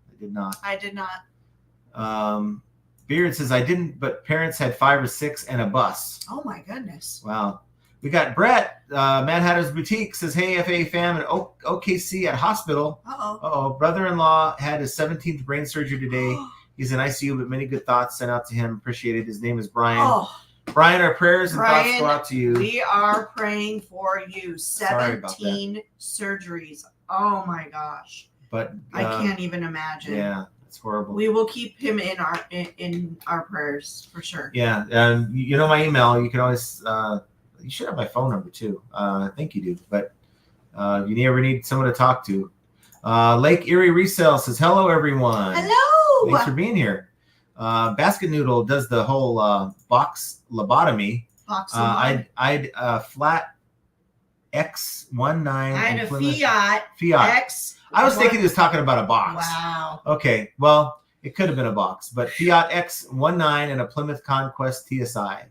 [SPEAKER 1] I did not.
[SPEAKER 2] I did not.
[SPEAKER 1] Beard says, I didn't, but parents had 5 or 6 and a bus.
[SPEAKER 2] Oh my goodness.
[SPEAKER 1] Wow. We got Brett, Mad Hatter's Boutique, says, hey, FA fam, and OKC at hospital.
[SPEAKER 2] Uh-oh.
[SPEAKER 1] Brother-in-law had his 17th brain surgery today. He's in ICU, but many good thoughts sent out to him. Appreciated. His name is Brian.
[SPEAKER 2] Oh,
[SPEAKER 1] Brian, our prayers and
[SPEAKER 2] Brian,
[SPEAKER 1] thoughts go out to you.
[SPEAKER 2] We are praying for you.
[SPEAKER 1] Sorry about
[SPEAKER 2] 17 surgeries. Oh my gosh.
[SPEAKER 1] But
[SPEAKER 2] I can't even imagine.
[SPEAKER 1] Yeah, it's horrible.
[SPEAKER 2] We will keep him in our prayers for sure.
[SPEAKER 1] Yeah, and you know my email. You can always you should have my phone number too. I think you do, but you ever need someone to talk to. Lake Erie Resell says, hello, everyone.
[SPEAKER 2] Hello.
[SPEAKER 1] Thanks for being here. Basket Noodle does the whole box lobotomy. I'd flat X19.
[SPEAKER 2] I had a Fiat X.
[SPEAKER 1] I was thinking he was talking about a box.
[SPEAKER 2] Wow.
[SPEAKER 1] Okay, well, it could have been a box, but Fiat X19 and a Plymouth Conquest TSI.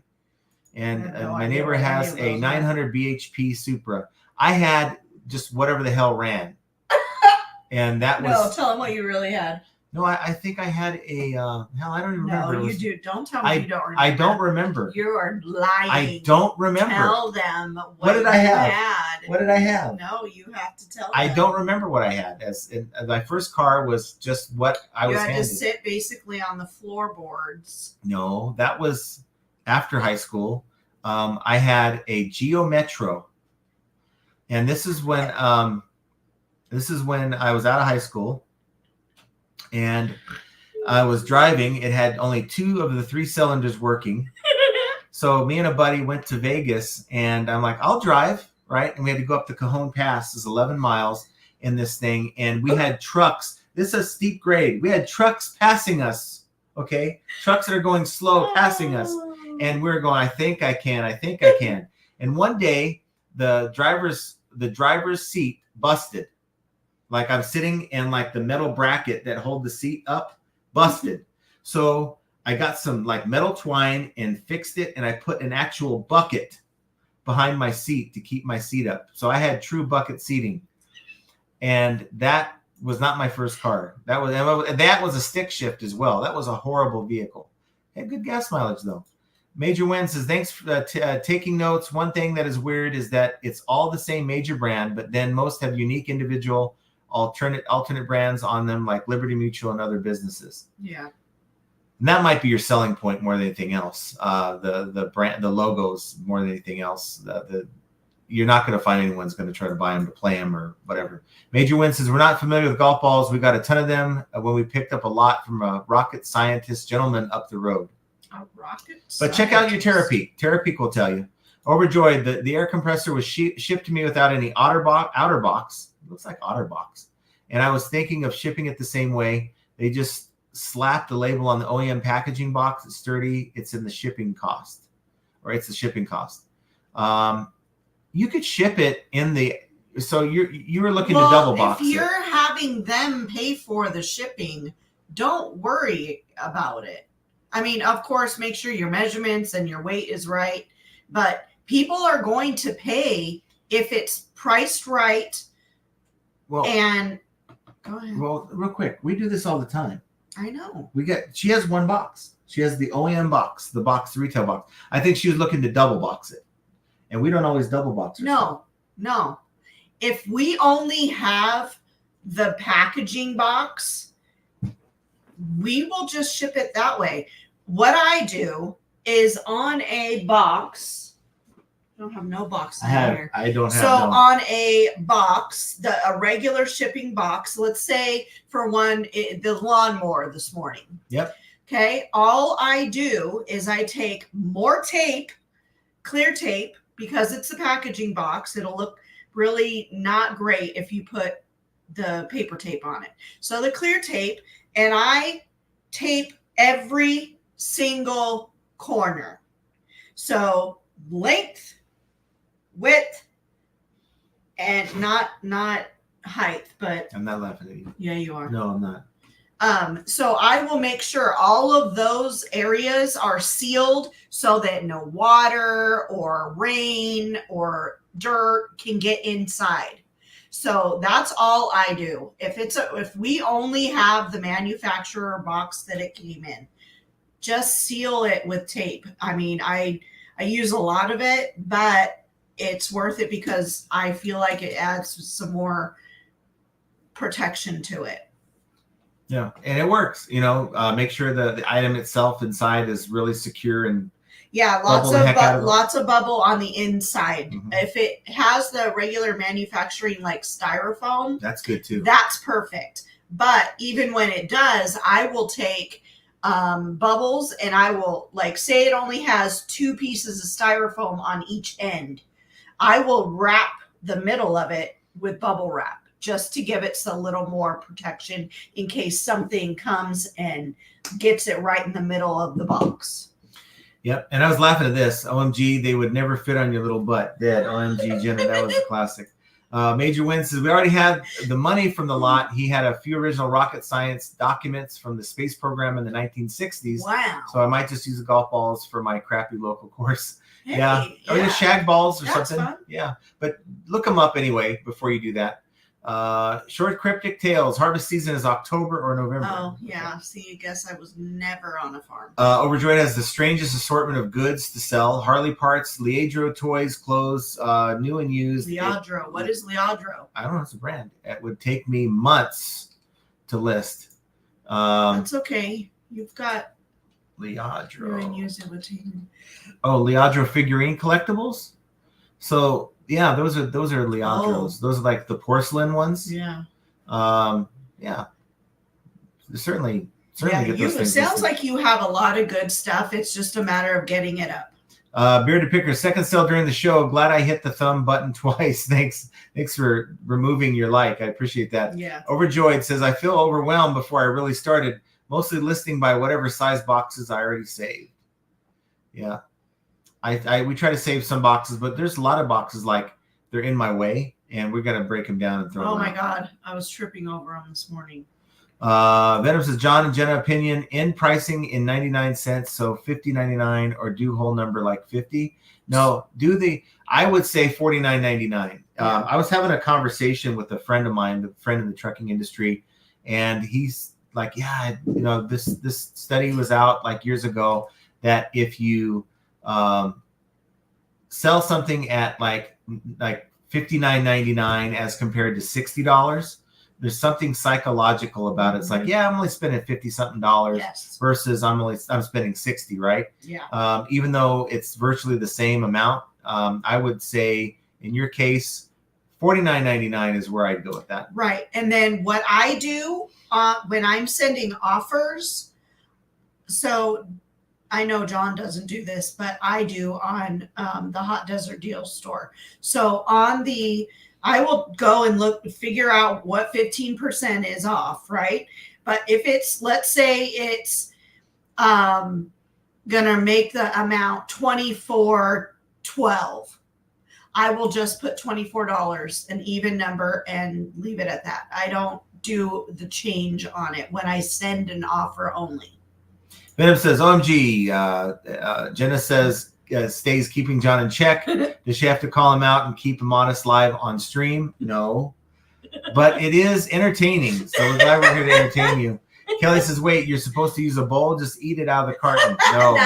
[SPEAKER 1] And my neighbor has a 900 BHP Supra. I had just whatever the hell ran. And that was...
[SPEAKER 2] No, tell him what you really had.
[SPEAKER 1] No, I think I had a... hell, I don't even remember.
[SPEAKER 2] No, you do. Don't tell me you don't remember.
[SPEAKER 1] I don't remember.
[SPEAKER 2] You are lying.
[SPEAKER 1] I don't remember.
[SPEAKER 2] Tell them
[SPEAKER 1] what did I have?
[SPEAKER 2] Had.
[SPEAKER 1] What did I have?
[SPEAKER 2] No, you have to tell them.
[SPEAKER 1] I don't remember what I had. My first car was just what I was handed.
[SPEAKER 2] You had to sit basically on the floorboards.
[SPEAKER 1] No, that was after high school. I had a Geo Metro, and this is when I was out of high school, and I was driving. It had only 2 of the 3 cylinders working. So me and a buddy went to Vegas, and I'm like, I'll drive, right? And we had to go up the Cajon Pass. It's 11 miles in this thing, and we had trucks. This is a steep grade. We had trucks passing us, okay? Trucks that are going slow passing us. And we were going, I think I can. And one day, the driver's seat busted. Like I'm sitting in like the metal bracket that hold the seat up, busted. So I got some like metal twine and fixed it, and I put an actual bucket behind my seat to keep my seat up. So I had true bucket seating. And that was not my first car. That was a stick shift as well. That was a horrible vehicle. Had good gas mileage though. Major Win says, thanks for taking notes. One thing that is weird is that it's all the same major brand, but then most have unique individual alternate brands on them, like Liberty Mutual and other businesses.
[SPEAKER 2] Yeah.
[SPEAKER 1] And that might be your selling point more than anything else. The brand, the logos more than anything else. You're not going to find anyone's going to try to buy them to play them or whatever. Major Win says, we're not familiar with golf balls. We got a ton of them when we picked up a lot from a rocket scientist gentleman up the road. But check out your Terapeak. Terapeak will tell you. Overjoyed, the air compressor was shipped to me without any outer box. It looks like OtterBox. And I was thinking of shipping it the same way. They just slapped the label on the OEM packaging box. It's sturdy. It's in the shipping cost. Or it's the shipping cost. You could ship it in the... So you were looking to double box it.
[SPEAKER 2] If you're having them pay for the shipping, don't worry about it. I mean, of course, make sure your measurements and your weight is right. But people are going to pay if it's priced right. Well, and go ahead.
[SPEAKER 1] Well, real quick, we do this all the time.
[SPEAKER 2] I know.
[SPEAKER 1] She has one box. She has the OEM box, the retail box. I think she was looking to double box it. And we don't always double box it.
[SPEAKER 2] No. If we only have the packaging box, we will just ship it that way. What I do is on a box. I don't have no box in here.
[SPEAKER 1] I don't have.
[SPEAKER 2] So on a box, a regular shipping box, let's say for one, the lawnmower this morning.
[SPEAKER 1] Yep.
[SPEAKER 2] Okay. All I do is I take more tape, clear tape, because it's a packaging box. It'll look really not great if you put the paper tape on it. So the clear tape, and I tape every single corner. So length, width, and not height, but
[SPEAKER 1] I'm not laughing at you.
[SPEAKER 2] Yeah, you are.
[SPEAKER 1] No, I'm not.
[SPEAKER 2] So I will make sure all of those areas are sealed so that no water or rain or dirt can get inside. So that's all I do. If we only have the manufacturer box that it came in, just seal it with tape. I mean, I use a lot of it, but it's worth it because I feel like it adds some more protection to it.
[SPEAKER 1] Yeah, and it works. Make sure the item itself inside is really secure and
[SPEAKER 2] lots of bubble on the inside.
[SPEAKER 1] Mm-hmm.
[SPEAKER 2] If it has the regular manufacturing like styrofoam,
[SPEAKER 1] that's good too.
[SPEAKER 2] That's perfect. But even when it does, I will take bubbles and I will, like, say it only has 2 pieces of styrofoam on each end. I will wrap the middle of it with bubble wrap just to give it a little more protection in case something comes and gets it right in the middle of the box.
[SPEAKER 1] Yep. And I was laughing at this. OMG, they would never fit on your little butt. Dead. OMG, Jenna, that was a classic. Major Win says, we already had the money from the lot. He had a few original rocket science documents from the space program in the 1960s.
[SPEAKER 2] Wow.
[SPEAKER 1] So I might just use the golf balls for my crappy local course.
[SPEAKER 2] Hey,
[SPEAKER 1] yeah. Or just shag balls or
[SPEAKER 2] That's
[SPEAKER 1] something.
[SPEAKER 2] Fun.
[SPEAKER 1] Yeah. But look them up anyway before you do that. Short Cryptic Tales. Harvest season is October or November.
[SPEAKER 2] Oh, yeah. Okay. See, I guess I was never on a farm.
[SPEAKER 1] Overjoyed has the strangest assortment of goods to sell. Harley parts, Liadro toys, clothes, new and used.
[SPEAKER 2] Liadro. What is Liadro?
[SPEAKER 1] I don't know. It's a brand. It would take me months to list.
[SPEAKER 2] That's okay. You've got
[SPEAKER 1] Liadro.
[SPEAKER 2] New and used it would take me.
[SPEAKER 1] Oh, Liadro figurine collectibles? So... yeah, those are Liadros. Those are like the porcelain ones.
[SPEAKER 2] Yeah.
[SPEAKER 1] Yeah. Certainly get those things.
[SPEAKER 2] Sounds like you have a lot of good stuff. It's just a matter of getting it up.
[SPEAKER 1] Bearded Picker, second sale during the show. Glad I hit the thumb button twice. Thanks for removing your like. I appreciate that.
[SPEAKER 2] Yeah.
[SPEAKER 1] Overjoyed says, I feel overwhelmed before I really started, mostly listing by whatever size boxes I already saved. Yeah. We try to save some boxes, but there's a lot of boxes like they're in my way, and we got to break them down and throw them out.
[SPEAKER 2] Oh my God, I was tripping over them this morning.
[SPEAKER 1] Venom says, John and Jenna opinion, end pricing in 99 cents, so $50.99, or do whole number like 50. No, I would say $49.99. I was having a conversation with a friend of mine, a friend in the trucking industry, and he's like, yeah, this study was out like years ago that if you sell something at like $59.99 as compared to $60, there's something psychological about it. It's like, yeah, I'm only spending $50-something versus I'm spending $60, right?
[SPEAKER 2] Yeah.
[SPEAKER 1] Even though it's virtually the same amount, I would say in your case, $49.99 is where I'd go with that.
[SPEAKER 2] Right. And then what I do when I'm sending offers, so I know John doesn't do this, but I do on the Hot Desert Deals store. So I will go and figure out what 15% is off, right? But if it's, let's say it's gonna make the amount $24.12, I will just put $24, an even number, and leave it at that. I don't do the change on it when I send an offer only.
[SPEAKER 1] Venom says, OMG. Jenna says, stays keeping John in check. Does she have to call him out and keep him honest live on stream? No. But it is entertaining. So we're glad we're here to entertain you. Kelly says, wait, you're supposed to use a bowl? Just eat it out of the carton. No.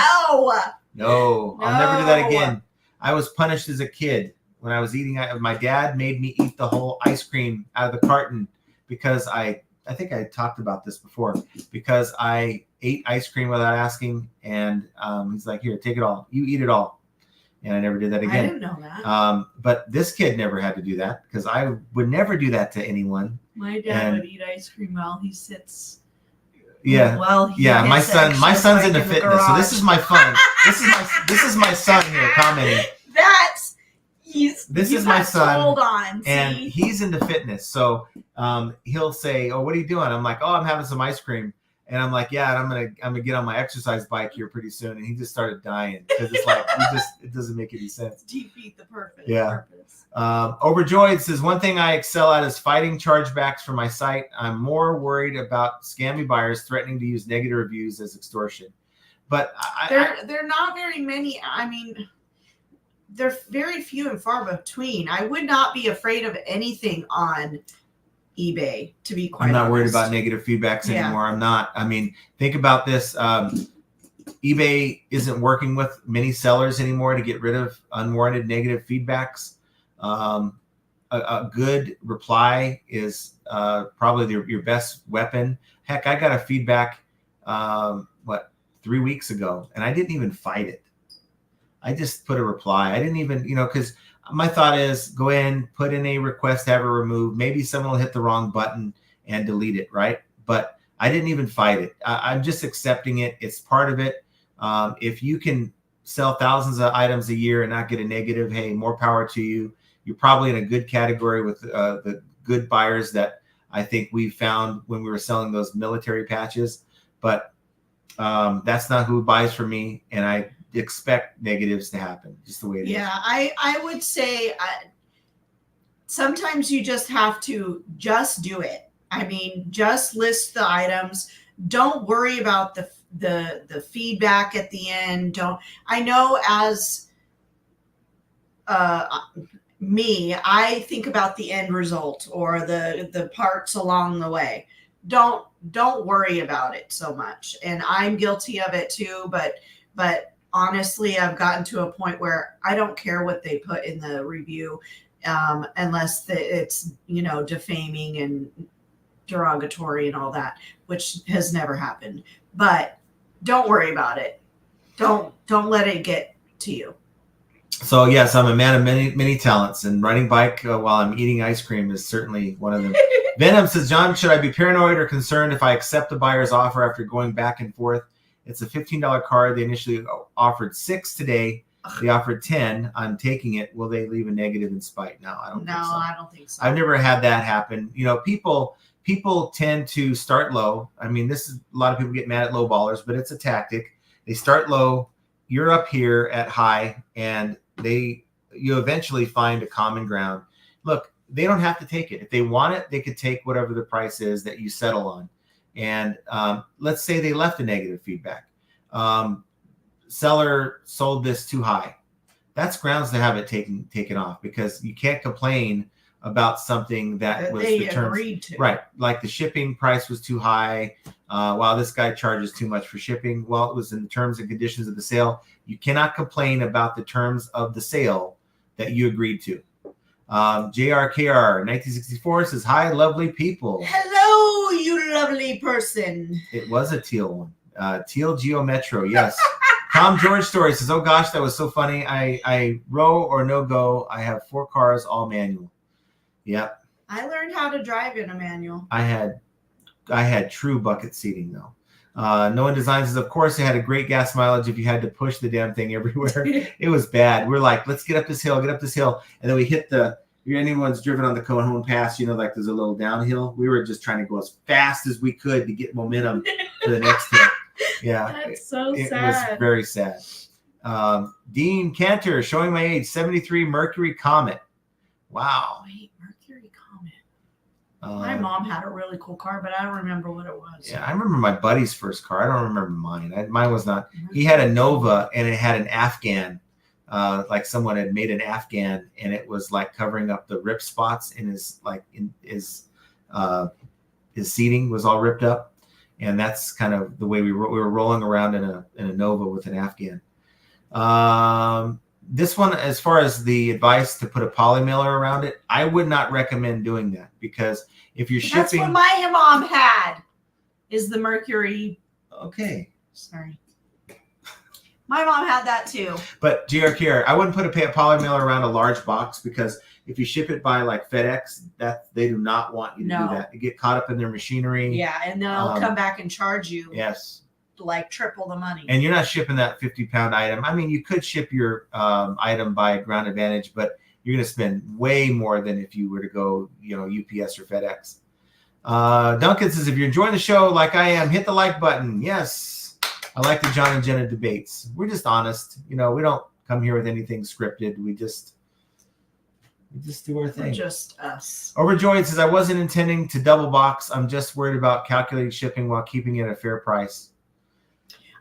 [SPEAKER 1] I'll never do that again. I was punished as a kid when I was eating. My dad made me eat the whole ice cream out of the carton because I think I talked about this before, because I ate ice cream without asking, and he's like, here, take it all. You eat it all. And I never did that again.
[SPEAKER 2] I didn't know that.
[SPEAKER 1] But this kid never had to do that because I would never do that to anyone.
[SPEAKER 2] My dad would eat ice cream while he sits.
[SPEAKER 1] Yeah. My son's into fitness. So this is my fun. this is my son here commenting. This is my son.
[SPEAKER 2] Hold on.
[SPEAKER 1] And he's into fitness. So he'll say, oh, what are you doing? I'm like, oh, I'm having some ice cream. And I'm like, yeah, and I'm gonna get on my exercise bike here pretty soon. And he just started dying because it's like it doesn't make any sense.
[SPEAKER 2] Defeat the purpose.
[SPEAKER 1] Yeah. Overjoyed says, one thing I excel at is fighting chargebacks from my site. I'm more worried about scammy buyers threatening to use negative reviews as extortion. But
[SPEAKER 2] they're not very many. I mean, they're very few and far between. I would not be afraid of anything on eBay, to be quite honest.
[SPEAKER 1] I'm not worried about negative feedbacks anymore. I'm not. I mean, think about this. eBay isn't working with many sellers anymore to get rid of unwarranted negative feedbacks. A good reply is probably your best weapon. Heck, I got a feedback, 3 weeks ago, and I didn't even fight it. I just put a reply. I didn't even, because my thought is go in, put in a request to have it removed. Maybe someone will hit the wrong button and delete it, right? But I didn't even fight it. I'm just accepting it. It's part of it. If you can sell thousands of items a year and not get a negative, hey, more power to you. You're probably in a good category with the good buyers that I think we found when we were selling those military patches. But that's not who buys from me, and I expect negatives to happen, just the way it is.
[SPEAKER 2] Yeah, I would say sometimes you just have to just do it. I mean, just list the items. Don't worry about the feedback at the end. I know as me, I think about the end result or the parts along the way. Don't worry about it so much. And I'm guilty of it too, but honestly, I've gotten to a point where I don't care what they put in the review, unless it's, defaming and derogatory and all that, which has never happened. But don't worry about it. Don't let it get to you.
[SPEAKER 1] So yes, I'm a man of many talents, and riding bike while I'm eating ice cream is certainly one of them. Venom says, John, should I be paranoid or concerned if I accept the buyer's offer after going back and forth? It's a $15 card. They initially offered 6 today. They offered 10. I'm taking it. Will they leave a negative in spite? No, I don't think so.
[SPEAKER 2] I don't think so.
[SPEAKER 1] I've never had that happen. People tend to start low. I mean, a lot of people get mad at low ballers, but it's a tactic. They start low. You're up here at high, and you eventually find a common ground. Look, they don't have to take it. If they want it, they could take whatever the price is that you settle on. And let's say they left a negative feedback. Seller sold this too high. That's grounds to have it taken off, because you can't complain about something that was
[SPEAKER 2] they
[SPEAKER 1] the terms,
[SPEAKER 2] agreed to.
[SPEAKER 1] Right. Like the shipping price was too high. Wow, this guy charges too much for shipping. Well, it was in the terms and conditions of the sale. You cannot complain about the terms of the sale that you agreed to. JRKR 1964 says, hi, lovely people.
[SPEAKER 2] Hello, you lovely person.
[SPEAKER 1] It was a teal one. Teal Geo Metro, yes. Tom George Story says, oh gosh, that was so funny. I row or no go. I have 4 cars, all manual. Yep.
[SPEAKER 2] I learned how to drive in a manual.
[SPEAKER 1] I had true bucket seating though. No One Designs says, of course, it had a great gas mileage if you had to push the damn thing everywhere. It was bad. We're like, let's get up this hill. And then we hit if anyone's driven on the Cohon Pass, like there's a little downhill. We were just trying to go as fast as we could to get momentum to the next hill. Yeah.
[SPEAKER 2] That's so sad.
[SPEAKER 1] It was very sad. Dean Cantor, showing my age, 73 Mercury Comet. Wow.
[SPEAKER 2] Wait, Mercury Comet. My mom had a really cool car, but I don't remember what it was.
[SPEAKER 1] Yeah, I remember my buddy's first car. I don't remember mine. Mine was not. He had a Nova, and it had an Afghan. Like someone had made an Afghan, and it was like covering up the rip spots in his seating was all ripped up, and that's kind of the way we were rolling around in a Nova with an Afghan. This one, as far as the advice to put a poly mailer around it, I would not recommend doing that, because if you're shipping,
[SPEAKER 2] that's what my mom had. Is the Mercury?
[SPEAKER 1] Okay,
[SPEAKER 2] sorry. My mom had that too.
[SPEAKER 1] But GRKR, I wouldn't put a poly mailer around a large box, because if you ship it by like FedEx, that they do not want you to do that. You get caught up in their machinery.
[SPEAKER 2] Yeah, and they'll come back and charge you.
[SPEAKER 1] Yes.
[SPEAKER 2] Like triple the money.
[SPEAKER 1] And you're not shipping that 50-pound item. I mean, you could ship your item by Ground Advantage, but you're going to spend way more than if you were to go, UPS or FedEx. Duncan says, if you're enjoying the show like I am, hit the like button. Yes. I like the John and Jenna debates. We're just honest. We don't come here with anything scripted. We just do our thing.
[SPEAKER 2] We're just us.
[SPEAKER 1] Overjoyed says, I wasn't intending to double box. I'm just worried about calculating shipping while keeping it at a fair price.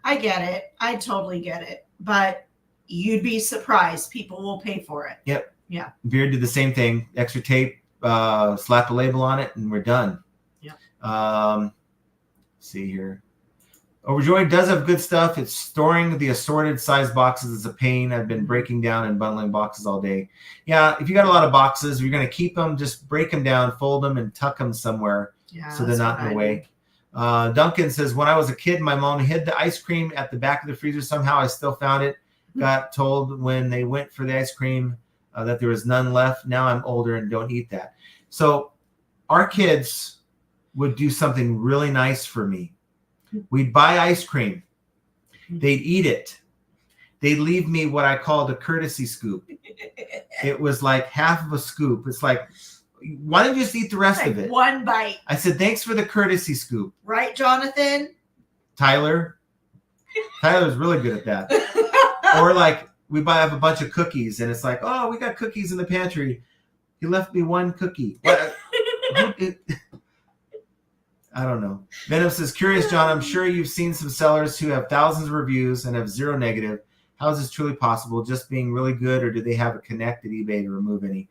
[SPEAKER 2] I get it. I totally get it. But you'd be surprised. People will pay for it.
[SPEAKER 1] Yep.
[SPEAKER 2] Yeah.
[SPEAKER 1] Beard did the same thing. Extra tape, slap a label on it, and we're done.
[SPEAKER 2] Yep.
[SPEAKER 1] See here. Overjoyed does have good stuff. It's storing the assorted size boxes is a pain. I've been breaking down and bundling boxes all day. Yeah, if you got a lot of boxes, you're going to keep them, just break them down, fold them, and tuck them somewhere so they're not in the way. Duncan says, when I was a kid, my mom hid the ice cream at the back of the freezer. Somehow I still found it. Got told when they went for the ice cream that there was none left. Now I'm older and don't eat that. So our kids would do something really nice for me. We'd buy ice cream. They'd eat it. They'd leave me what I called a courtesy scoop. It was like half of a scoop. It's like, why don't you just eat the rest of it?
[SPEAKER 2] One bite.
[SPEAKER 1] I said, thanks for the courtesy scoop.
[SPEAKER 2] Right, Jonathan?
[SPEAKER 1] Tyler's really good at that. Or like we have a bunch of cookies and it's like, oh, we got cookies in the pantry. He left me one cookie. I don't know. Venom says, curious, John, I'm sure you've seen some sellers who have thousands of reviews and have 0 negative. How is this truly possible? Just being really good, or do they have a connect at eBay to remove any?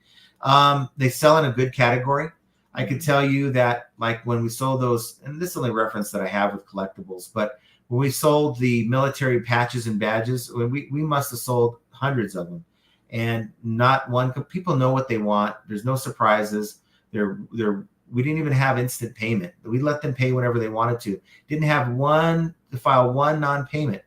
[SPEAKER 1] They sell in a good category. I could tell you that, like when we sold those, and this is the only reference that I have with collectibles, but when we sold the military patches and badges, we must have sold hundreds of them. And not one, people know what they want. There's no surprises. We didn't even have instant payment. We let them pay whenever they wanted to. Didn't have to file one non-payment.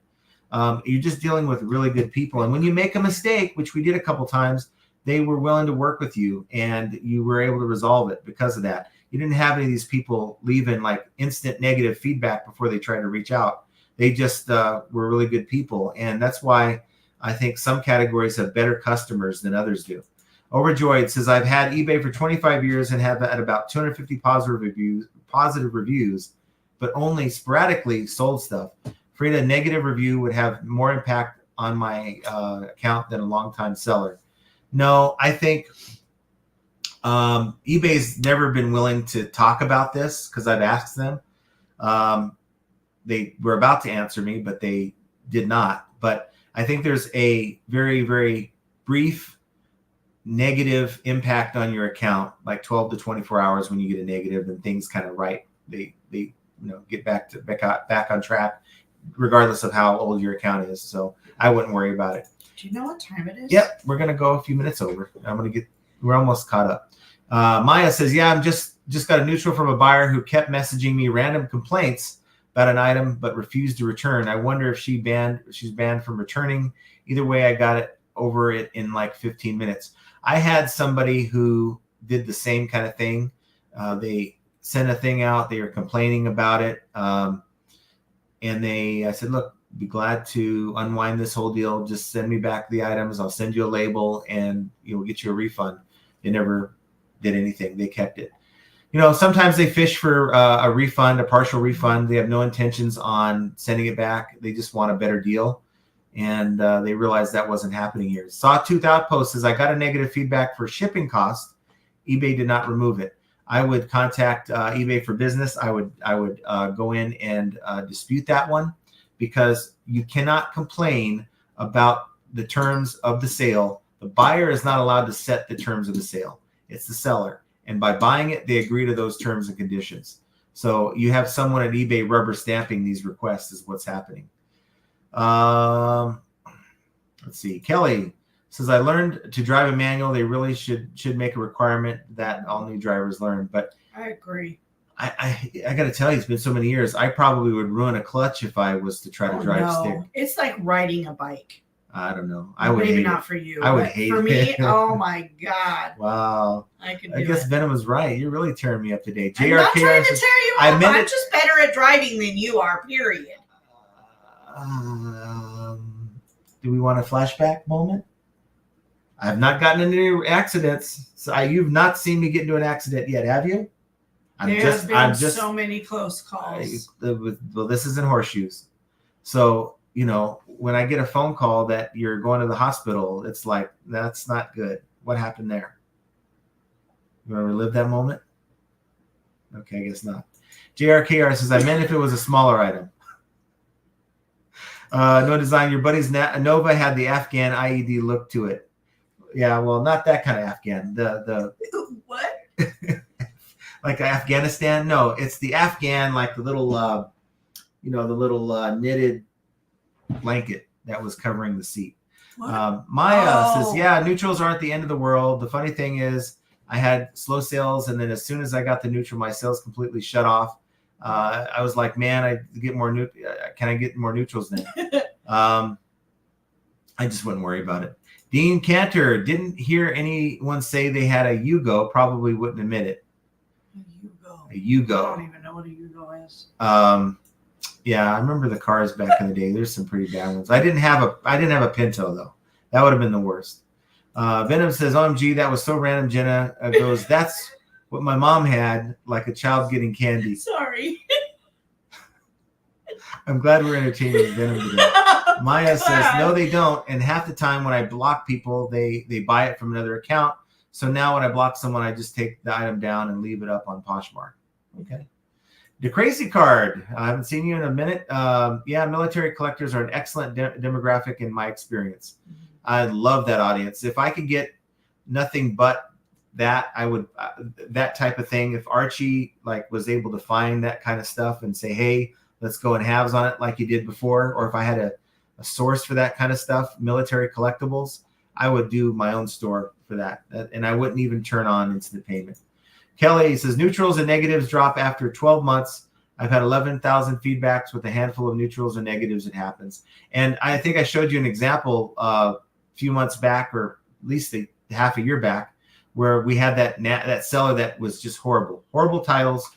[SPEAKER 1] You're just dealing with really good people. And when you make a mistake, which we did a couple times, they were willing to work with you and you were able to resolve it because of that. You didn't have any of these people leaving like instant negative feedback before they tried to reach out. They just were really good people. And that's why I think some categories have better customers than others do. Overjoyed says, I've had eBay for 25 years and have had about 250 positive reviews, but only sporadically sold stuff. Afraid a negative review would have more impact on my account than a longtime seller. No, I think eBay's never been willing to talk about this because I've asked them. They were about to answer me, but they did not. But I think there's a very, very brief negative impact on your account, like 12 to 24 hours when you get a negative and things kind of they get back on track, regardless of how old your account is. So I wouldn't worry about it.
[SPEAKER 2] Do you know what time it is?
[SPEAKER 1] Yep, we're gonna go a few minutes over. We're almost caught up. Maya says, yeah, I'm just got a neutral from a buyer who kept messaging me random complaints about an item but refused to return. I wonder if she's banned from returning. Either way, I got it over it in like 15 minutes. I had somebody who did the same kind of thing. They sent a thing out. They were complaining about it. And I said, look, be glad to unwind this whole deal. Just send me back the items. I'll send you a label and we'll get you a refund. They never did anything. They kept it. Sometimes they fish for a refund, a partial refund. They have no intentions on sending it back. They just want a better deal. And they realized that wasn't happening here. Sawtooth Outpost says, I got a negative feedback for shipping cost. eBay did not remove it. I would contact eBay for business. I would go in and dispute that one, because you cannot complain about the terms of the sale. The buyer is not allowed to set the terms of the sale. It's the seller. And by buying it, they agree to those terms and conditions. So you have someone at eBay rubber stamping these requests is what's happening. Let's see. Kelly says, I learned to drive a manual. They really should make a requirement that all new drivers learn. But
[SPEAKER 2] I agree.
[SPEAKER 1] I got to tell you, it's been so many years. I probably would ruin a clutch if I was to try to drive stick.
[SPEAKER 2] It's like riding a bike.
[SPEAKER 1] I don't know. I would
[SPEAKER 2] maybe
[SPEAKER 1] hate
[SPEAKER 2] not
[SPEAKER 1] it.
[SPEAKER 2] for you.
[SPEAKER 1] I would hate
[SPEAKER 2] for
[SPEAKER 1] it.
[SPEAKER 2] me. Oh my God.
[SPEAKER 1] Wow.
[SPEAKER 2] I
[SPEAKER 1] guess Venom was right. You're really tearing me up today.
[SPEAKER 2] I'm not trying to tear you up. I'm just better at driving than you are. Period.
[SPEAKER 1] Do we want a flashback moment? I have not gotten into any accidents. So you've not seen me get into an accident yet, have you?
[SPEAKER 2] There's been so many close calls.
[SPEAKER 1] Well, this isn't horseshoes. So, when I get a phone call that you're going to the hospital, it's like, that's not good. What happened there? You want to relive that moment? Okay, I guess not. JRKR says, I meant if it was a smaller item. No design. Your buddy's Nova had the Afghan IED look to it. Yeah, well, not that kind of Afghan. The
[SPEAKER 2] what?
[SPEAKER 1] Like Afghanistan? No, it's the Afghan, like the little the little knitted blanket that was covering the seat. Maya says, yeah, neutrals aren't the end of the world. The funny thing is I had slow sales, and then as soon as I got the neutral, my sales completely shut off. I was like, man, can I get more neutrals now? I just wouldn't worry about it. Dean Cantor, didn't hear anyone say they had a Yugo, probably wouldn't admit it. A Yugo.
[SPEAKER 2] I don't even know what a Yugo is.
[SPEAKER 1] Yeah, I remember the cars back in the day. There's some pretty bad ones. I didn't have a Pinto though. That would have been the worst. Venom says, OMG, that was so random. Jenna goes, that's what my mom had, like a child getting candy.
[SPEAKER 2] Sorry.
[SPEAKER 1] I'm glad we're entertaining Venom today. Maya says, no, they don't. And half the time when I block people, they buy it from another account. So now when I block someone, I just take the item down and leave it up on Poshmark. Okay. The Crazy Card. I haven't seen you in a minute. Yeah, military collectors are an excellent demographic in my experience. I love that audience. If I could get nothing but that, I would that type of thing. If Archie was able to find that kind of stuff and say, hey, let's go in halves on it like you did before, or if I had a source for that kind of stuff, military collectibles, I would do my own store for that. And I wouldn't even turn on instant payment. Kelly says, neutrals and negatives drop after 12 months. I've had 11,000 feedbacks with a handful of neutrals and negatives. It happens. And I think I showed you an example a few months back, or at least half a year back, where we had that seller that was just horrible titles,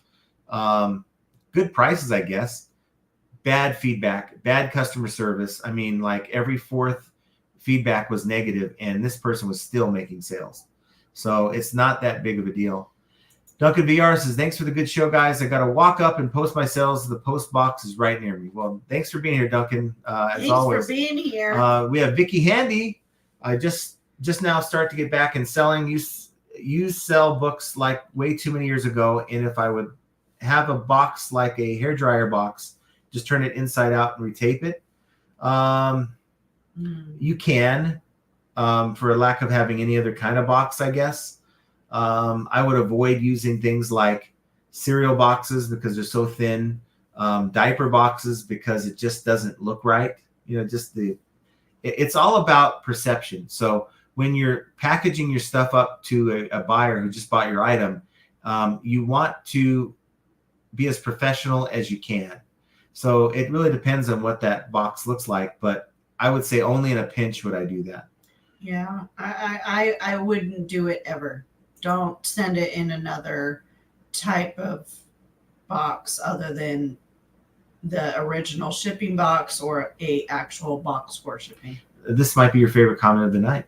[SPEAKER 1] good prices, I guess, bad feedback, bad customer service. I mean, every fourth feedback was negative, and this person was still making sales. So it's not that big of a deal. Duncan VR says, thanks for the good show, guys. I got to walk up and post my sales. The post box is right near me. Well, thanks for being here, Duncan. As always.
[SPEAKER 2] Thanks for being here.
[SPEAKER 1] We have Vicky Handy. I just now start to get back in selling. You sell books like way too many years ago. And if I would have a box like a hairdryer box, just turn it inside out and retape it. You can, for lack of having any other kind of box, I guess. I would avoid using things like cereal boxes because they're so thin, diaper boxes because it just doesn't look right. It's all about perception. So when you're packaging your stuff up to a buyer who just bought your item, you want to be as professional as you can. So it really depends on what that box looks like, but I would say only in a pinch would I do that.
[SPEAKER 2] Yeah, I wouldn't do it ever. Don't send it in another type of box other than the original shipping box or a actual box for shipping.
[SPEAKER 1] This might be your favorite comment of the night.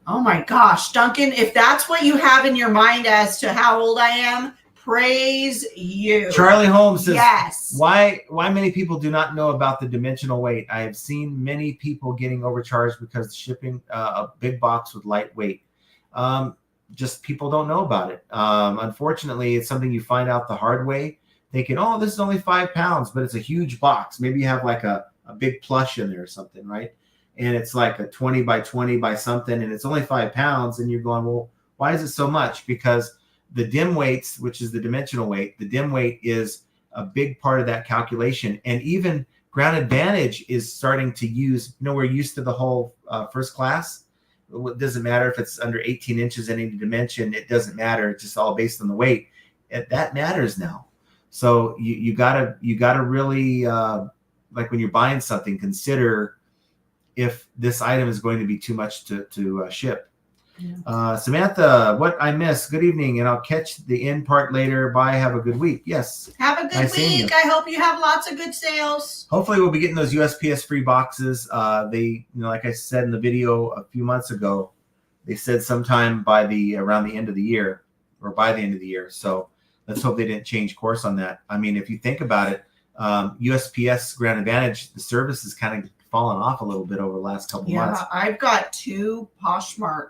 [SPEAKER 2] Oh my gosh, Duncan, if that's what you have in your mind as to how old I am, praise you.
[SPEAKER 1] Charlie Holmes says,
[SPEAKER 2] yes.
[SPEAKER 1] Why many people do not know about the dimensional weight? I have seen many people getting overcharged because shipping a big box with light weight. Just people don't know about it. Unfortunately, it's something you find out the hard way, thinking, oh, this is only 5 pounds, but it's a huge box. Maybe you have like a big plush in there or something, right? And it's like a 20 by 20 by something, and it's only 5 pounds. And you're going, well, why is it so much? Because the dim weights, which is the dimensional weight, the dim weight is a big part of that calculation. And even Ground Advantage is starting to use, we're used to the whole first class. It doesn't matter if it's under 18 inches, any dimension, it doesn't matter. It's just all based on the weight. That matters now. So you gotta really, like when you're buying something, consider if this item is going to be too much to ship. Yeah. Samantha, what I missed. Good evening, and I'll catch the end part later. Bye. Have a good week. Yes.
[SPEAKER 2] Have a good week. I hope you have lots of good sales.
[SPEAKER 1] Hopefully, we'll be getting those USPS free boxes. They, like I said in the video a few months ago, they said sometime around the end of the year or by the end of the year. So let's hope they didn't change course on that. I mean, if you think about it, USPS Ground Advantage, the service has kind of fallen off a little bit over the last couple months.
[SPEAKER 2] Yeah, I've got 2 Poshmark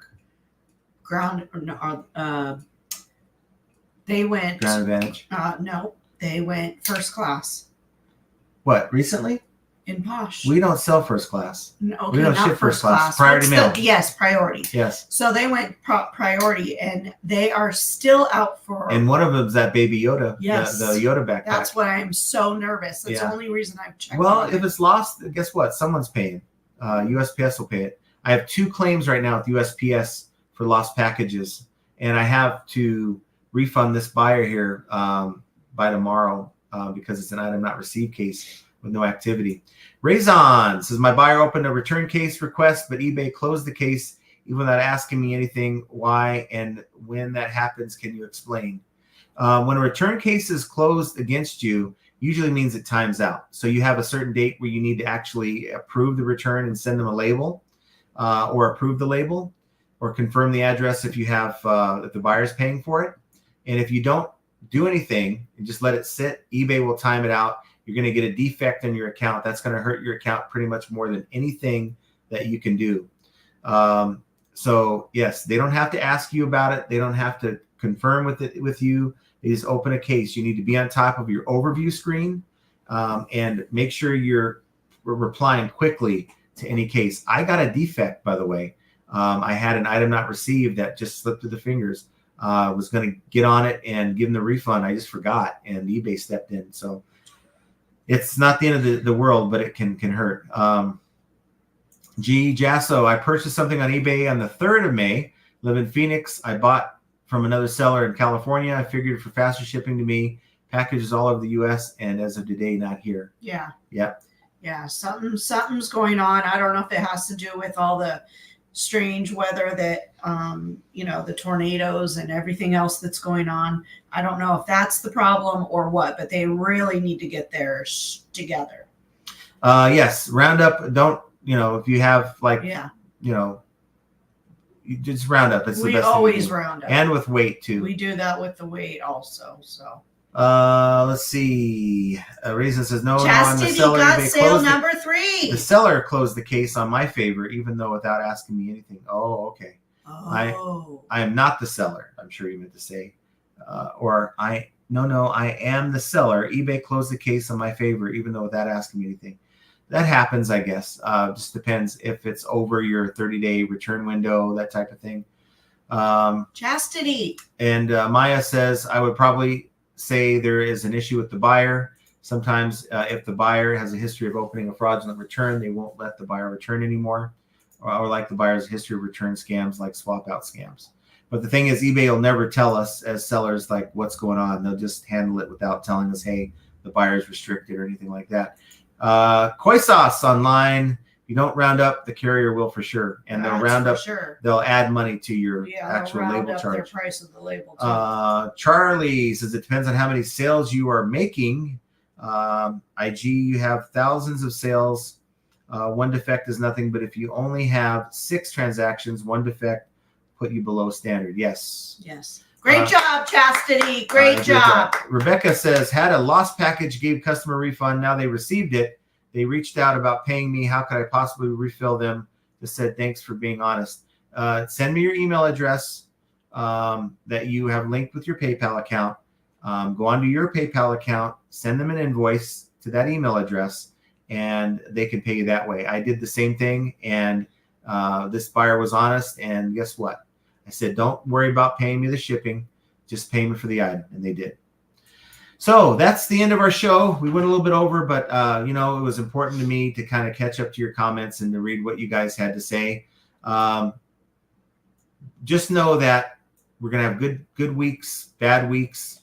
[SPEAKER 2] they went
[SPEAKER 1] Ground Advantage.
[SPEAKER 2] No, they went first class.
[SPEAKER 1] What, recently?
[SPEAKER 2] In Posh.
[SPEAKER 1] We don't sell first class.
[SPEAKER 2] Okay,
[SPEAKER 1] we don't
[SPEAKER 2] not
[SPEAKER 1] ship first class. Priority mail.
[SPEAKER 2] Yes, priority.
[SPEAKER 1] Yes.
[SPEAKER 2] So they went priority, and they are still out for.
[SPEAKER 1] And one of them is that Baby Yoda.
[SPEAKER 2] Yes.
[SPEAKER 1] The Yoda backpack.
[SPEAKER 2] That's why I'm so nervous. That's the only reason I've checked.
[SPEAKER 1] Well, if it's lost, guess what? Someone's paying. USPS will pay it. I have 2 claims right now with USPS for lost packages, and I have to refund this buyer here by tomorrow because it's an item not received case with no activity. Raison says, my buyer opened a return case request, but eBay closed the case even without asking me anything. Why and when that happens, can you explain? When a return case is closed against you, usually means it times out. So you have a certain date where you need to actually approve the return and send them a label or approve the label or confirm the address if you have if the buyer's paying for it. And if you don't do anything and just let it sit, eBay will time it out. You're going to get a defect in your account. That's going to hurt your account pretty much more than anything that you can do. So yes, they don't have to ask you about it. They don't have to confirm with you. They just open a case. You need to be on top of your overview screen and make sure you're replying quickly to any case. I got a defect, by the way. I had an item not received that just slipped through the fingers. Was going to get on it and give them the refund. I just forgot, and eBay stepped in. So it's not the end of the world, but it can hurt. G. Jasso, I purchased something on eBay on the 3rd of May. Live in Phoenix. I bought from another seller in California. I figured for faster shipping to me. Packages all over the U.S. and as of today, not here.
[SPEAKER 2] Yeah.
[SPEAKER 1] Yep.
[SPEAKER 2] Yeah. Something's going on. I don't know if it has to do with all the strange weather that the tornadoes and everything else that's going on. I don't know if that's the problem or what, but they really need to get theirs together.
[SPEAKER 1] Yes, Roundup. Don't if you have you just Roundup. It's the best. We
[SPEAKER 2] always Roundup,
[SPEAKER 1] and with weight too.
[SPEAKER 2] We do that with the weight also. So.
[SPEAKER 1] Let's see. Reason says no.
[SPEAKER 2] Chastity got sale number 3.
[SPEAKER 1] The seller closed the case on my favor, even though without asking me anything. Oh, okay.
[SPEAKER 2] Oh.
[SPEAKER 1] I am not the seller. I'm sure you meant to say, I am the seller. eBay closed the case on my favor, even though without asking me anything. That happens, I guess. Just depends if it's over your 30-day return window, that type of thing.
[SPEAKER 2] Chastity.
[SPEAKER 1] And Maya says, I would probably say there is an issue with the buyer. Sometimes if the buyer has a history of opening a fraudulent return, they won't let the buyer return anymore. Or like the buyer's history of return scams, like swap out scams. But the thing is, eBay will never tell us as sellers like what's going on. They'll just handle it without telling us, hey, the buyer's restricted or anything like that. Koi sauce online. If you don't round up, the carrier will for sure, and they'll round up.
[SPEAKER 2] Sure.
[SPEAKER 1] They'll add money to your actual
[SPEAKER 2] round
[SPEAKER 1] label
[SPEAKER 2] up
[SPEAKER 1] charge.
[SPEAKER 2] Their price of the label too.
[SPEAKER 1] Charlie says it depends on how many sales you are making. IG, you have thousands of sales. 1 defect is nothing, but if you only have 6 transactions, 1 defect put you below standard. Yes.
[SPEAKER 2] Yes. Great job, Chastity. Great job.
[SPEAKER 1] Rebecca says, had a lost package, gave customer refund. Now they received it. They reached out about paying me. How could I possibly refill them? Just said, thanks for being honest. Send me your email address that you have linked with your PayPal account. Go onto your PayPal account, send them an invoice to that email address, and they can pay you that way. I did the same thing, and this buyer was honest, and guess what? I said, don't worry about paying me the shipping, just pay me for the item, and they did. So that's the end of our show. We went a little bit over, but it was important to me to kind of catch up to your comments and to read what you guys had to say. Just know that we're going to have good weeks, bad weeks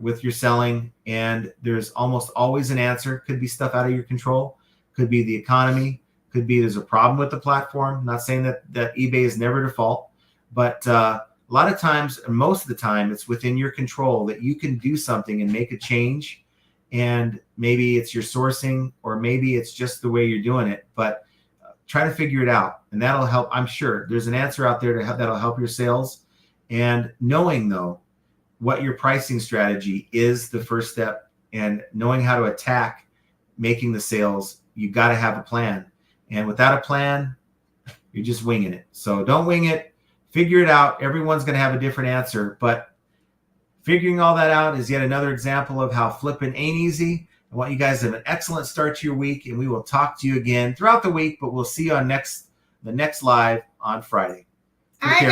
[SPEAKER 1] with your selling, and there's almost always an answer. Could be stuff out of your control, could be the economy, could be there's a problem with the platform. I'm not saying that eBay is never default, but a lot of times, and most of the time, it's within your control that you can do something and make a change. And maybe it's your sourcing, or maybe it's just the way you're doing it, but try to figure it out. And that'll help. I'm sure there's an answer out there that'll help your sales. And knowing, though, what your pricing strategy is the first step, and knowing how to attack making the sales, you got to have a plan. And without a plan, you're just winging it. So don't wing it. Figure it out. Everyone's going to have a different answer, but figuring all that out is yet another example of how flipping ain't easy. I want you guys to have an excellent start to your week, and we will talk to you again throughout the week, but we'll see you on the next live on Friday.
[SPEAKER 2] All right, guys.